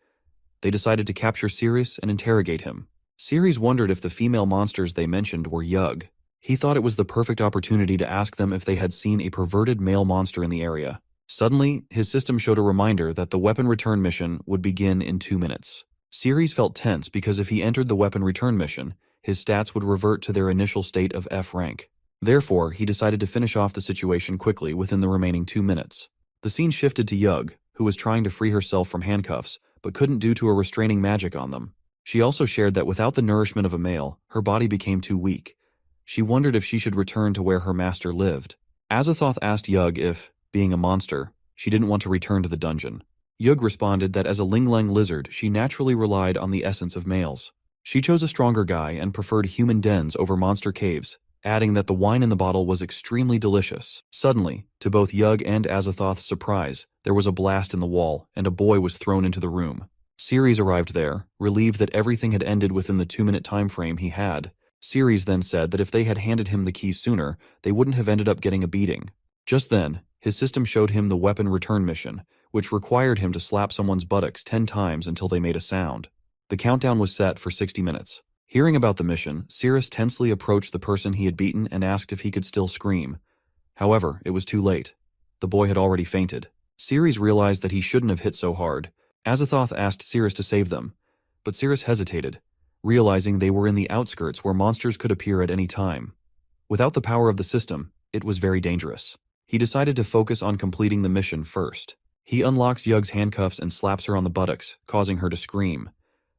They decided to capture Ceres and interrogate him. Ceres wondered if the female monsters they mentioned were Yug. He thought it was the perfect opportunity to ask them if they had seen a perverted male monster in the area. Suddenly, his system showed a reminder that the weapon return mission would begin in 2 minutes. Ceres felt tense because if he entered the weapon return mission, his stats would revert to their initial state of F rank. Therefore, he decided to finish off the situation quickly within the remaining 2 minutes. The scene shifted to Yug, who was trying to free herself from handcuffs, but couldn't due to a restraining magic on them. She also shared that without the nourishment of a male, her body became too weak. She wondered if she should return to where her master lived. Azathoth asked Yug if, being a monster, she didn't want to return to the dungeon. Yug responded that as a Ling-Lang lizard, she naturally relied on the essence of males. She chose a stronger guy and preferred human dens over monster caves, adding that the wine in the bottle was extremely delicious. Suddenly, to both Yug and Azathoth's surprise, there was a blast in the wall, and a boy was thrown into the room. Ceres arrived there, relieved that everything had ended within the 2-minute time frame he had. Ceres then said that if they had handed him the key sooner, they wouldn't have ended up getting a beating. Just then, his system showed him the weapon return mission, which required him to slap someone's buttocks 10 times until they made a sound. The countdown was set for 60 minutes. Hearing about the mission, Cirrus tensely approached the person he had beaten and asked if he could still scream. However, it was too late. The boy had already fainted. Ceres realized that he shouldn't have hit so hard. Azathoth asked Cirrus to save them, but Cirrus hesitated, realizing they were in the outskirts where monsters could appear at any time. Without the power of the system, it was very dangerous. He decided to focus on completing the mission first. He unlocks Yug's handcuffs and slaps her on the buttocks, causing her to scream.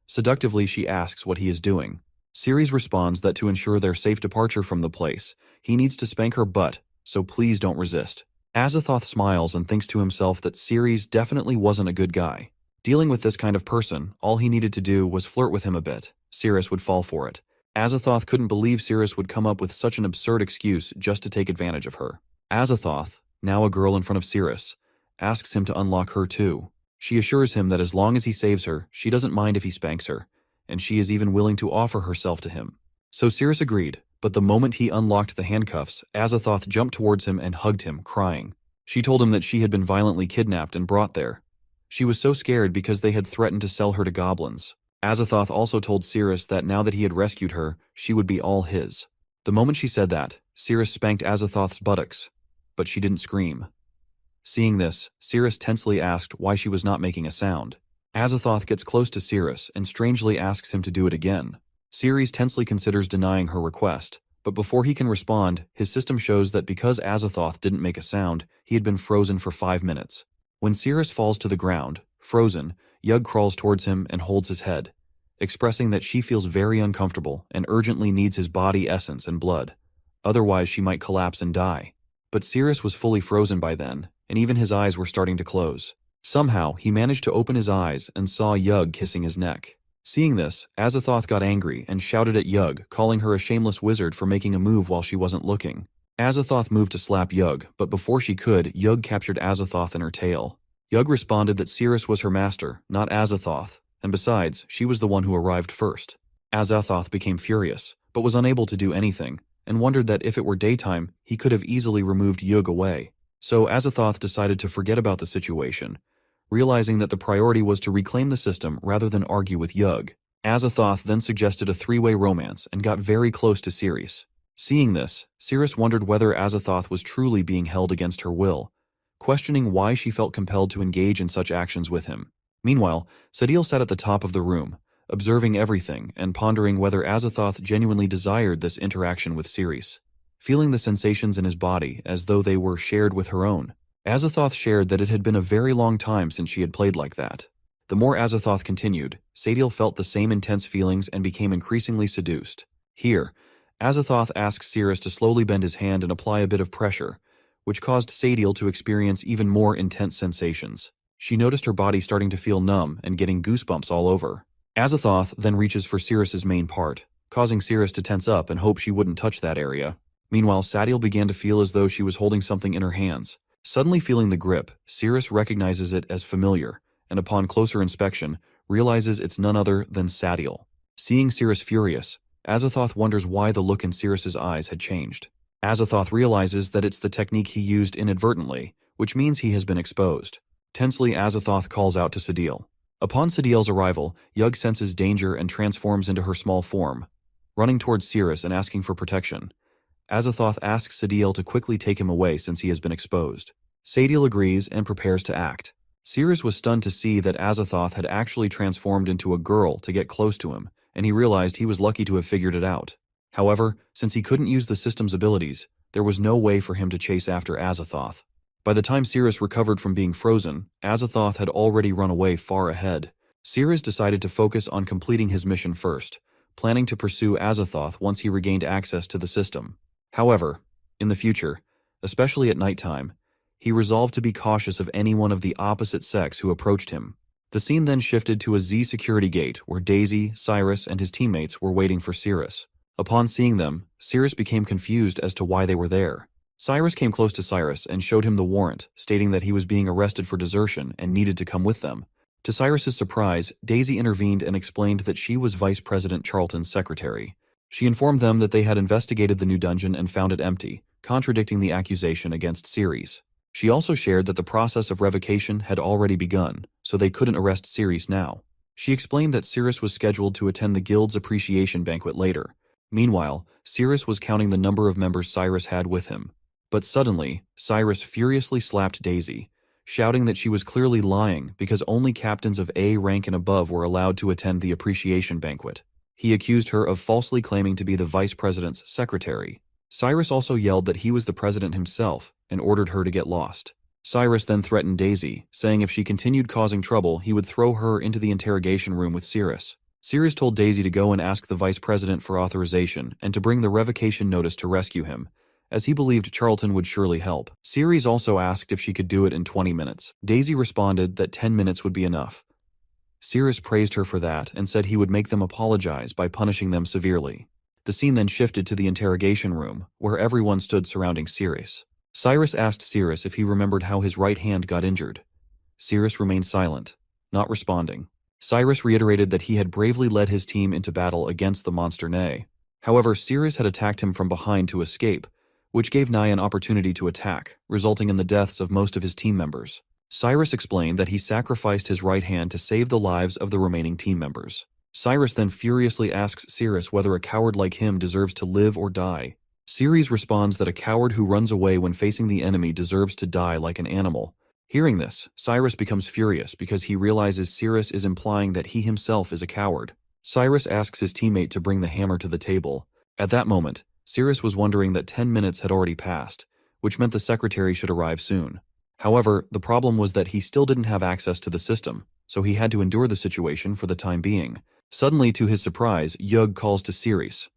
Seductively, she asks what he is doing. Ceres responds that to ensure their safe departure from the place, he needs to spank her butt, so please don't resist. Azathoth smiles and thinks to himself that Ceres definitely wasn't a good guy. Dealing with this kind of person, all he needed to do was flirt with him a bit. Cirrus would fall for it. Azathoth couldn't believe Cirrus would come up with such an absurd excuse just to take advantage of her. Azathoth, now a girl in front of Cirrus, asks him to unlock her too. She assures him that as long as he saves her, she doesn't mind if he spanks her, and she is even willing to offer herself to him. So Cirrus agreed, but the moment he unlocked the handcuffs, Azathoth jumped towards him and hugged him, crying. She told him that she had been violently kidnapped and brought there. She was so scared because they had threatened to sell her to goblins. Azathoth also told Cirrus that now that he had rescued her, she would be all his. The moment she said that, Cirrus spanked Azathoth's buttocks, but she didn't scream. Seeing this, Cirrus tensely asked why she was not making a sound. Azathoth gets close to Cirrus and strangely asks him to do it again. Ceres tensely considers denying her request, but before he can respond, his system shows that because Azathoth didn't make a sound, he had been frozen for 5 minutes. When Cirrus falls to the ground, frozen, Yug crawls towards him and holds his head, expressing that she feels very uncomfortable and urgently needs his body essence and blood. Otherwise, she might collapse and die. But Cirrus was fully frozen by then, and even his eyes were starting to close. Somehow, he managed to open his eyes and saw Yug kissing his neck. Seeing this, Azathoth got angry and shouted at Yug, calling her a shameless wizard for making a move while she wasn't looking. Azathoth moved to slap Yug, but before she could, Yug captured Azathoth in her tail. Yug responded that Cirrus was her master, not Azathoth, and besides, she was the one who arrived first. Azathoth became furious, but was unable to do anything, and wondered that if it were daytime, he could have easily removed Yug away. So Azathoth decided to forget about the situation, realizing that the priority was to reclaim the system rather than argue with Yug. Azathoth then suggested a three-way romance and got very close to Ceres. Seeing this, Ceres wondered whether Azathoth was truly being held against her will, questioning why she felt compelled to engage in such actions with him. Meanwhile, Sadil sat at the top of the room, observing everything and pondering whether Azathoth genuinely desired this interaction with Ceres. Feeling the sensations in his body as though they were shared with her own, Azathoth shared that it had been a very long time since she had played like that. The more Azathoth continued, Sadil felt the same intense feelings and became increasingly seduced. Here, Azathoth asks Ceres to slowly bend his hand and apply a bit of pressure, which caused Sadil to experience even more intense sensations. She noticed her body starting to feel numb and getting goosebumps all over. Azathoth then reaches for Ceres's main part, causing Ceres to tense up and hope she wouldn't touch that area. Meanwhile, Sadil began to feel as though she was holding something in her hands. Suddenly feeling the grip, Ceres recognizes it as familiar, and upon closer inspection, realizes it's none other than Sadil. Seeing Ceres furious, Azathoth wonders why the look in Ceres's eyes had changed. Azathoth realizes that it's the technique he used inadvertently, which means he has been exposed. Tensely, Azathoth calls out to Sadil. Upon Sadil's arrival, Yug senses danger and transforms into her small form, running towards Ceres and asking for protection. Azathoth asks Sadil to quickly take him away since he has been exposed. Sadil agrees and prepares to act. Ceres was stunned to see that Azathoth had actually transformed into a girl to get close to him, and he realized he was lucky to have figured it out. However, since he couldn't use the system's abilities, there was no way for him to chase after Azathoth. By the time Ceres recovered from being frozen, Azathoth had already run away far ahead. Ceres decided to focus on completing his mission first, planning to pursue Azathoth once he regained access to the system. However, in the future, especially at nighttime, he resolved to be cautious of anyone of the opposite sex who approached him. The scene then shifted to a Z security gate where Daisy, Cyrus, and his teammates were waiting for Ceres. Upon seeing them, Ceres became confused as to why they were there. Cyrus came close to Cyrus and showed him the warrant, stating that he was being arrested for desertion and needed to come with them. To Cyrus's surprise, Daisy intervened and explained that she was Vice President Charlton's secretary. She informed them that they had investigated the new dungeon and found it empty, contradicting the accusation against Ceres. She also shared that the process of revocation had already begun, so they couldn't arrest Ceres now. She explained that Ceres was scheduled to attend the guild's appreciation banquet later. Meanwhile, Ceres was counting the number of members Cyrus had with him. But suddenly, Cyrus furiously slapped Daisy, shouting that she was clearly lying because only captains of A rank and above were allowed to attend the appreciation banquet. He accused her of falsely claiming to be the vice president's secretary. Cyrus also yelled that he was the president himself and ordered her to get lost. Cyrus then threatened Daisy, saying if she continued causing trouble, he would throw her into the interrogation room with Ceres. Ceres told Daisy to go and ask the vice president for authorization and to bring the revocation notice to rescue him, as he believed Charlton would surely help. Ceres also asked if she could do it in 20 minutes. Daisy responded that 10 minutes would be enough. Ceres praised her for that and said he would make them apologize by punishing them severely. The scene then shifted to the interrogation room, where everyone stood surrounding Ceres. Cyrus asked Ceres if he remembered how his right hand got injured. Ceres remained silent, not responding. Cyrus reiterated that he had bravely led his team into battle against the monster Nay. However, Ceres had attacked him from behind to escape, which gave Nye an opportunity to attack, resulting in the deaths of most of his team members. Cyrus explained that he sacrificed his right hand to save the lives of the remaining team members. Cyrus then furiously asks Ceres whether a coward like him deserves to live or die. Ceres responds that a coward who runs away when facing the enemy deserves to die like an animal. Hearing this, Cyrus becomes furious because he realizes Ceres is implying that he himself is a coward. Cyrus asks his teammate to bring the hammer to the table. At that moment, Ceres was wondering that 10 minutes had already passed, which meant the secretary should arrive soon. However, the problem was that he still didn't have access to the system, so he had to endure the situation for the time being. Suddenly, to his surprise, Yug calls to Ceres.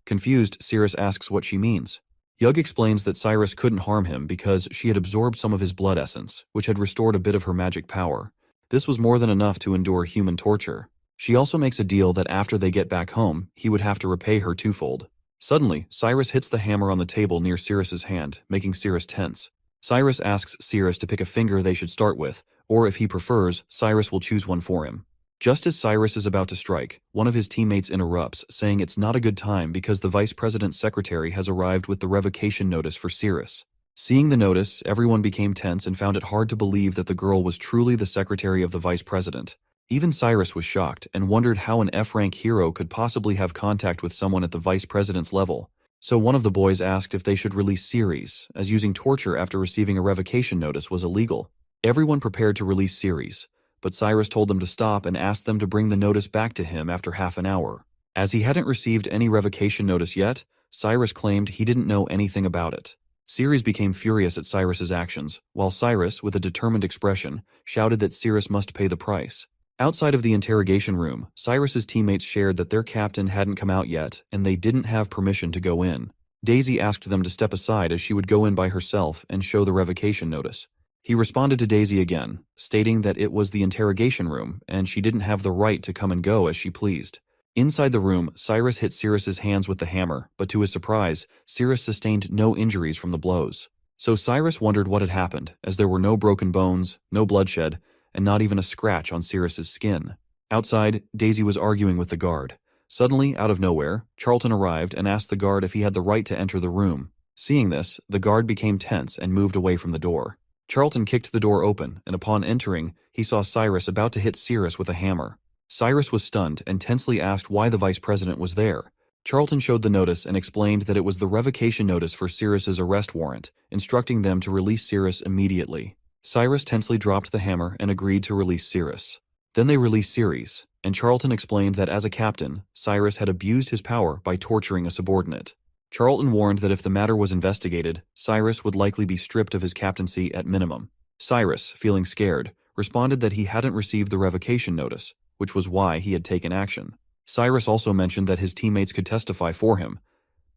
Confused, Ceres asks what she means. Yug explains that Cyrus couldn't harm him because she had absorbed some of his blood essence, which had restored a bit of her magic power. This was more than enough to endure human torture. She also makes a deal that after they get back home, he would have to repay her twofold. Suddenly, Cyrus hits the hammer on the table near Ceres's hand, making Ceres tense. Cyrus asks Ceres to pick a finger they should start with, or if he prefers, Cyrus will choose one for him. Just as Cyrus is about to strike, one of his teammates interrupts, saying it's not a good time because the vice president's secretary has arrived with the revocation notice for Cyrus. Seeing the notice, everyone became tense and found it hard to believe that the girl was truly the secretary of the vice president. Even Cyrus was shocked and wondered how an F-rank hero could possibly have contact with someone at the vice president's level. So one of the boys asked if they should release Ceres, as using torture after receiving a revocation notice was illegal. Everyone prepared to release Ceres, but Cyrus told them to stop and asked them to bring the notice back to him after half an hour. As he hadn't received any revocation notice yet, Cyrus claimed he didn't know anything about it. Ceres became furious at Cyrus's actions, while Cyrus, with a determined expression, shouted that Ceres must pay the price. Outside of the interrogation room, Cyrus's teammates shared that their captain hadn't come out yet and they didn't have permission to go in. Daisy asked them to step aside as she would go in by herself and show the revocation notice. He responded to Daisy again, stating that it was the interrogation room and she didn't have the right to come and go as she pleased. Inside the room, Cyrus hit Cyrus's hands with the hammer, but to his surprise, Cyrus sustained no injuries from the blows. So Cyrus wondered what had happened, as there were no broken bones, no bloodshed, and not even a scratch on Cyrus's skin. Outside, Daisy was arguing with the guard. Suddenly, out of nowhere, Charlton arrived and asked the guard if he had the right to enter the room. Seeing this, the guard became tense and moved away from the door. Charlton kicked the door open, and upon entering, he saw Cyrus about to hit Cyrus with a hammer. Cyrus was stunned and tensely asked why the vice president was there. Charlton showed the notice and explained that it was the revocation notice for Cyrus's arrest warrant, instructing them to release Cyrus immediately. Cyrus tensely dropped the hammer and agreed to release Cyrus. Then they released Ceres, and Charlton explained that as a captain, Cyrus had abused his power by torturing a subordinate. Charlton warned that if the matter was investigated, Cyrus would likely be stripped of his captaincy at minimum. Cyrus, feeling scared, responded that he hadn't received the revocation notice, which was why he had taken action. Cyrus also mentioned that his teammates could testify for him,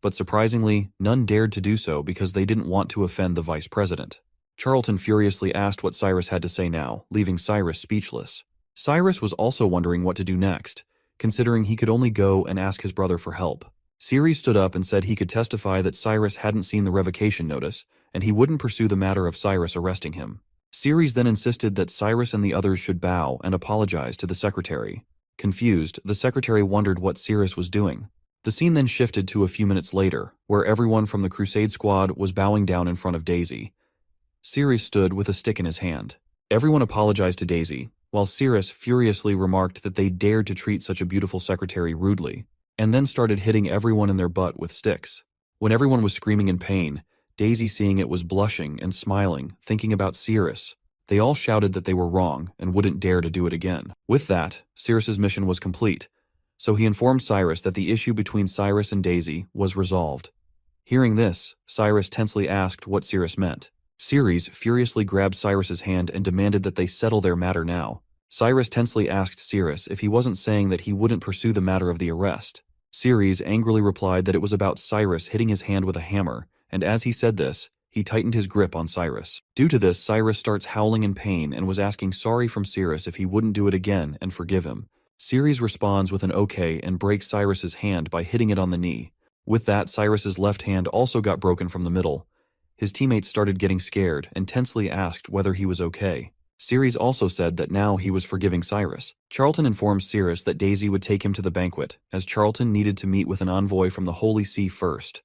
but surprisingly, none dared to do so because they didn't want to offend the vice president. Charlton furiously asked what Cyrus had to say now, leaving Cyrus speechless. Cyrus was also wondering what to do next, considering he could only go and ask his brother for help. Ceres stood up and said he could testify that Cyrus hadn't seen the revocation notice, and he wouldn't pursue the matter of Cyrus arresting him. Ceres then insisted that Cyrus and the others should bow and apologize to the secretary. Confused, the secretary wondered what Ceres was doing. The scene then shifted to a few minutes later, where everyone from the Crusade Squad was bowing down in front of Daisy. Ceres stood with a stick in his hand. Everyone apologized to Daisy, while Ceres furiously remarked that they dared to treat such a beautiful secretary rudely, and then started hitting everyone in their butt with sticks. When everyone was screaming in pain, Daisy, seeing it, was blushing and smiling, thinking about Ceres. They all shouted that they were wrong and wouldn't dare to do it again. With that, Ceres's mission was complete, so he informed Cyrus that the issue between Cyrus and Daisy was resolved. Hearing this, Cyrus tensely asked what Ceres meant. Ceres furiously grabbed Cyrus's hand and demanded that they settle their matter now. Cyrus tensely asked Ceres if he wasn't saying that he wouldn't pursue the matter of the arrest. Ceres angrily replied that it was about Cyrus hitting his hand with a hammer, and as he said this, he tightened his grip on Cyrus. Due to this, Cyrus starts howling in pain and was asking sorry from Ceres if he wouldn't do it again and forgive him. Ceres responds with an okay and breaks Cyrus's hand by hitting it on the knee. With that, Cyrus's left hand also got broken from the middle. His teammates started getting scared and tensely asked whether he was okay. Ceres also said that now he was forgiving Cyrus. Charlton informed Ceres that Daisy would take him to the banquet, as Charlton needed to meet with an envoy from the Holy See first.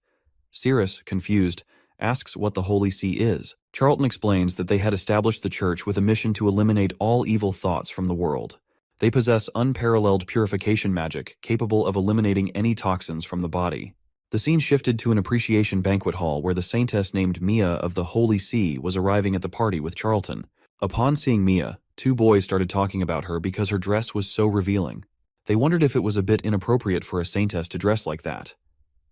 Ceres, confused, asks what the Holy See is. Charlton explains that they had established the church with a mission to eliminate all evil thoughts from the world. They possess unparalleled purification magic capable of eliminating any toxins from the body. The scene shifted to an appreciation banquet hall where the saintess named Mia of the Holy See was arriving at the party with Charlton. Upon seeing Mia, two boys started talking about her because her dress was so revealing. They wondered if it was a bit inappropriate for a saintess to dress like that.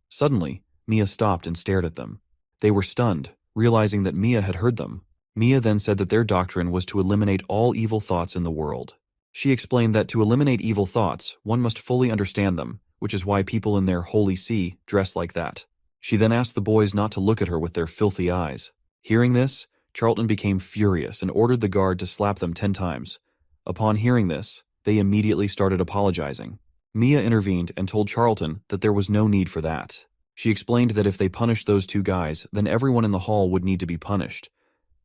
Suddenly, Mia stopped and stared at them. They were stunned, realizing that Mia had heard them. Mia then said that their doctrine was to eliminate all evil thoughts in the world. She explained that to eliminate evil thoughts, one must fully understand them, which is why people in their Holy See dress like that. She then asked the boys not to look at her with their filthy eyes. Hearing this, Charlton became furious and ordered the guard to slap them 10 times. Upon hearing this, they immediately started apologizing. Mia intervened and told Charlton that there was no need for that. She explained that if they punished those two guys, then everyone in the hall would need to be punished,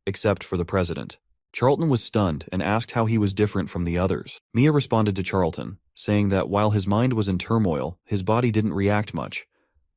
except for the president. Charlton was stunned and asked how he was different from the others. Mia responded to Charlton, saying that while his mind was in turmoil, his body didn't react much,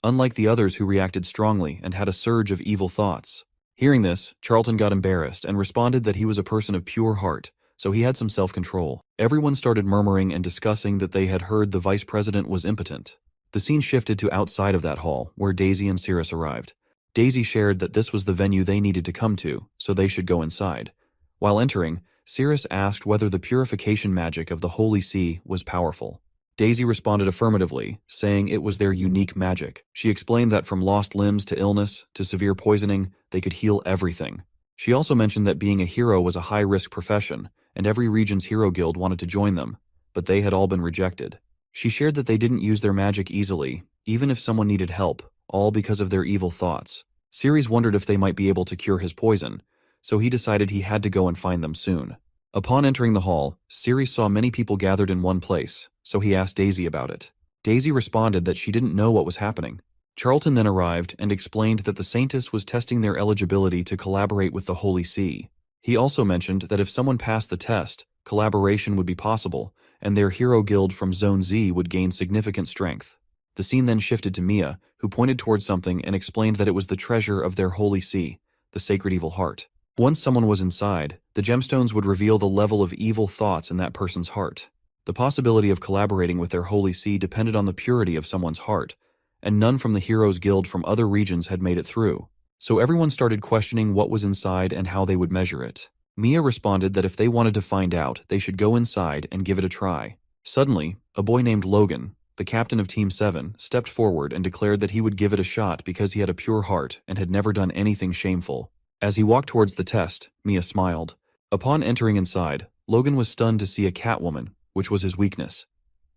unlike the others who reacted strongly and had a surge of evil thoughts. Hearing this, Charlton got embarrassed and responded that he was a person of pure heart, so he had some self-control. Everyone started murmuring and discussing that they had heard the vice president was impotent. The scene shifted to outside of that hall, where Daisy and Sirius arrived. Daisy shared that this was the venue they needed to come to, so they should go inside. While entering, Sirius asked whether the purification magic of the Holy See was powerful. Daisy responded affirmatively, saying it was their unique magic. She explained that from lost limbs to illness to severe poisoning, they could heal everything. She also mentioned that being a hero was a high-risk profession, and every region's hero guild wanted to join them, but they had all been rejected. She shared that they didn't use their magic easily, even if someone needed help, all because of their evil thoughts. Sirius wondered if they might be able to cure his poison, so he decided he had to go and find them soon. Upon entering the hall, Sirius saw many people gathered in one place, so he asked Daisy about it. Daisy responded that she didn't know what was happening. Charlton then arrived and explained that the Saintess was testing their eligibility to collaborate with the Holy See. He also mentioned that if someone passed the test, collaboration would be possible, and their hero guild from Zone Z would gain significant strength. The scene then shifted to Mia, who pointed towards something and explained that it was the treasure of their Holy See, the Sacred Evil Heart. Once someone was inside, the gemstones would reveal the level of evil thoughts in that person's heart. The possibility of collaborating with their Holy See depended on the purity of someone's heart, and none from the Heroes Guild from other regions had made it through. So everyone started questioning what was inside and how they would measure it. Mia responded that if they wanted to find out, they should go inside and give it a try. Suddenly, a boy named Logan, the captain of Team 7, stepped forward and declared that he would give it a shot because he had a pure heart and had never done anything shameful. As he walked towards the test, Mia smiled. Upon entering inside, Logan was stunned to see a Catwoman, which was his weakness.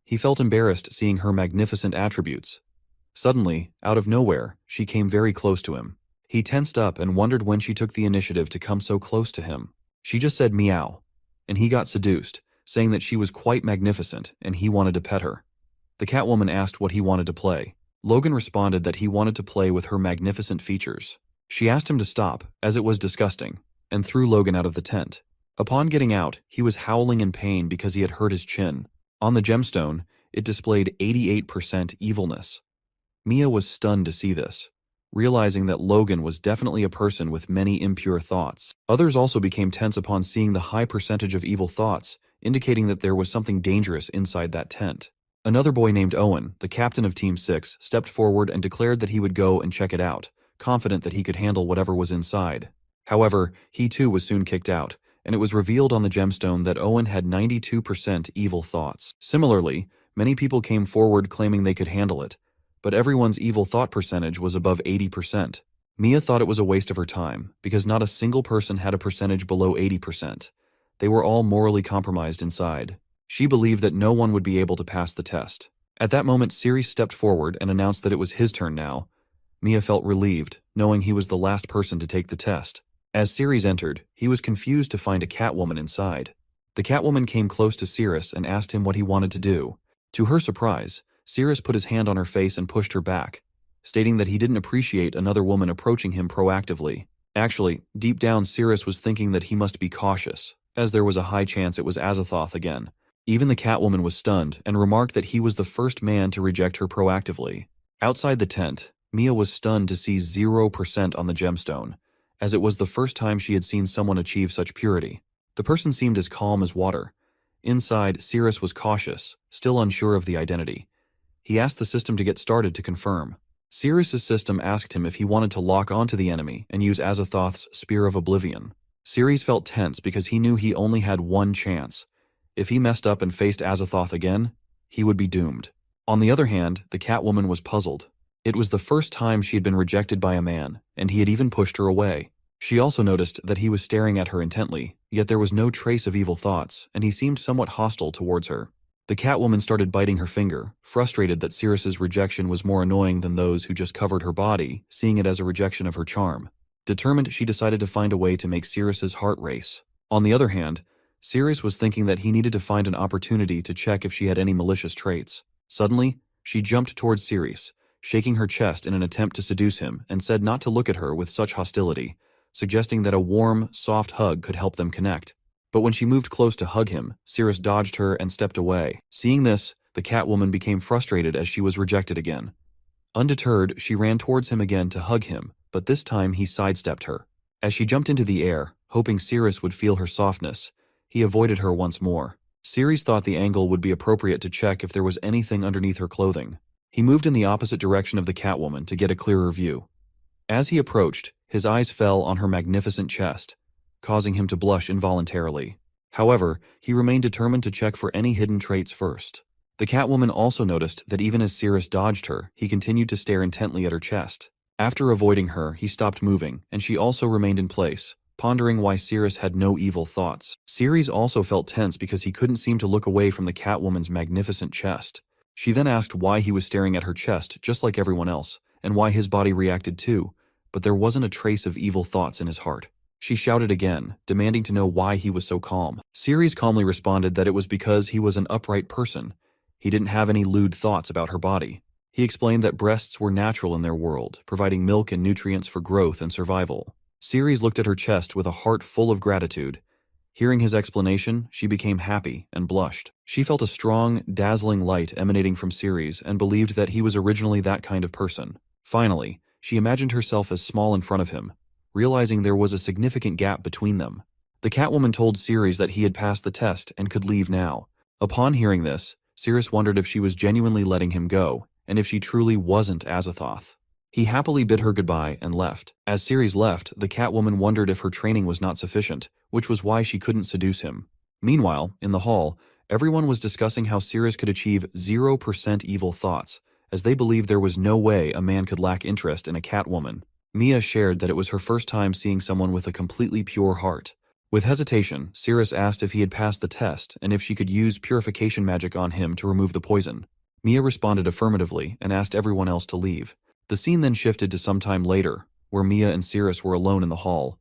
He felt embarrassed seeing her magnificent attributes. Suddenly, out of nowhere, she came very close to him. He tensed up and wondered when she took the initiative to come so close to him. She just said meow, and he got seduced, saying that she was quite magnificent and he wanted to pet her. The Catwoman asked what he wanted to play. Logan responded that he wanted to play with her magnificent features. She asked him to stop, as it was disgusting, and threw Logan out of the tent. Upon getting out, he was howling in pain because he had hurt his chin. On the gemstone, it displayed 88% evilness. Mia was stunned to see this, realizing that Logan was definitely a person with many impure thoughts. Others also became tense upon seeing the high percentage of evil thoughts, indicating that there was something dangerous inside that tent. Another boy named Owen, the captain of Team 6, stepped forward and declared that he would go and check it out, confident that he could handle whatever was inside. However, he too was soon kicked out, and it was revealed on the gemstone that Owen had 92% evil thoughts. Similarly, many people came forward claiming they could handle it, but everyone's evil thought percentage was above 80%. Mia thought it was a waste of her time, because not a single person had a percentage below 80%. They were all morally compromised inside. She believed that no one would be able to pass the test. At that moment, Sirius stepped forward and announced that it was his turn now. Mia felt relieved, knowing he was the last person to take the test. As Sirius entered, he was confused to find a Catwoman inside. The Catwoman came close to Sirius and asked him what he wanted to do. To her surprise, Sirius put his hand on her face and pushed her back, stating that he didn't appreciate another woman approaching him proactively. Actually, deep down Sirius was thinking that he must be cautious, as there was a high chance it was Azathoth again. Even the Catwoman was stunned and remarked that he was the first man to reject her proactively. Outside the tent, Mia was stunned to see 0% on the gemstone, as it was the first time she had seen someone achieve such purity. The person seemed as calm as water. Inside, Sirius was cautious, still unsure of the identity. He asked the system to get started to confirm. Sirius's system asked him if he wanted to lock onto the enemy and use Azathoth's Spear of Oblivion. Sirius felt tense because he knew he only had one chance. If he messed up and faced Azathoth again, he would be doomed. On the other hand, the Catwoman was puzzled. It was the first time she had been rejected by a man, and he had even pushed her away. She also noticed that he was staring at her intently, yet there was no trace of evil thoughts, and he seemed somewhat hostile towards her. The Catwoman started biting her finger, frustrated that Sirius's rejection was more annoying than those who just covered her body, seeing it as a rejection of her charm. Determined, she decided to find a way to make Sirius's heart race. On the other hand, Sirius was thinking that he needed to find an opportunity to check if she had any malicious traits. Suddenly, she jumped towards Sirius, shaking her chest in an attempt to seduce him, and said not to look at her with such hostility, suggesting that a warm, soft hug could help them connect. But when she moved close to hug him, Cirrus dodged her and stepped away. Seeing this, the Catwoman became frustrated as she was rejected again. Undeterred, she ran towards him again to hug him, but this time he sidestepped her. As she jumped into the air, hoping Cirrus would feel her softness, he avoided her once more. Cirrus thought the angle would be appropriate to check if there was anything underneath her clothing. He moved in the opposite direction of the Catwoman to get a clearer view. As he approached, his eyes fell on her magnificent chest, causing him to blush involuntarily. However, he remained determined to check for any hidden traits first. The Catwoman also noticed that even as Cirrus dodged her, he continued to stare intently at her chest. After avoiding her, he stopped moving, and she also remained in place, pondering why Cirrus had no evil thoughts. Cirrus also felt tense because he couldn't seem to look away from the Catwoman's magnificent chest. She then asked why he was staring at her chest just like everyone else, and why his body reacted too, but there wasn't a trace of evil thoughts in his heart. She shouted again, demanding to know why he was so calm. Cirrus calmly responded that it was because he was an upright person. He didn't have any lewd thoughts about her body. He explained that breasts were natural in their world, providing milk and nutrients for growth and survival. Cirrus looked at her chest with a heart full of gratitude. Hearing his explanation, she became happy and blushed. She felt a strong, dazzling light emanating from Cirrus and believed that he was originally that kind of person. Finally, she imagined herself as small in front of him, realizing there was a significant gap between them. The Catwoman told Cirrus that he had passed the test and could leave now. Upon hearing this, Cirrus wondered if she was genuinely letting him go, and if she truly wasn't Azathoth. He happily bid her goodbye and left. As Cirrus left, the Catwoman wondered if her training was not sufficient, which was why she couldn't seduce him. Meanwhile, in the hall, everyone was discussing how Cirrus could achieve 0% evil thoughts, as they believed there was no way a man could lack interest in a Catwoman. Mia shared that it was her first time seeing someone with a completely pure heart. With hesitation, Cirrus asked if he had passed the test and if she could use purification magic on him to remove the poison. Mia responded affirmatively and asked everyone else to leave. The scene then shifted to some time later, where Mia and Cirrus were alone in the hall.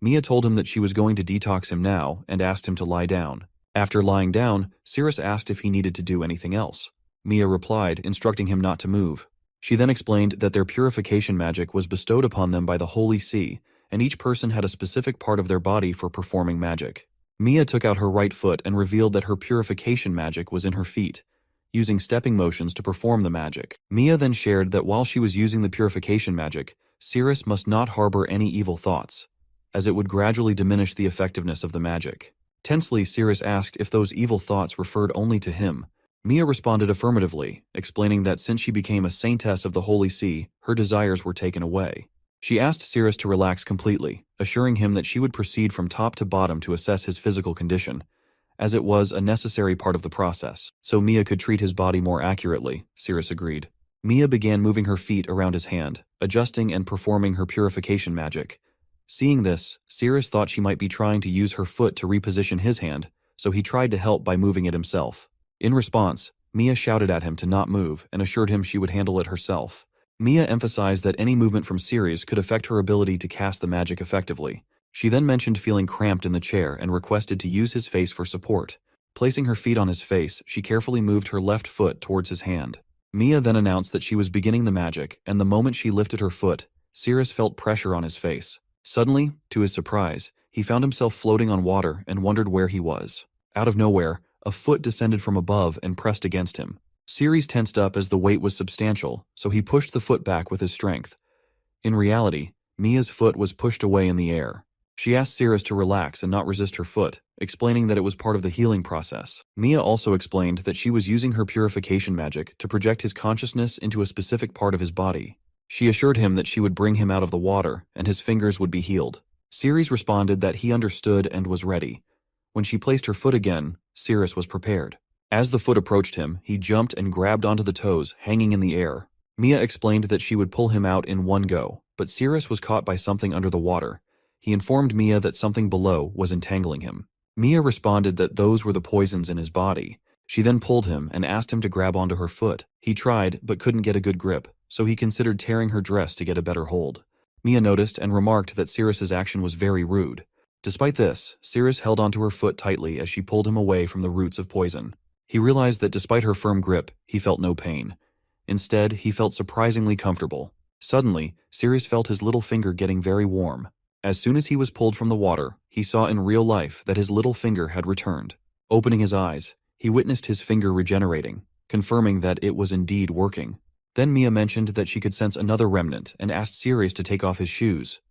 Mia told him that she was going to detox him now and asked him to lie down. After lying down, Cirrus asked if he needed to do anything else. Mia replied, instructing him not to move. She then explained that their purification magic was bestowed upon them by the Holy See, and each person had a specific part of their body for performing magic. Mia took out her right foot and revealed that her purification magic was in her feet, using stepping motions to perform the magic. Mia then shared that while she was using the purification magic, Cirrus must not harbor any evil thoughts, as it would gradually diminish the effectiveness of the magic. Tensely, Cirrus asked if those evil thoughts referred only to him. Mia responded affirmatively, explaining that since she became a saintess of the Holy See, her desires were taken away. She asked Cirrus to relax completely, assuring him that she would proceed from top to bottom to assess his physical condition, as it was a necessary part of the process, so Mia could treat his body more accurately. Cirrus agreed. Mia began moving her feet around his hand, adjusting and performing her purification magic. Seeing this, Cirrus thought she might be trying to use her foot to reposition his hand, so he tried to help by moving it himself. In response, Mia shouted at him to not move and assured him she would handle it herself. Mia emphasized that any movement from Cirrus could affect her ability to cast the magic effectively. She then mentioned feeling cramped in the chair and requested to use his face for support. Placing her feet on his face, she carefully moved her left foot towards his hand. Mia then announced that she was beginning the magic, and the moment she lifted her foot, Cirrus felt pressure on his face. Suddenly, to his surprise, he found himself floating on water and wondered where he was. Out of nowhere, a foot descended from above and pressed against him. Cirrus tensed up as the weight was substantial, so he pushed the foot back with his strength. In reality, Mia's foot was pushed away in the air. She asked Cirrus to relax and not resist her foot, explaining that it was part of the healing process. Mia also explained that she was using her purification magic to project his consciousness into a specific part of his body. She assured him that she would bring him out of the water and his fingers would be healed. Cirrus responded that he understood and was ready. When she placed her foot again, Cirrus was prepared. As the foot approached him, he jumped and grabbed onto the toes, hanging in the air. Mia explained that she would pull him out in one go, but Cirrus was caught by something under the water. He informed Mia that something below was entangling him. Mia responded that those were the poisons in his body. She then pulled him and asked him to grab onto her foot. He tried, but couldn't get a good grip, so he considered tearing her dress to get a better hold. Mia noticed and remarked that Cirrus's action was very rude. Despite this, Cirrus held onto her foot tightly as she pulled him away from the roots of poison. He realized that despite her firm grip, he felt no pain. Instead, he felt surprisingly comfortable. Suddenly, Cirrus felt his little finger getting very warm. As soon as he was pulled from the water, he saw in real life that his little finger had returned. Opening his eyes, he witnessed his finger regenerating, confirming that it was indeed working. Then Mia mentioned that she could sense another remnant and asked Sirius to take off his shoes.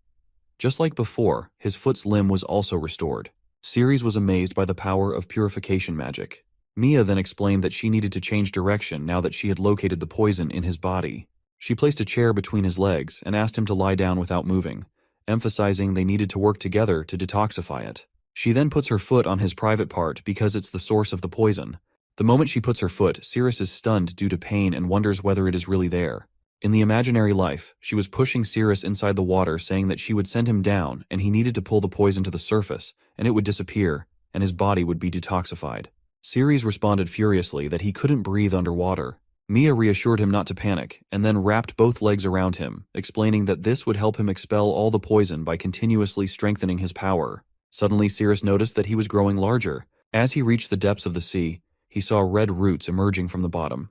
Just like before, his foot's limb was also restored. Sirius was amazed by the power of purification magic. Mia then explained that she needed to change direction now that she had located the poison in his body. She placed a chair between his legs and asked him to lie down without moving, emphasizing they needed to work together to detoxify it. She then puts her foot on his private part because it's the source of the poison. The moment she puts her foot, Sirius is stunned due to pain and wonders whether it is really there. In the imaginary life, she was pushing Sirius inside the water, saying that she would send him down and he needed to pull the poison to the surface, and it would disappear, and his body would be detoxified. Sirius responded furiously that he couldn't breathe underwater. Mia reassured him not to panic, and then wrapped both legs around him, explaining that this would help him expel all the poison by continuously strengthening his power. Suddenly, Sirius noticed that he was growing larger. As he reached the depths of the sea, he saw red roots emerging from the bottom.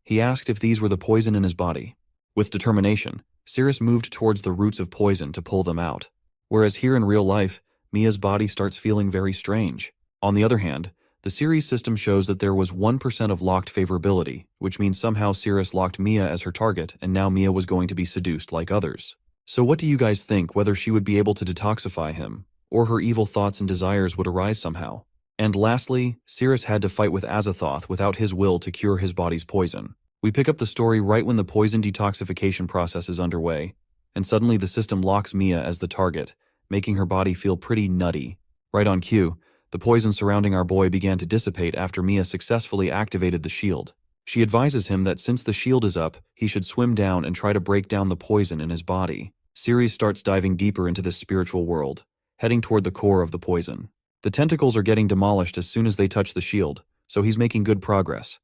He asked if these were the poison in his body. With determination, Sirius moved towards the roots of poison to pull them out. Whereas here in real life, Mia's body starts feeling very strange. On the other hand, the Sirius system shows that there was 1% of locked favorability, which means somehow Sirius locked Mia as her target, and now Mia was going to be seduced like others. So what do you guys think, whether she would be able to detoxify him, or her evil thoughts and desires would arise somehow? And lastly, Sirius had to fight with Azathoth without his will to cure his body's poison. We pick up the story right when the poison detoxification process is underway, and suddenly the system locks Mia as the target, making her body feel pretty nutty. Right on cue, the poison surrounding our boy began to dissipate after Mia successfully activated the shield. She advises him that since the shield is up, he should swim down and try to break down the poison in his body. Sirius starts diving deeper into this spiritual world, heading toward the core of the poison. The tentacles are getting demolished as soon as they touch the shield, so he's making good progress.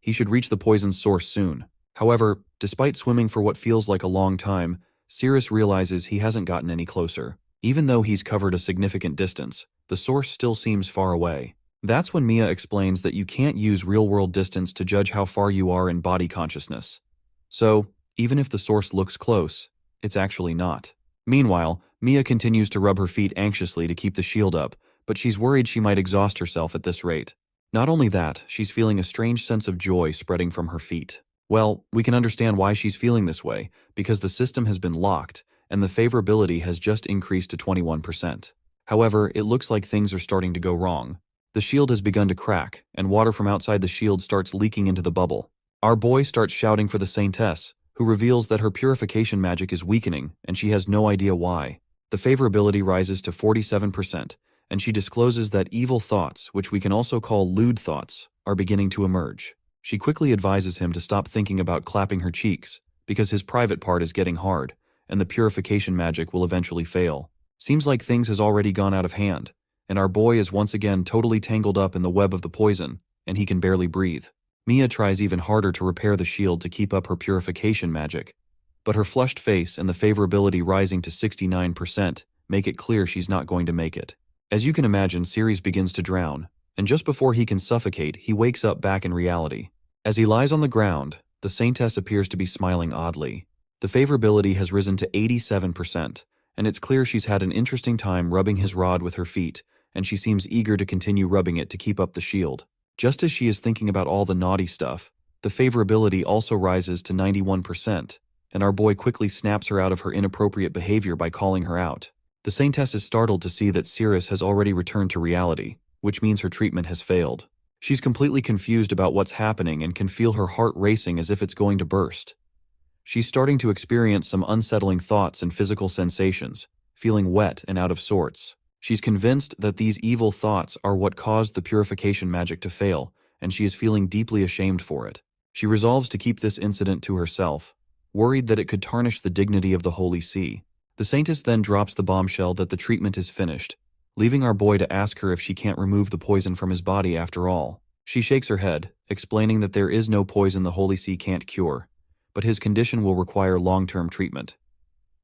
He should reach the poison's source soon. However, despite swimming for what feels like a long time, Sirius realizes he hasn't gotten any closer. Even though he's covered a significant distance, the source still seems far away. That's when Mia explains that you can't use real-world distance to judge how far you are in body consciousness. So, even if the source looks close, it's actually not. Meanwhile, Mia continues to rub her feet anxiously to keep the shield up, but she's worried she might exhaust herself at this rate. Not only that, she's feeling a strange sense of joy spreading from her feet. Well, we can understand why she's feeling this way, because the system has been locked, and the favorability has just increased to 21%. However, it looks like things are starting to go wrong. The shield has begun to crack, and water from outside the shield starts leaking into the bubble. Our boy starts shouting for the Saintess, who reveals that her purification magic is weakening, and she has no idea why. The favorability rises to 47%, and she discloses that evil thoughts, which we can also call lewd thoughts, are beginning to emerge. She quickly advises him to stop thinking about clapping her cheeks, because his private part is getting hard, and the purification magic will eventually fail. Seems like things has already gone out of hand, and our boy is once again totally tangled up in the web of the poison, and he can barely breathe. Mia tries even harder to repair the shield to keep up her purification magic, but her flushed face and the favorability rising to 69% make it clear she's not going to make it. As you can imagine, Sirius begins to drown, and just before he can suffocate, he wakes up back in reality. As he lies on the ground, the Saintess appears to be smiling oddly. The favorability has risen to 87%, and it's clear she's had an interesting time rubbing his rod with her feet, and she seems eager to continue rubbing it to keep up the shield. Just as she is thinking about all the naughty stuff, the favorability also rises to 91%, and our boy quickly snaps her out of her inappropriate behavior by calling her out. The Saintess is startled to see that Sirius has already returned to reality, which means her treatment has failed. She's completely confused about what's happening and can feel her heart racing as if it's going to burst. She's starting to experience some unsettling thoughts and physical sensations, feeling wet and out of sorts. She's convinced that these evil thoughts are what caused the purification magic to fail, and she is feeling deeply ashamed for it. She resolves to keep this incident to herself, worried that it could tarnish the dignity of the Holy See. The Saintess then drops the bombshell that the treatment is finished, leaving our boy to ask her if she can't remove the poison from his body after all. She shakes her head, explaining that there is no poison the Holy See can't cure, but his condition will require long-term treatment.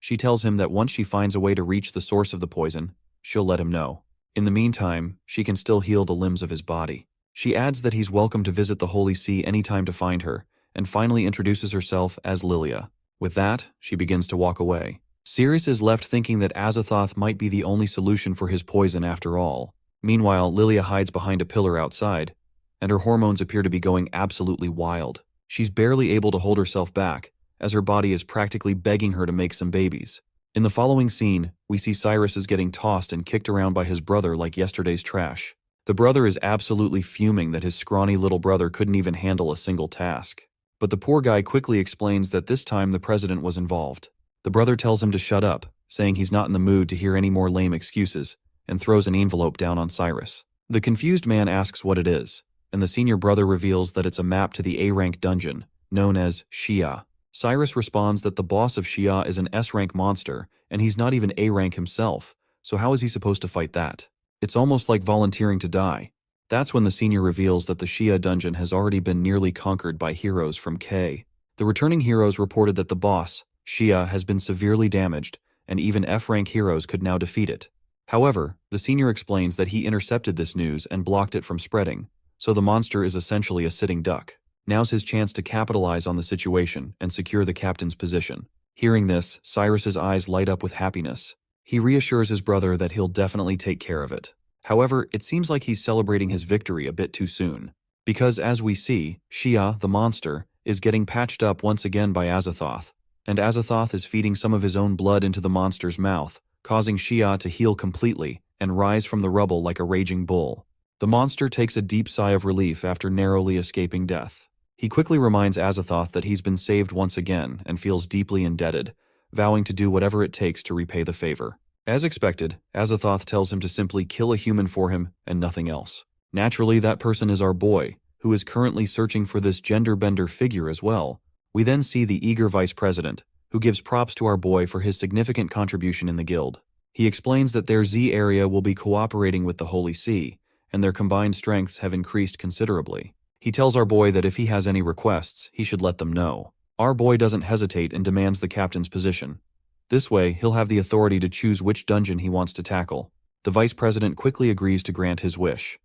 She tells him that once she finds a way to reach the source of the poison, she'll let him know. In the meantime, she can still heal the limbs of his body. She adds that he's welcome to visit the Holy See anytime to find her, and finally introduces herself as Lilia. With that, she begins to walk away. Sirius is left thinking that Azathoth might be the only solution for his poison after all. Meanwhile, Lilia hides behind a pillar outside, and her hormones appear to be going absolutely wild. She's barely able to hold herself back, as her body is practically begging her to make some babies. In the following scene, we see Cyrus is getting tossed and kicked around by his brother like yesterday's trash. The brother is absolutely fuming that his scrawny little brother couldn't even handle a single task. But the poor guy quickly explains that this time the president was involved. The brother tells him to shut up, saying he's not in the mood to hear any more lame excuses, and throws an envelope down on Cyrus. The confused man asks what it is, and the senior brother reveals that it's a map to the A-rank dungeon, known as Shia. Cyrus responds that the boss of Shia is an S-rank monster, and he's not even A-rank himself, so how is he supposed to fight that? It's almost like volunteering to die. That's when the senior reveals that the Shia dungeon has already been nearly conquered by heroes from K. The returning heroes reported that the boss, Shia, has been severely damaged, and even F-rank heroes could now defeat it. However, the senior explains that he intercepted this news and blocked it from spreading, so the monster is essentially a sitting duck. Now's his chance to capitalize on the situation and secure the captain's position. Hearing this, Cyrus's eyes light up with happiness. He reassures his brother that he'll definitely take care of it. However, it seems like he's celebrating his victory a bit too soon. Because as we see, Shia, the monster, is getting patched up once again by Azathoth, and Azathoth is feeding some of his own blood into the monster's mouth, causing Shia to heal completely and rise from the rubble like a raging bull. The monster takes a deep sigh of relief after narrowly escaping death. He quickly reminds Azathoth that he's been saved once again and feels deeply indebted, vowing to do whatever it takes to repay the favor. As expected, Azathoth tells him to simply kill a human for him and nothing else. Naturally, that person is our boy, who is currently searching for this gender-bender figure as well. We then see the eager vice president, who gives props to our boy for his significant contribution in the guild. He explains that their Z area will be cooperating with the Holy See, and their combined strengths have increased considerably. He tells our boy that if he has any requests, he should let them know. Our boy doesn't hesitate and demands the captain's position. This way, he'll have the authority to choose which dungeon he wants to tackle. The vice president quickly agrees to grant his wish.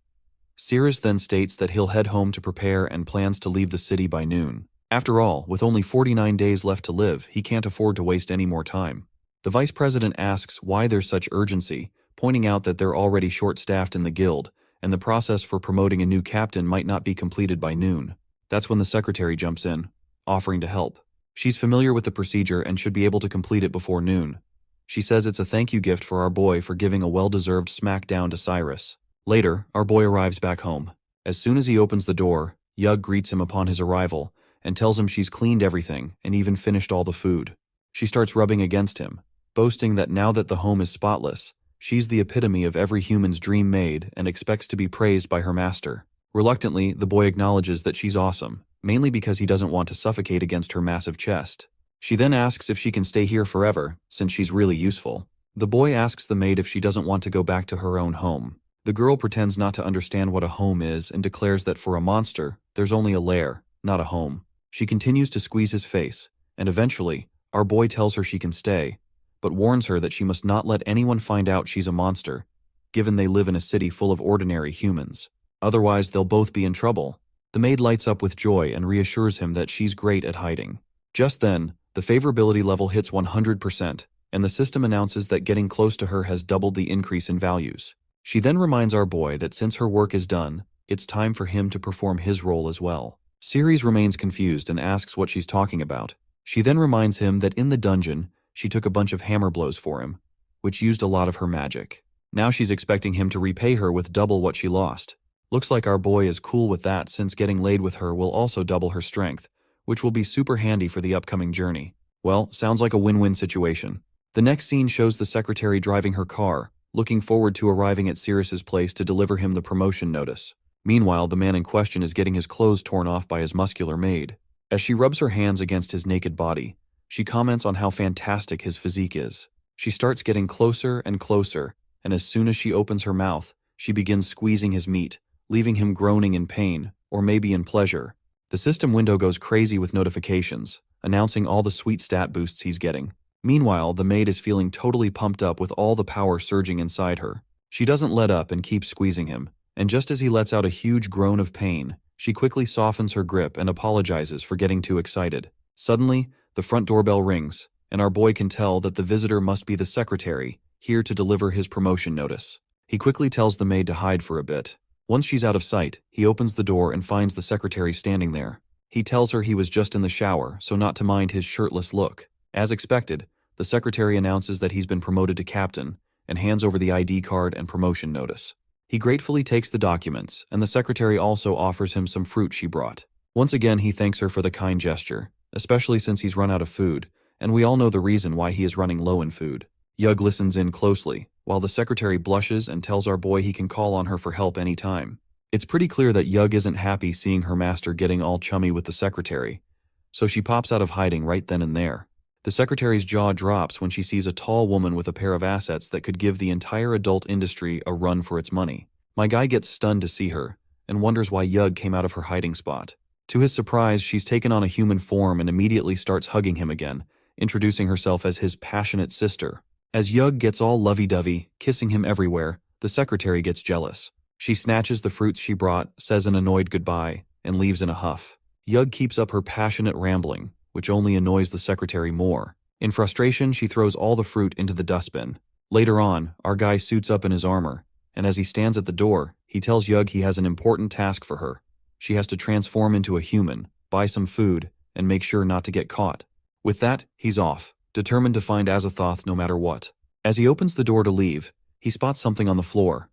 Cyrus then states that he'll head home to prepare and plans to leave the city by noon. After all, with only 49 days left to live, he can't afford to waste any more time. The vice president asks why there's such urgency, pointing out that they're already short-staffed in the guild, and the process for promoting a new captain might not be completed by noon. That's when the secretary jumps in, offering to help. She's familiar with the procedure and should be able to complete it before noon. She says it's a thank you gift for our boy for giving a well-deserved smackdown to Cyrus. Later, our boy arrives back home. As soon as he opens the door, Yug greets him upon his arrival and tells him she's cleaned everything and even finished all the food. She starts rubbing against him, boasting that now that the home is spotless, she's the epitome of every human's dream maid and expects to be praised by her master. Reluctantly, the boy acknowledges that she's awesome, mainly because he doesn't want to suffocate against her massive chest. She then asks if she can stay here forever, since she's really useful. The boy asks the maid if she doesn't want to go back to her own home. The girl pretends not to understand what a home is and declares that for a monster, there's only a lair, not a home. She continues to squeeze his face, and eventually, our boy tells her she can stay, but warns her that she must not let anyone find out she's a monster, given they live in a city full of ordinary humans. Otherwise, they'll both be in trouble. The maid lights up with joy and reassures him that she's great at hiding. Just then, the favorability level hits 100%, and the system announces that getting close to her has doubled the increase in values. She then reminds our boy that since her work is done, it's time for him to perform his role as well. Ceres remains confused and asks what she's talking about. She then reminds him that in the dungeon, she took a bunch of hammer blows for him, which used a lot of her magic. Now she's expecting him to repay her with double what she lost. Looks like our boy is cool with that since getting laid with her will also double her strength, which will be super handy for the upcoming journey. Well, sounds like a win-win situation. The next scene shows the secretary driving her car, looking forward to arriving at Cyrus's place to deliver him the promotion notice. Meanwhile, the man in question is getting his clothes torn off by his muscular maid. As she rubs her hands against his naked body, she comments on how fantastic his physique is. She starts getting closer and closer, and as soon as she opens her mouth, she begins squeezing his meat, leaving him groaning in pain, or maybe in pleasure. The system window goes crazy with notifications, announcing all the sweet stat boosts he's getting. Meanwhile, the maid is feeling totally pumped up with all the power surging inside her. She doesn't let up and keeps squeezing him, and just as he lets out a huge groan of pain, she quickly softens her grip and apologizes for getting too excited. Suddenly, the front doorbell rings, and our boy can tell that the visitor must be the secretary, here to deliver his promotion notice. He quickly tells the maid to hide for a bit. Once she's out of sight, he opens the door and finds the secretary standing there. He tells her he was just in the shower, so not to mind his shirtless look. As expected, the secretary announces that he's been promoted to captain and hands over the ID card and promotion notice. He gratefully takes the documents, and the secretary also offers him some fruit she brought. Once again, he thanks her for the kind gesture, especially since he's run out of food, and we all know the reason why he is running low in food. Yug listens in closely, while the secretary blushes and tells our boy he can call on her for help anytime. It's pretty clear that Yug isn't happy seeing her master getting all chummy with the secretary, so she pops out of hiding right then and there. The secretary's jaw drops when she sees a tall woman with a pair of assets that could give the entire adult industry a run for its money. My guy gets stunned to see her, and wonders why Yug came out of her hiding spot. To his surprise, she's taken on a human form and immediately starts hugging him again, introducing herself as his passionate sister. As Yug gets all lovey-dovey, kissing him everywhere, the secretary gets jealous. She snatches the fruits she brought, says an annoyed goodbye, and leaves in a huff. Yug keeps up her passionate rambling, which only annoys the secretary more. In frustration, she throws all the fruit into the dustbin. Later on, our guy suits up in his armor, and as he stands at the door, he tells Yug he has an important task for her. She has to transform into a human, buy some food, and make sure not to get caught. With that, he's off, determined to find Azathoth no matter what. As he opens the door to leave, he spots something on the floor.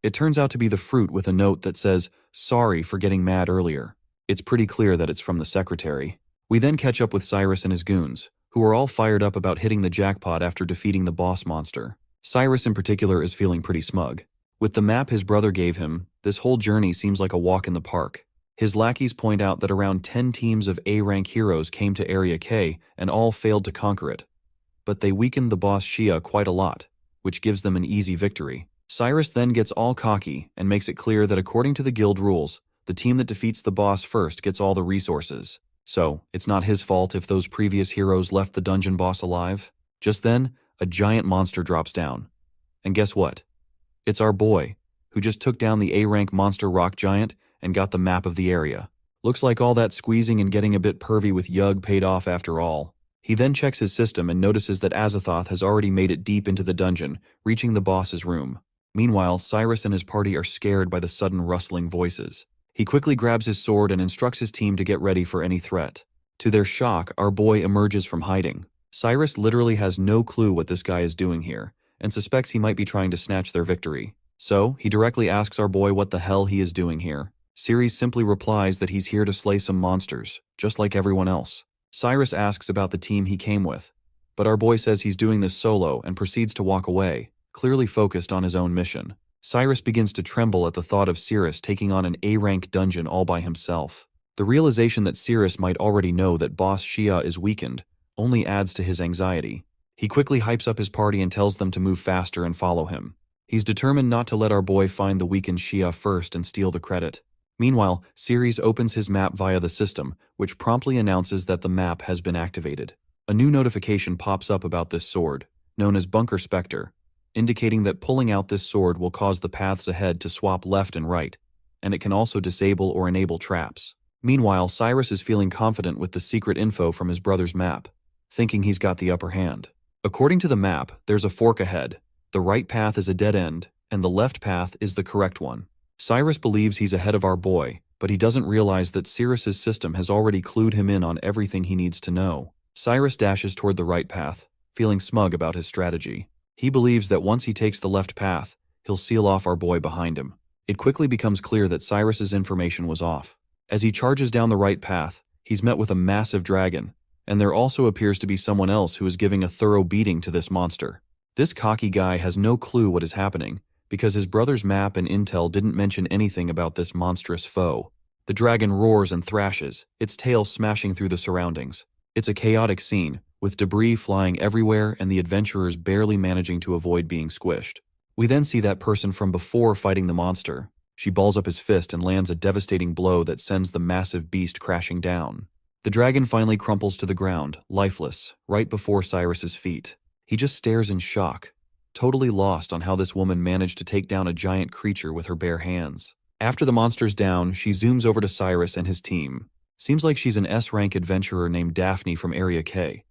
It turns out to be the fruit with a note that says, "Sorry for getting mad earlier." It's pretty clear that it's from the secretary. We then catch up with Cyrus and his goons, who are all fired up about hitting the jackpot after defeating the boss monster. Cyrus in particular is feeling pretty smug. With the map his brother gave him, this whole journey seems like a walk in the park. His lackeys point out that around 10 teams of A-rank heroes came to Area K and all failed to conquer it. But they weakened the boss Shia quite a lot, which gives them an easy victory. Cyrus then gets all cocky and makes it clear that according to the guild rules, the team that defeats the boss first gets all the resources. So, it's not his fault if those previous heroes left the dungeon boss alive. Just then, a giant monster drops down. And guess what? It's our boy, who just took down the A-rank monster rock giant and got the map of the area. Looks like all that squeezing and getting a bit pervy with Yug paid off after all. He then checks his system and notices that Azathoth has already made it deep into the dungeon, reaching the boss's room. Meanwhile, Cyrus and his party are scared by the sudden rustling voices. He quickly grabs his sword and instructs his team to get ready for any threat. To their shock, our boy emerges from hiding. Cyrus literally has no clue what this guy is doing here, and suspects he might be trying to snatch their victory. So, he directly asks our boy what the hell he is doing here. Ceres simply replies that he's here to slay some monsters, just like everyone else. Cyrus asks about the team he came with, but our boy says he's doing this solo and proceeds to walk away, clearly focused on his own mission. Cyrus begins to tremble at the thought of Ceres taking on an A-rank dungeon all by himself. The realization that Ceres might already know that boss Shia is weakened only adds to his anxiety. He quickly hypes up his party and tells them to move faster and follow him. He's determined not to let our boy find the weakened Shia first and steal the credit. Meanwhile, Ceres opens his map via the system, which promptly announces that the map has been activated. A new notification pops up about this sword, known as Bunker Spectre, indicating that pulling out this sword will cause the paths ahead to swap left and right, and it can also disable or enable traps. Meanwhile, Cyrus is feeling confident with the secret info from his brother's map, thinking he's got the upper hand. According to the map, there's a fork ahead. The right path is a dead end, and the left path is the correct one. Cyrus believes he's ahead of our boy, but he doesn't realize that Ceres's system has already clued him in on everything he needs to know. Cyrus dashes toward the right path, feeling smug about his strategy. He believes that once he takes the left path, he'll seal off our boy behind him. It quickly becomes clear that Cyrus's information was off. As he charges down the right path, he's met with a massive dragon, and there also appears to be someone else who is giving a thorough beating to this monster. This cocky guy has no clue what is happening, because his brother's map and intel didn't mention anything about this monstrous foe. The dragon roars and thrashes, its tail smashing through the surroundings. It's a chaotic scene, with debris flying everywhere and the adventurers barely managing to avoid being squished. We then see that person from before fighting the monster. She balls up his fist and lands a devastating blow that sends the massive beast crashing down. The dragon finally crumples to the ground, lifeless, right before Cyrus's feet. He just stares in shock, totally lost on how this woman managed to take down a giant creature with her bare hands. After the monster's down, she zooms over to Cyrus and his team. Seems like she's an S-rank adventurer named Daphne from Area K.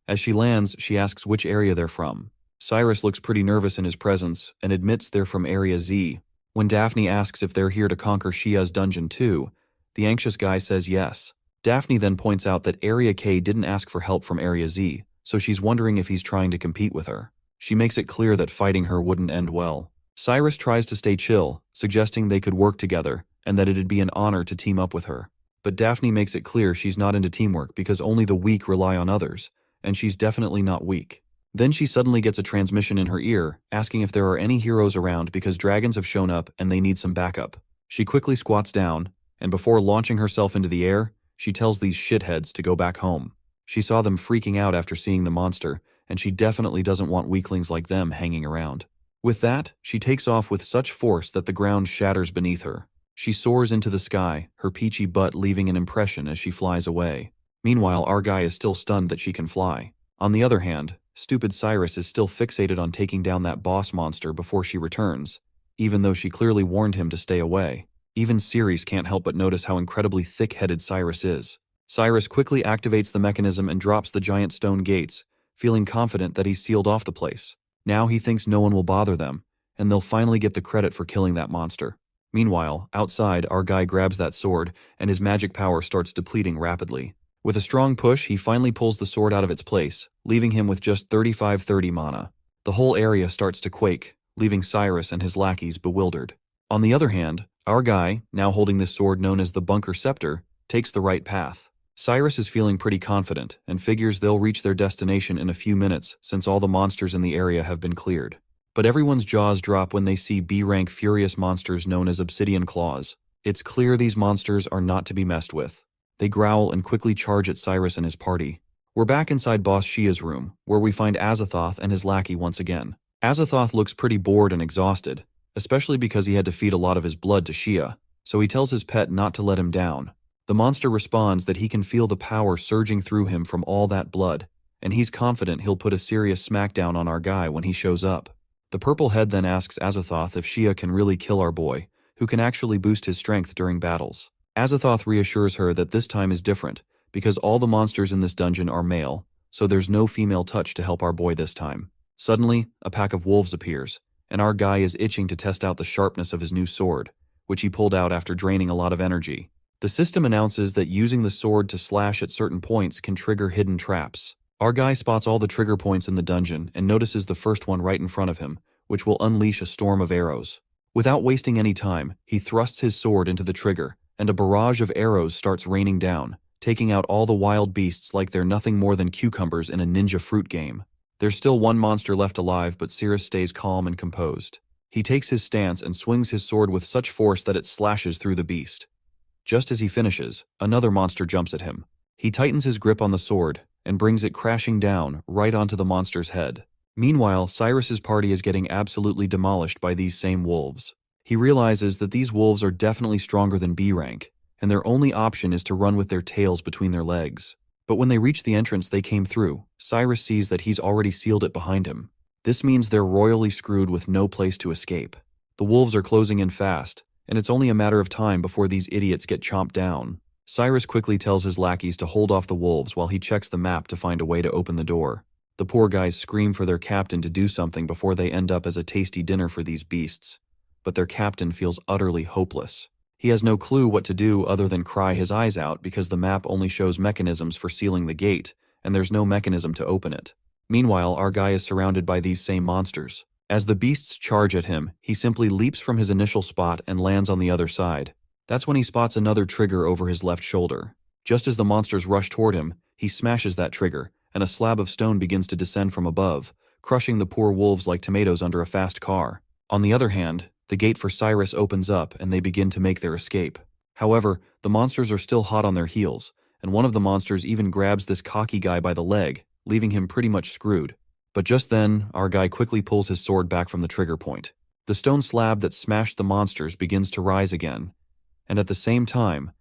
As she lands, she asks which area they're from. Cyrus looks pretty nervous in his presence and admits they're from Area Z. When Daphne asks if they're here to conquer Shia's dungeon too, the anxious guy says yes. Daphne then points out that Area K didn't ask for help from Area Z, so she's wondering if he's trying to compete with her. She makes it clear that fighting her wouldn't end well. Cyrus tries to stay chill, suggesting they could work together and that it'd be an honor to team up with her. But Daphne makes it clear she's not into teamwork because only the weak rely on others, and she's definitely not weak. Then she suddenly gets a transmission in her ear, asking if there are any heroes around because dragons have shown up and they need some backup. She quickly squats down, and before launching herself into the air, she tells these shitheads to go back home. She saw them freaking out after seeing the monster, and she definitely doesn't want weaklings like them hanging around. With that, she takes off with such force that the ground shatters beneath her. She soars into the sky, her peachy butt leaving an impression as she flies away. Meanwhile, our guy is still stunned that she can fly. On the other hand, stupid Cyrus is still fixated on taking down that boss monster before she returns, even though she clearly warned him to stay away. Even Ceres can't help but notice how incredibly thick-headed Cyrus is. Cyrus quickly activates the mechanism and drops the giant stone gates, feeling confident that he's sealed off the place. Now he thinks no one will bother them, and they'll finally get the credit for killing that monster. Meanwhile, outside, our guy grabs that sword, and his magic power starts depleting rapidly. With a strong push, he finally pulls the sword out of its place, leaving him with just 3530 mana. The whole area starts to quake, leaving Cyrus and his lackeys bewildered. On the other hand, our guy, now holding this sword known as the Bunker Scepter, takes the right path. Cyrus is feeling pretty confident and figures they'll reach their destination in a few minutes since all the monsters in the area have been cleared. But everyone's jaws drop when they see B-rank furious monsters known as Obsidian Claws. It's clear these monsters are not to be messed with. They growl and quickly charge at Cyrus and his party. We're back inside Boss Shia's room, where we find Azathoth and his lackey once again. Azathoth looks pretty bored and exhausted, especially because he had to feed a lot of his blood to Shia, so he tells his pet not to let him down. The monster responds that he can feel the power surging through him from all that blood, and he's confident he'll put a serious smackdown on our guy when he shows up. The purple head then asks Azathoth if Shia can really kill our boy, who can actually boost his strength during battles. Azathoth reassures her that this time is different, because all the monsters in this dungeon are male, so there's no female touch to help our boy this time. Suddenly, a pack of wolves appears, and our guy is itching to test out the sharpness of his new sword, which he pulled out after draining a lot of energy. The system announces that using the sword to slash at certain points can trigger hidden traps. Our guy spots all the trigger points in the dungeon and notices the first one right in front of him, which will unleash a storm of arrows. Without wasting any time, he thrusts his sword into the trigger, and a barrage of arrows starts raining down, taking out all the wild beasts like they're nothing more than cucumbers in a ninja fruit game. There's still one monster left alive, but Cyrus stays calm and composed. He takes his stance and swings his sword with such force that it slashes through the beast. Just as he finishes, another monster jumps at him. He tightens his grip on the sword and brings it crashing down right onto the monster's head. Meanwhile, Cyrus's party is getting absolutely demolished by these same wolves. He realizes that these wolves are definitely stronger than B rank, and their only option is to run with their tails between their legs. But when they reach the entrance they came through, Cyrus sees that he's already sealed it behind him. This means they're royally screwed with no place to escape. The wolves are closing in fast, and it's only a matter of time before these idiots get chomped down. Cyrus quickly tells his lackeys to hold off the wolves while he checks the map to find a way to open the door. The poor guys scream for their captain to do something before they end up as a tasty dinner for these beasts. But their captain feels utterly hopeless. He has no clue what to do other than cry his eyes out because the map only shows mechanisms for sealing the gate, and there's no mechanism to open it. Meanwhile, our guy is surrounded by these same monsters. As the beasts charge at him, he simply leaps from his initial spot and lands on the other side. That's when he spots another trigger over his left shoulder. Just as the monsters rush toward him, he smashes that trigger, and a slab of stone begins to descend from above, crushing the poor wolves like tomatoes under a fast car. On the other hand, the gate for Cyrus opens up and they begin to make their escape. However, the monsters are still hot on their heels, and one of the monsters even grabs this cocky guy by the leg, leaving him pretty much screwed. But just then, our guy quickly pulls his sword back from the trigger point. The stone slab that smashed the monsters begins to rise again, and at the same time,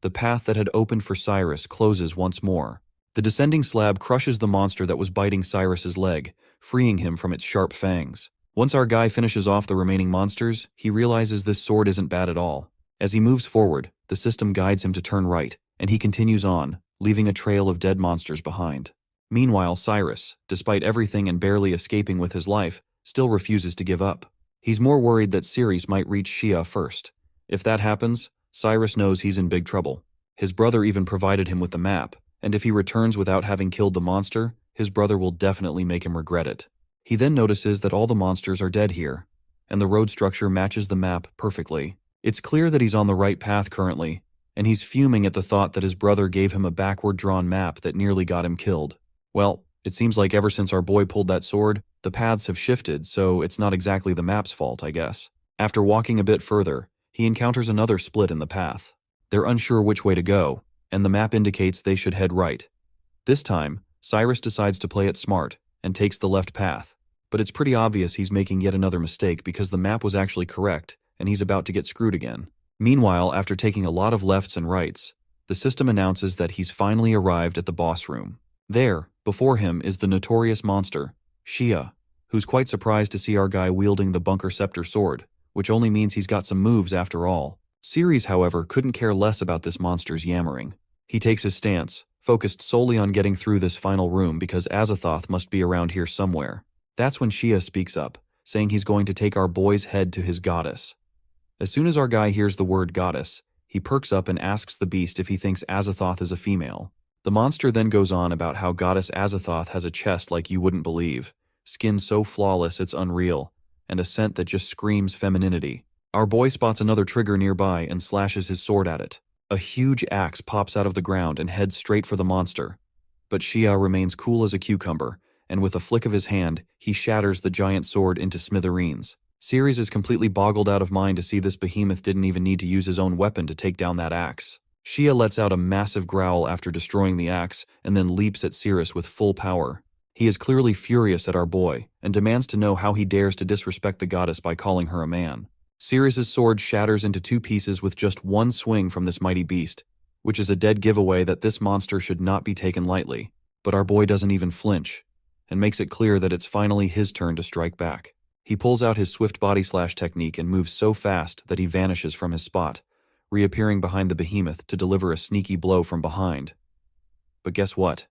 the path that had opened for Cyrus closes once more. The descending slab crushes the monster that was biting Cyrus's leg, freeing him from its sharp fangs. Once our guy finishes off the remaining monsters, he realizes this sword isn't bad at all. As he moves forward, the system guides him to turn right, and he continues on, leaving a trail of dead monsters behind. Meanwhile, Cyrus, despite everything and barely escaping with his life, still refuses to give up. He's more worried that Ceres might reach Shia first. If that happens, Cyrus knows he's in big trouble. His brother even provided him with the map, and if he returns without having killed the monster, his brother will definitely make him regret it. He then notices that all the monsters are dead here, and the road structure matches the map perfectly. It's clear that he's on the right path currently, and he's fuming at the thought that his brother gave him a backward-drawn map that nearly got him killed. Well, it seems like ever since our boy pulled that sword, the paths have shifted, so it's not exactly the map's fault, I guess. After walking a bit further, he encounters another split in the path. They're unsure which way to go, and the map indicates they should head right. This time, Cyrus decides to play it smart and takes the left path, but it's pretty obvious he's making yet another mistake because the map was actually correct and he's about to get screwed again. Meanwhile, after taking a lot of lefts and rights, the system announces that he's finally arrived at the boss room. There, before him, is the notorious monster, Shia, who's quite surprised to see our guy wielding the Bunker Scepter sword, which only means he's got some moves after all. Ceres, however, couldn't care less about this monster's yammering. He takes his stance, focused solely on getting through this final room because Azathoth must be around here somewhere. That's when Shia speaks up, saying he's going to take our boy's head to his goddess. As soon as our guy hears the word goddess, he perks up and asks the beast if he thinks Azathoth is a female. The monster then goes on about how goddess Azathoth has a chest like you wouldn't believe, skin so flawless it's unreal, and a scent that just screams femininity. Our boy spots another trigger nearby and slashes his sword at it. A huge axe pops out of the ground and heads straight for the monster. But Shia remains cool as a cucumber, and with a flick of his hand, he shatters the giant sword into smithereens. Ceres is completely boggled out of mind to see this behemoth didn't even need to use his own weapon to take down that axe. Shia lets out a massive growl after destroying the axe and then leaps at Ceres with full power. He is clearly furious at our boy and demands to know how he dares to disrespect the goddess by calling her a man. Ceres' sword shatters into two pieces with just one swing from this mighty beast, which is a dead giveaway that this monster should not be taken lightly. But our boy doesn't even flinch, and makes it clear that it's finally his turn to strike back. He pulls out his swift body slash technique and moves so fast that he vanishes from his spot, reappearing behind the behemoth to deliver a sneaky blow from behind. But guess what?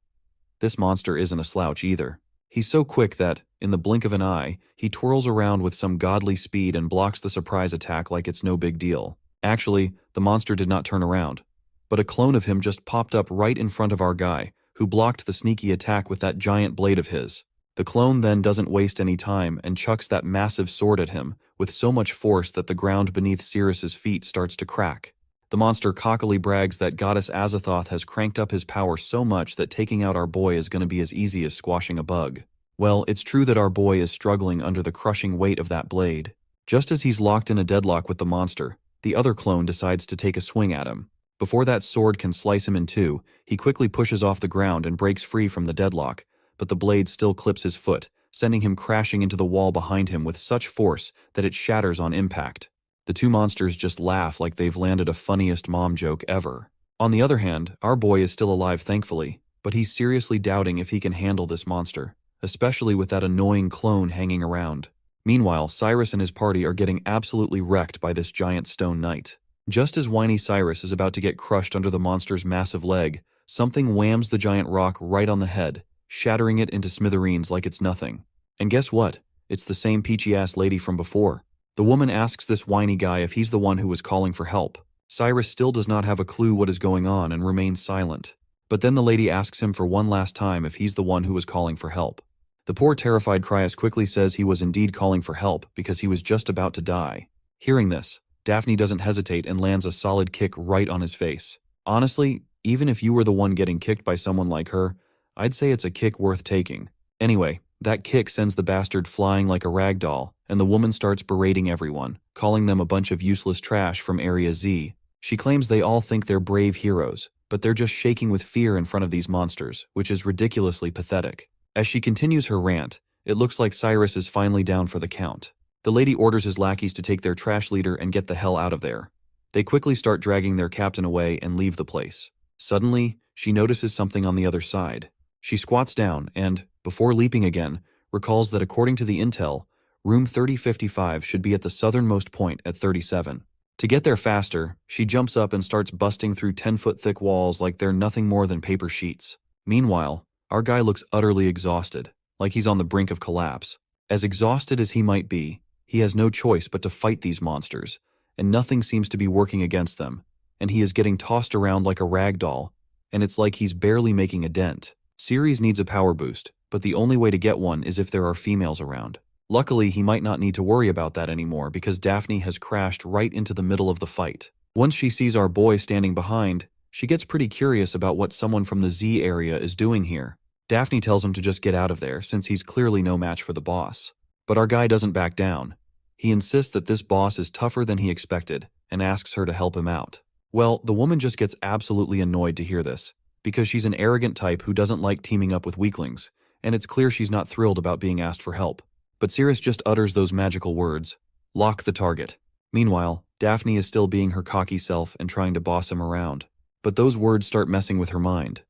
This monster isn't a slouch either. He's so quick that, in the blink of an eye, he twirls around with some godly speed and blocks the surprise attack like it's no big deal. Actually, the monster did not turn around, but a clone of him just popped up right in front of our guy, who blocked the sneaky attack with that giant blade of his. The clone then doesn't waste any time and chucks that massive sword at him with so much force that the ground beneath Ceres' feet starts to crack. The monster cockily brags that goddess Azathoth has cranked up his power so much that taking out our boy is going to be as easy as squashing a bug. Well, it's true that our boy is struggling under the crushing weight of that blade. Just as he's locked in a deadlock with the monster, the other clone decides to take a swing at him. Before that sword can slice him in two, he quickly pushes off the ground and breaks free from the deadlock, but the blade still clips his foot, sending him crashing into the wall behind him with such force that it shatters on impact. The two monsters just laugh like they've landed a funniest mom joke ever. On the other hand, our boy is still alive thankfully, but he's seriously doubting if he can handle this monster, especially with that annoying clone hanging around. Meanwhile, Cyrus and his party are getting absolutely wrecked by this giant stone knight. Just as whiny Cyrus is about to get crushed under the monster's massive leg, something whams the giant rock right on the head, shattering it into smithereens like it's nothing. And guess what? It's the same peachy-ass lady from before. The woman asks this whiny guy if he's the one who was calling for help. Cyrus still does not have a clue what is going on and remains silent. But then the lady asks him for one last time if he's the one who was calling for help. The poor terrified Cryas quickly says he was indeed calling for help because he was just about to die. Hearing this, Daphne doesn't hesitate and lands a solid kick right on his face. Honestly, even if you were the one getting kicked by someone like her, I'd say it's a kick worth taking. Anyway, that kick sends the bastard flying like a rag doll, and the woman starts berating everyone, calling them a bunch of useless trash from Area Z. She claims they all think they're brave heroes, but they're just shaking with fear in front of these monsters, which is ridiculously pathetic. As she continues her rant, it looks like Cyrus is finally down for the count. The lady orders his lackeys to take their trash leader and get the hell out of there. They quickly start dragging their captain away and leave the place. Suddenly, she notices something on the other side. She squats down and, before leaping again, recalls that according to the intel, room 3055 should be at the southernmost point at 37. To get there faster, she jumps up and starts busting through 10-foot thick walls like they're nothing more than paper sheets. Meanwhile, Our guy looks utterly exhausted, like he's on the brink of collapse. As exhausted as he might be, he has no choice but to fight these monsters, and nothing seems to be working against them, and he is getting tossed around like a rag doll, and it's like he's barely making a dent. Ceres needs a power boost, but the only way to get one is if there are females around. Luckily, he might not need to worry about that anymore because Daphne has crashed right into the middle of the fight. Once she sees our boy standing behind, she gets pretty curious about what someone from the Z area is doing here. Daphne tells him to just get out of there since he's clearly no match for the boss. But our guy doesn't back down. He insists that this boss is tougher than he expected and asks her to help him out. Well, the woman just gets absolutely annoyed to hear this, because she's an arrogant type who doesn't like teaming up with weaklings, and it's clear she's not thrilled about being asked for help. But Ceres just utters those magical words, "Lock the target." Meanwhile, Daphne is still being her cocky self and trying to boss him around. But those words start messing with her mind.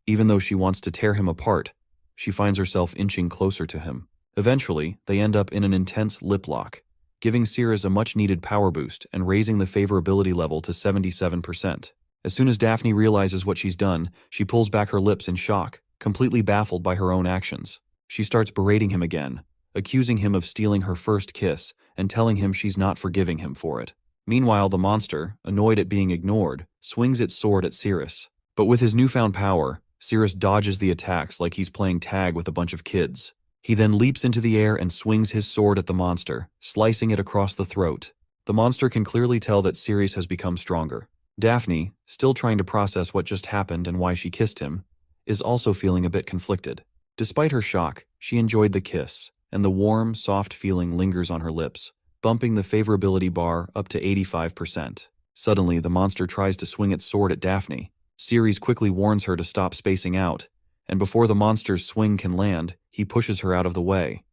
Even though she wants to tear him apart, she finds herself inching closer to him. Eventually, they end up in an intense lip lock, giving Ceres a much-needed power boost and raising the favorability level to 77%. As soon as Daphne realizes what she's done, she pulls back her lips in shock, completely baffled by her own actions. She starts berating him again, accusing him of stealing her first kiss and telling him she's not forgiving him for it. Meanwhile, the monster, annoyed at being ignored, swings its sword at Ceres. But with his newfound power, Ceres dodges the attacks like he's playing tag with a bunch of kids. He then leaps into the air and swings his sword at the monster, slicing it across the throat. The monster can clearly tell that Ceres has become stronger. Daphne, still trying to process what just happened and why she kissed him, is also feeling a bit conflicted. Despite her shock, she enjoyed the kiss, and the warm, soft feeling lingers on her lips, bumping the favorability bar up to 85%. Suddenly, the monster tries to swing its sword at Daphne. Ceres quickly warns her to stop spacing out, and before the monster's swing can land, he pushes her out of the way.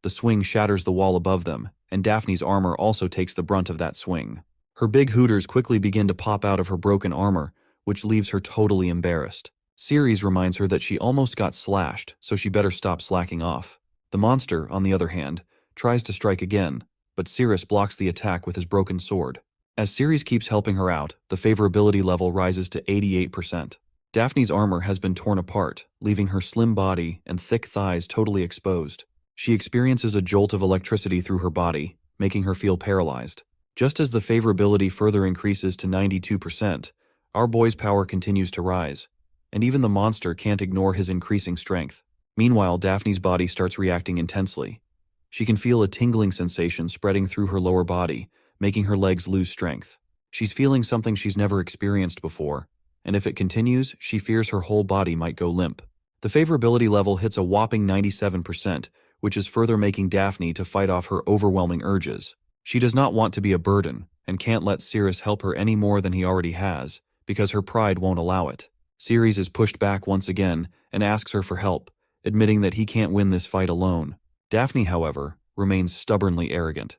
The swing shatters the wall above them, and Daphne's armor also takes the brunt of that swing. Her big hooters quickly begin to pop out of her broken armor, which leaves her totally embarrassed. Ceres reminds her that she almost got slashed, so she better stop slacking off. The monster, on the other hand, tries to strike again, but Ceres blocks the attack with his broken sword. As Ceres keeps helping her out, the favorability level rises to 88%. Daphne's armor has been torn apart, leaving her slim body and thick thighs totally exposed. She experiences a jolt of electricity through her body, making her feel paralyzed. Just as the favorability further increases to 92%, our boy's power continues to rise, and even the monster can't ignore his increasing strength. Meanwhile, Daphne's body starts reacting intensely. She can feel a tingling sensation spreading through her lower body, making her legs lose strength. She's feeling something she's never experienced before, and if it continues, she fears her whole body might go limp. The favorability level hits a whopping 97%, which is further making Daphne to fight off her overwhelming urges. She does not want to be a burden, and can't let Ceres help her any more than he already has, because her pride won't allow it. Ceres is pushed back once again and asks her for help, admitting that he can't win this fight alone. Daphne, however, remains stubbornly arrogant.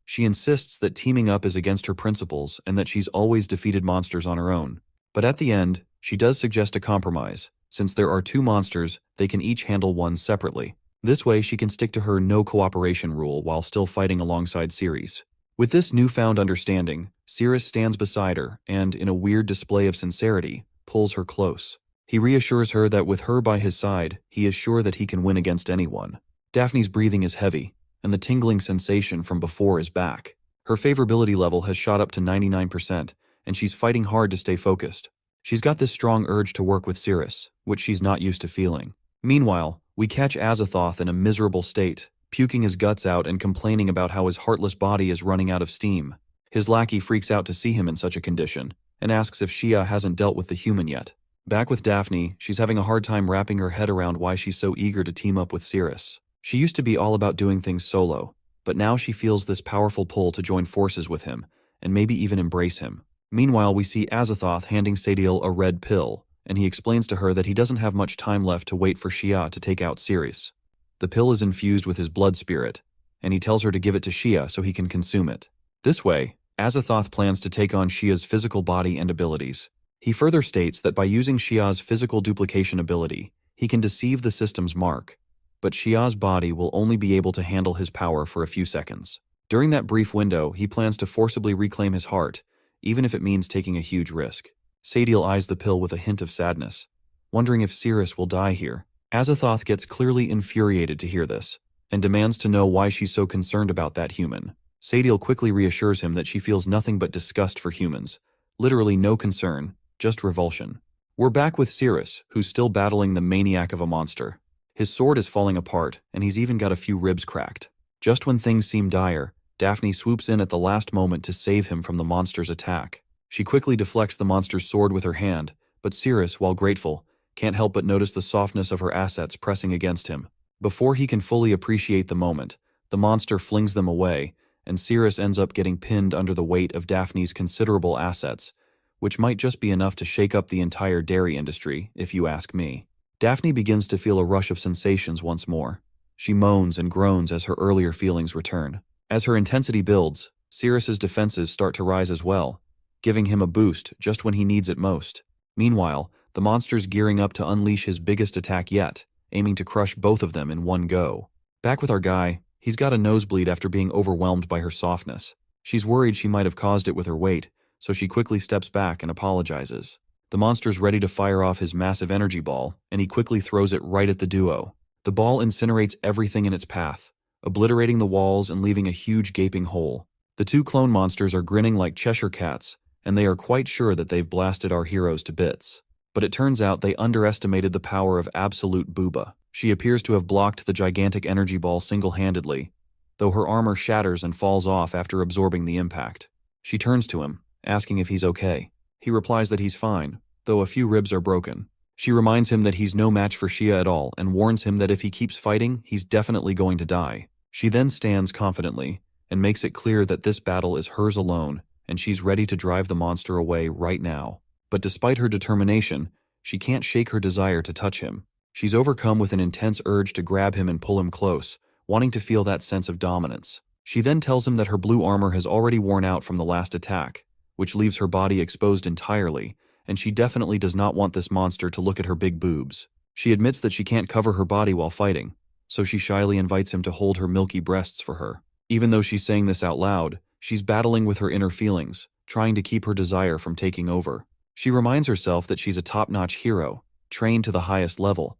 She insists that teaming up is against her principles and that she's always defeated monsters on her own. But at the end, she does suggest a compromise. Since there are two monsters, they can each handle one separately. This way, she can stick to her no cooperation rule while still fighting alongside Ceres. With this newfound understanding, Ceres stands beside her and, in a weird display of sincerity, pulls her close. He reassures her that with her by his side, he is sure that he can win against anyone. Daphne's breathing is heavy, and the tingling sensation from before is back. Her favorability level has shot up to 99%, and she's fighting hard to stay focused. She's got this strong urge to work with Ceres, which she's not used to feeling. Meanwhile, we catch Azathoth in a miserable state, puking his guts out and complaining about how his heartless body is running out of steam. His lackey freaks out to see him in such a condition, and asks if Shia hasn't dealt with the human yet. Back with Daphne, she's having a hard time wrapping her head around why she's so eager to team up with Ceres. She used to be all about doing things solo, but now she feels this powerful pull to join forces with him, and maybe even embrace him. Meanwhile, we see Azathoth handing Sadiel a red pill, and he explains to her that he doesn't have much time left to wait for Shia to take out Ceres. The pill is infused with his blood spirit, and he tells her to give it to Shia so he can consume it. This way, Azathoth plans to take on Shia's physical body and abilities. He further states that by using Shia's physical duplication ability, he can deceive the system's mark, but Shia's body will only be able to handle his power for a few seconds. During that brief window, he plans to forcibly reclaim his heart, even if it means taking a huge risk. Sadiel eyes the pill with a hint of sadness. wondering if Cirrus will die here. Azathoth gets clearly infuriated to hear this, and demands to know why she's so concerned about that human. Sadiel quickly reassures him that she feels nothing but disgust for humans. Literally no concern, just revulsion. We're back with Cirrus, who's still battling the maniac of a monster. His sword is falling apart, and he's even got a few ribs cracked. Just when things seem dire, Daphne swoops in at the last moment to save him from the monster's attack. She quickly deflects the monster's sword with her hand, but Cirrus, while grateful, can't help but notice the softness of her assets pressing against him. Before he can fully appreciate the moment, the monster flings them away, and Cirrus ends up getting pinned under the weight of Daphne's considerable assets, which might just be enough to shake up the entire dairy industry, if you ask me. Daphne begins to feel a rush of sensations once more. She moans and groans as her earlier feelings return. As her intensity builds, Cirrus's defenses start to rise as well, giving him a boost just when he needs it most. Meanwhile, the monster's gearing up to unleash his biggest attack yet, aiming to crush both of them in one go. Back with our guy, he's got a nosebleed after being overwhelmed by her softness. She's worried she might have caused it with her weight, so she quickly steps back and apologizes. The monster's ready to fire off his massive energy ball, and he quickly throws it right at the duo. The ball incinerates everything in its path, obliterating the walls and leaving a huge gaping hole. The two clone monsters are grinning like Cheshire cats, and they are quite sure that they've blasted our heroes to bits. But it turns out they underestimated the power of Absolute Booba. She appears to have blocked the gigantic energy ball single-handedly, though her armor shatters and falls off after absorbing the impact. She turns to him, asking if he's okay. He replies that he's fine, though a few ribs are broken. She reminds him that he's no match for Shia at all and warns him that if he keeps fighting, he's definitely going to die. She then stands confidently and makes it clear that this battle is hers alone and she's ready to drive the monster away right now. But despite her determination, she can't shake her desire to touch him. She's overcome with an intense urge to grab him and pull him close, wanting to feel that sense of dominance. She then tells him that her blue armor has already worn out from the last attack, which leaves her body exposed entirely, and she definitely does not want this monster to look at her big boobs. She admits that she can't cover her body while fighting, so she shyly invites him to hold her milky breasts for her. Even though she's saying this out loud, she's battling with her inner feelings, trying to keep her desire from taking over. She reminds herself that she's a top-notch hero, trained to the highest level,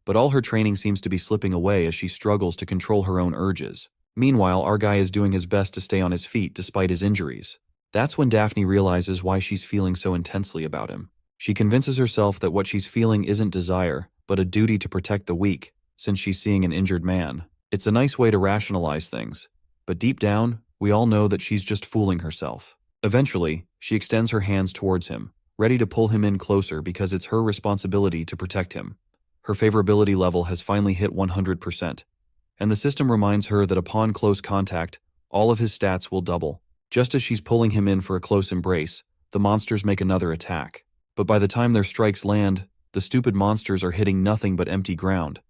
but all her training seems to be slipping away as she struggles to control her own urges. Meanwhile, our guy is doing his best to stay on his feet despite his injuries. That's when Daphne realizes why she's feeling so intensely about him. She convinces herself that what she's feeling isn't desire, but a duty to protect the weak, since she's seeing an injured man. It's a nice way to rationalize things, but deep down, we all know that she's just fooling herself. Eventually, she extends her hands towards him, ready to pull him in closer because it's her responsibility to protect him. Her favorability level has finally hit 100%, and the system reminds her that upon close contact, all of his stats will double. Just as she's pulling him in for a close embrace, the monsters make another attack. But by the time their strikes land, the stupid monsters are hitting nothing but empty ground,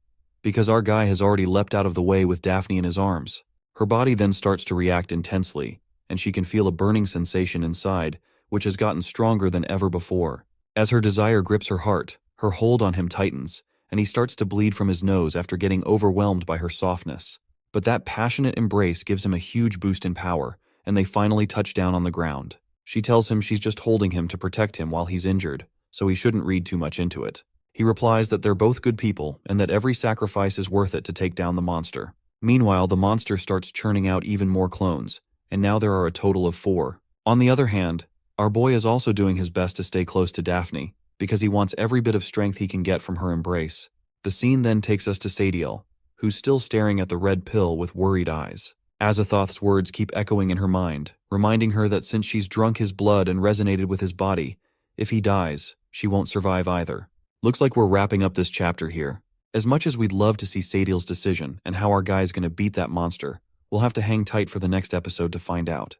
because our guy has already leapt out of the way with Daphne in his arms. Her body then starts to react intensely, and she can feel a burning sensation inside, which has gotten stronger than ever before. As her desire grips her heart, her hold on him tightens, and he starts to bleed from his nose after getting overwhelmed by her softness. But that passionate embrace gives him a huge boost in power, and they finally touch down on the ground. She tells him she's just holding him to protect him while he's injured, so he shouldn't read too much into it. He replies that they're both good people and that every sacrifice is worth it to take down the monster. Meanwhile, the monster starts churning out even more clones, and now there are a total of 4. On the other hand, our boy is also doing his best to stay close to Daphne, because he wants every bit of strength he can get from her embrace. The scene then takes us to Sadiel, who's still staring at the red pill with worried eyes. Azathoth's words keep echoing in her mind, reminding her that since she's drunk his blood and resonated with his body, if he dies, she won't survive either. Looks like we're wrapping up this chapter here. As much as we'd love to see Sadiel's decision and how our guy's gonna beat that monster, we'll have to hang tight for the next episode to find out.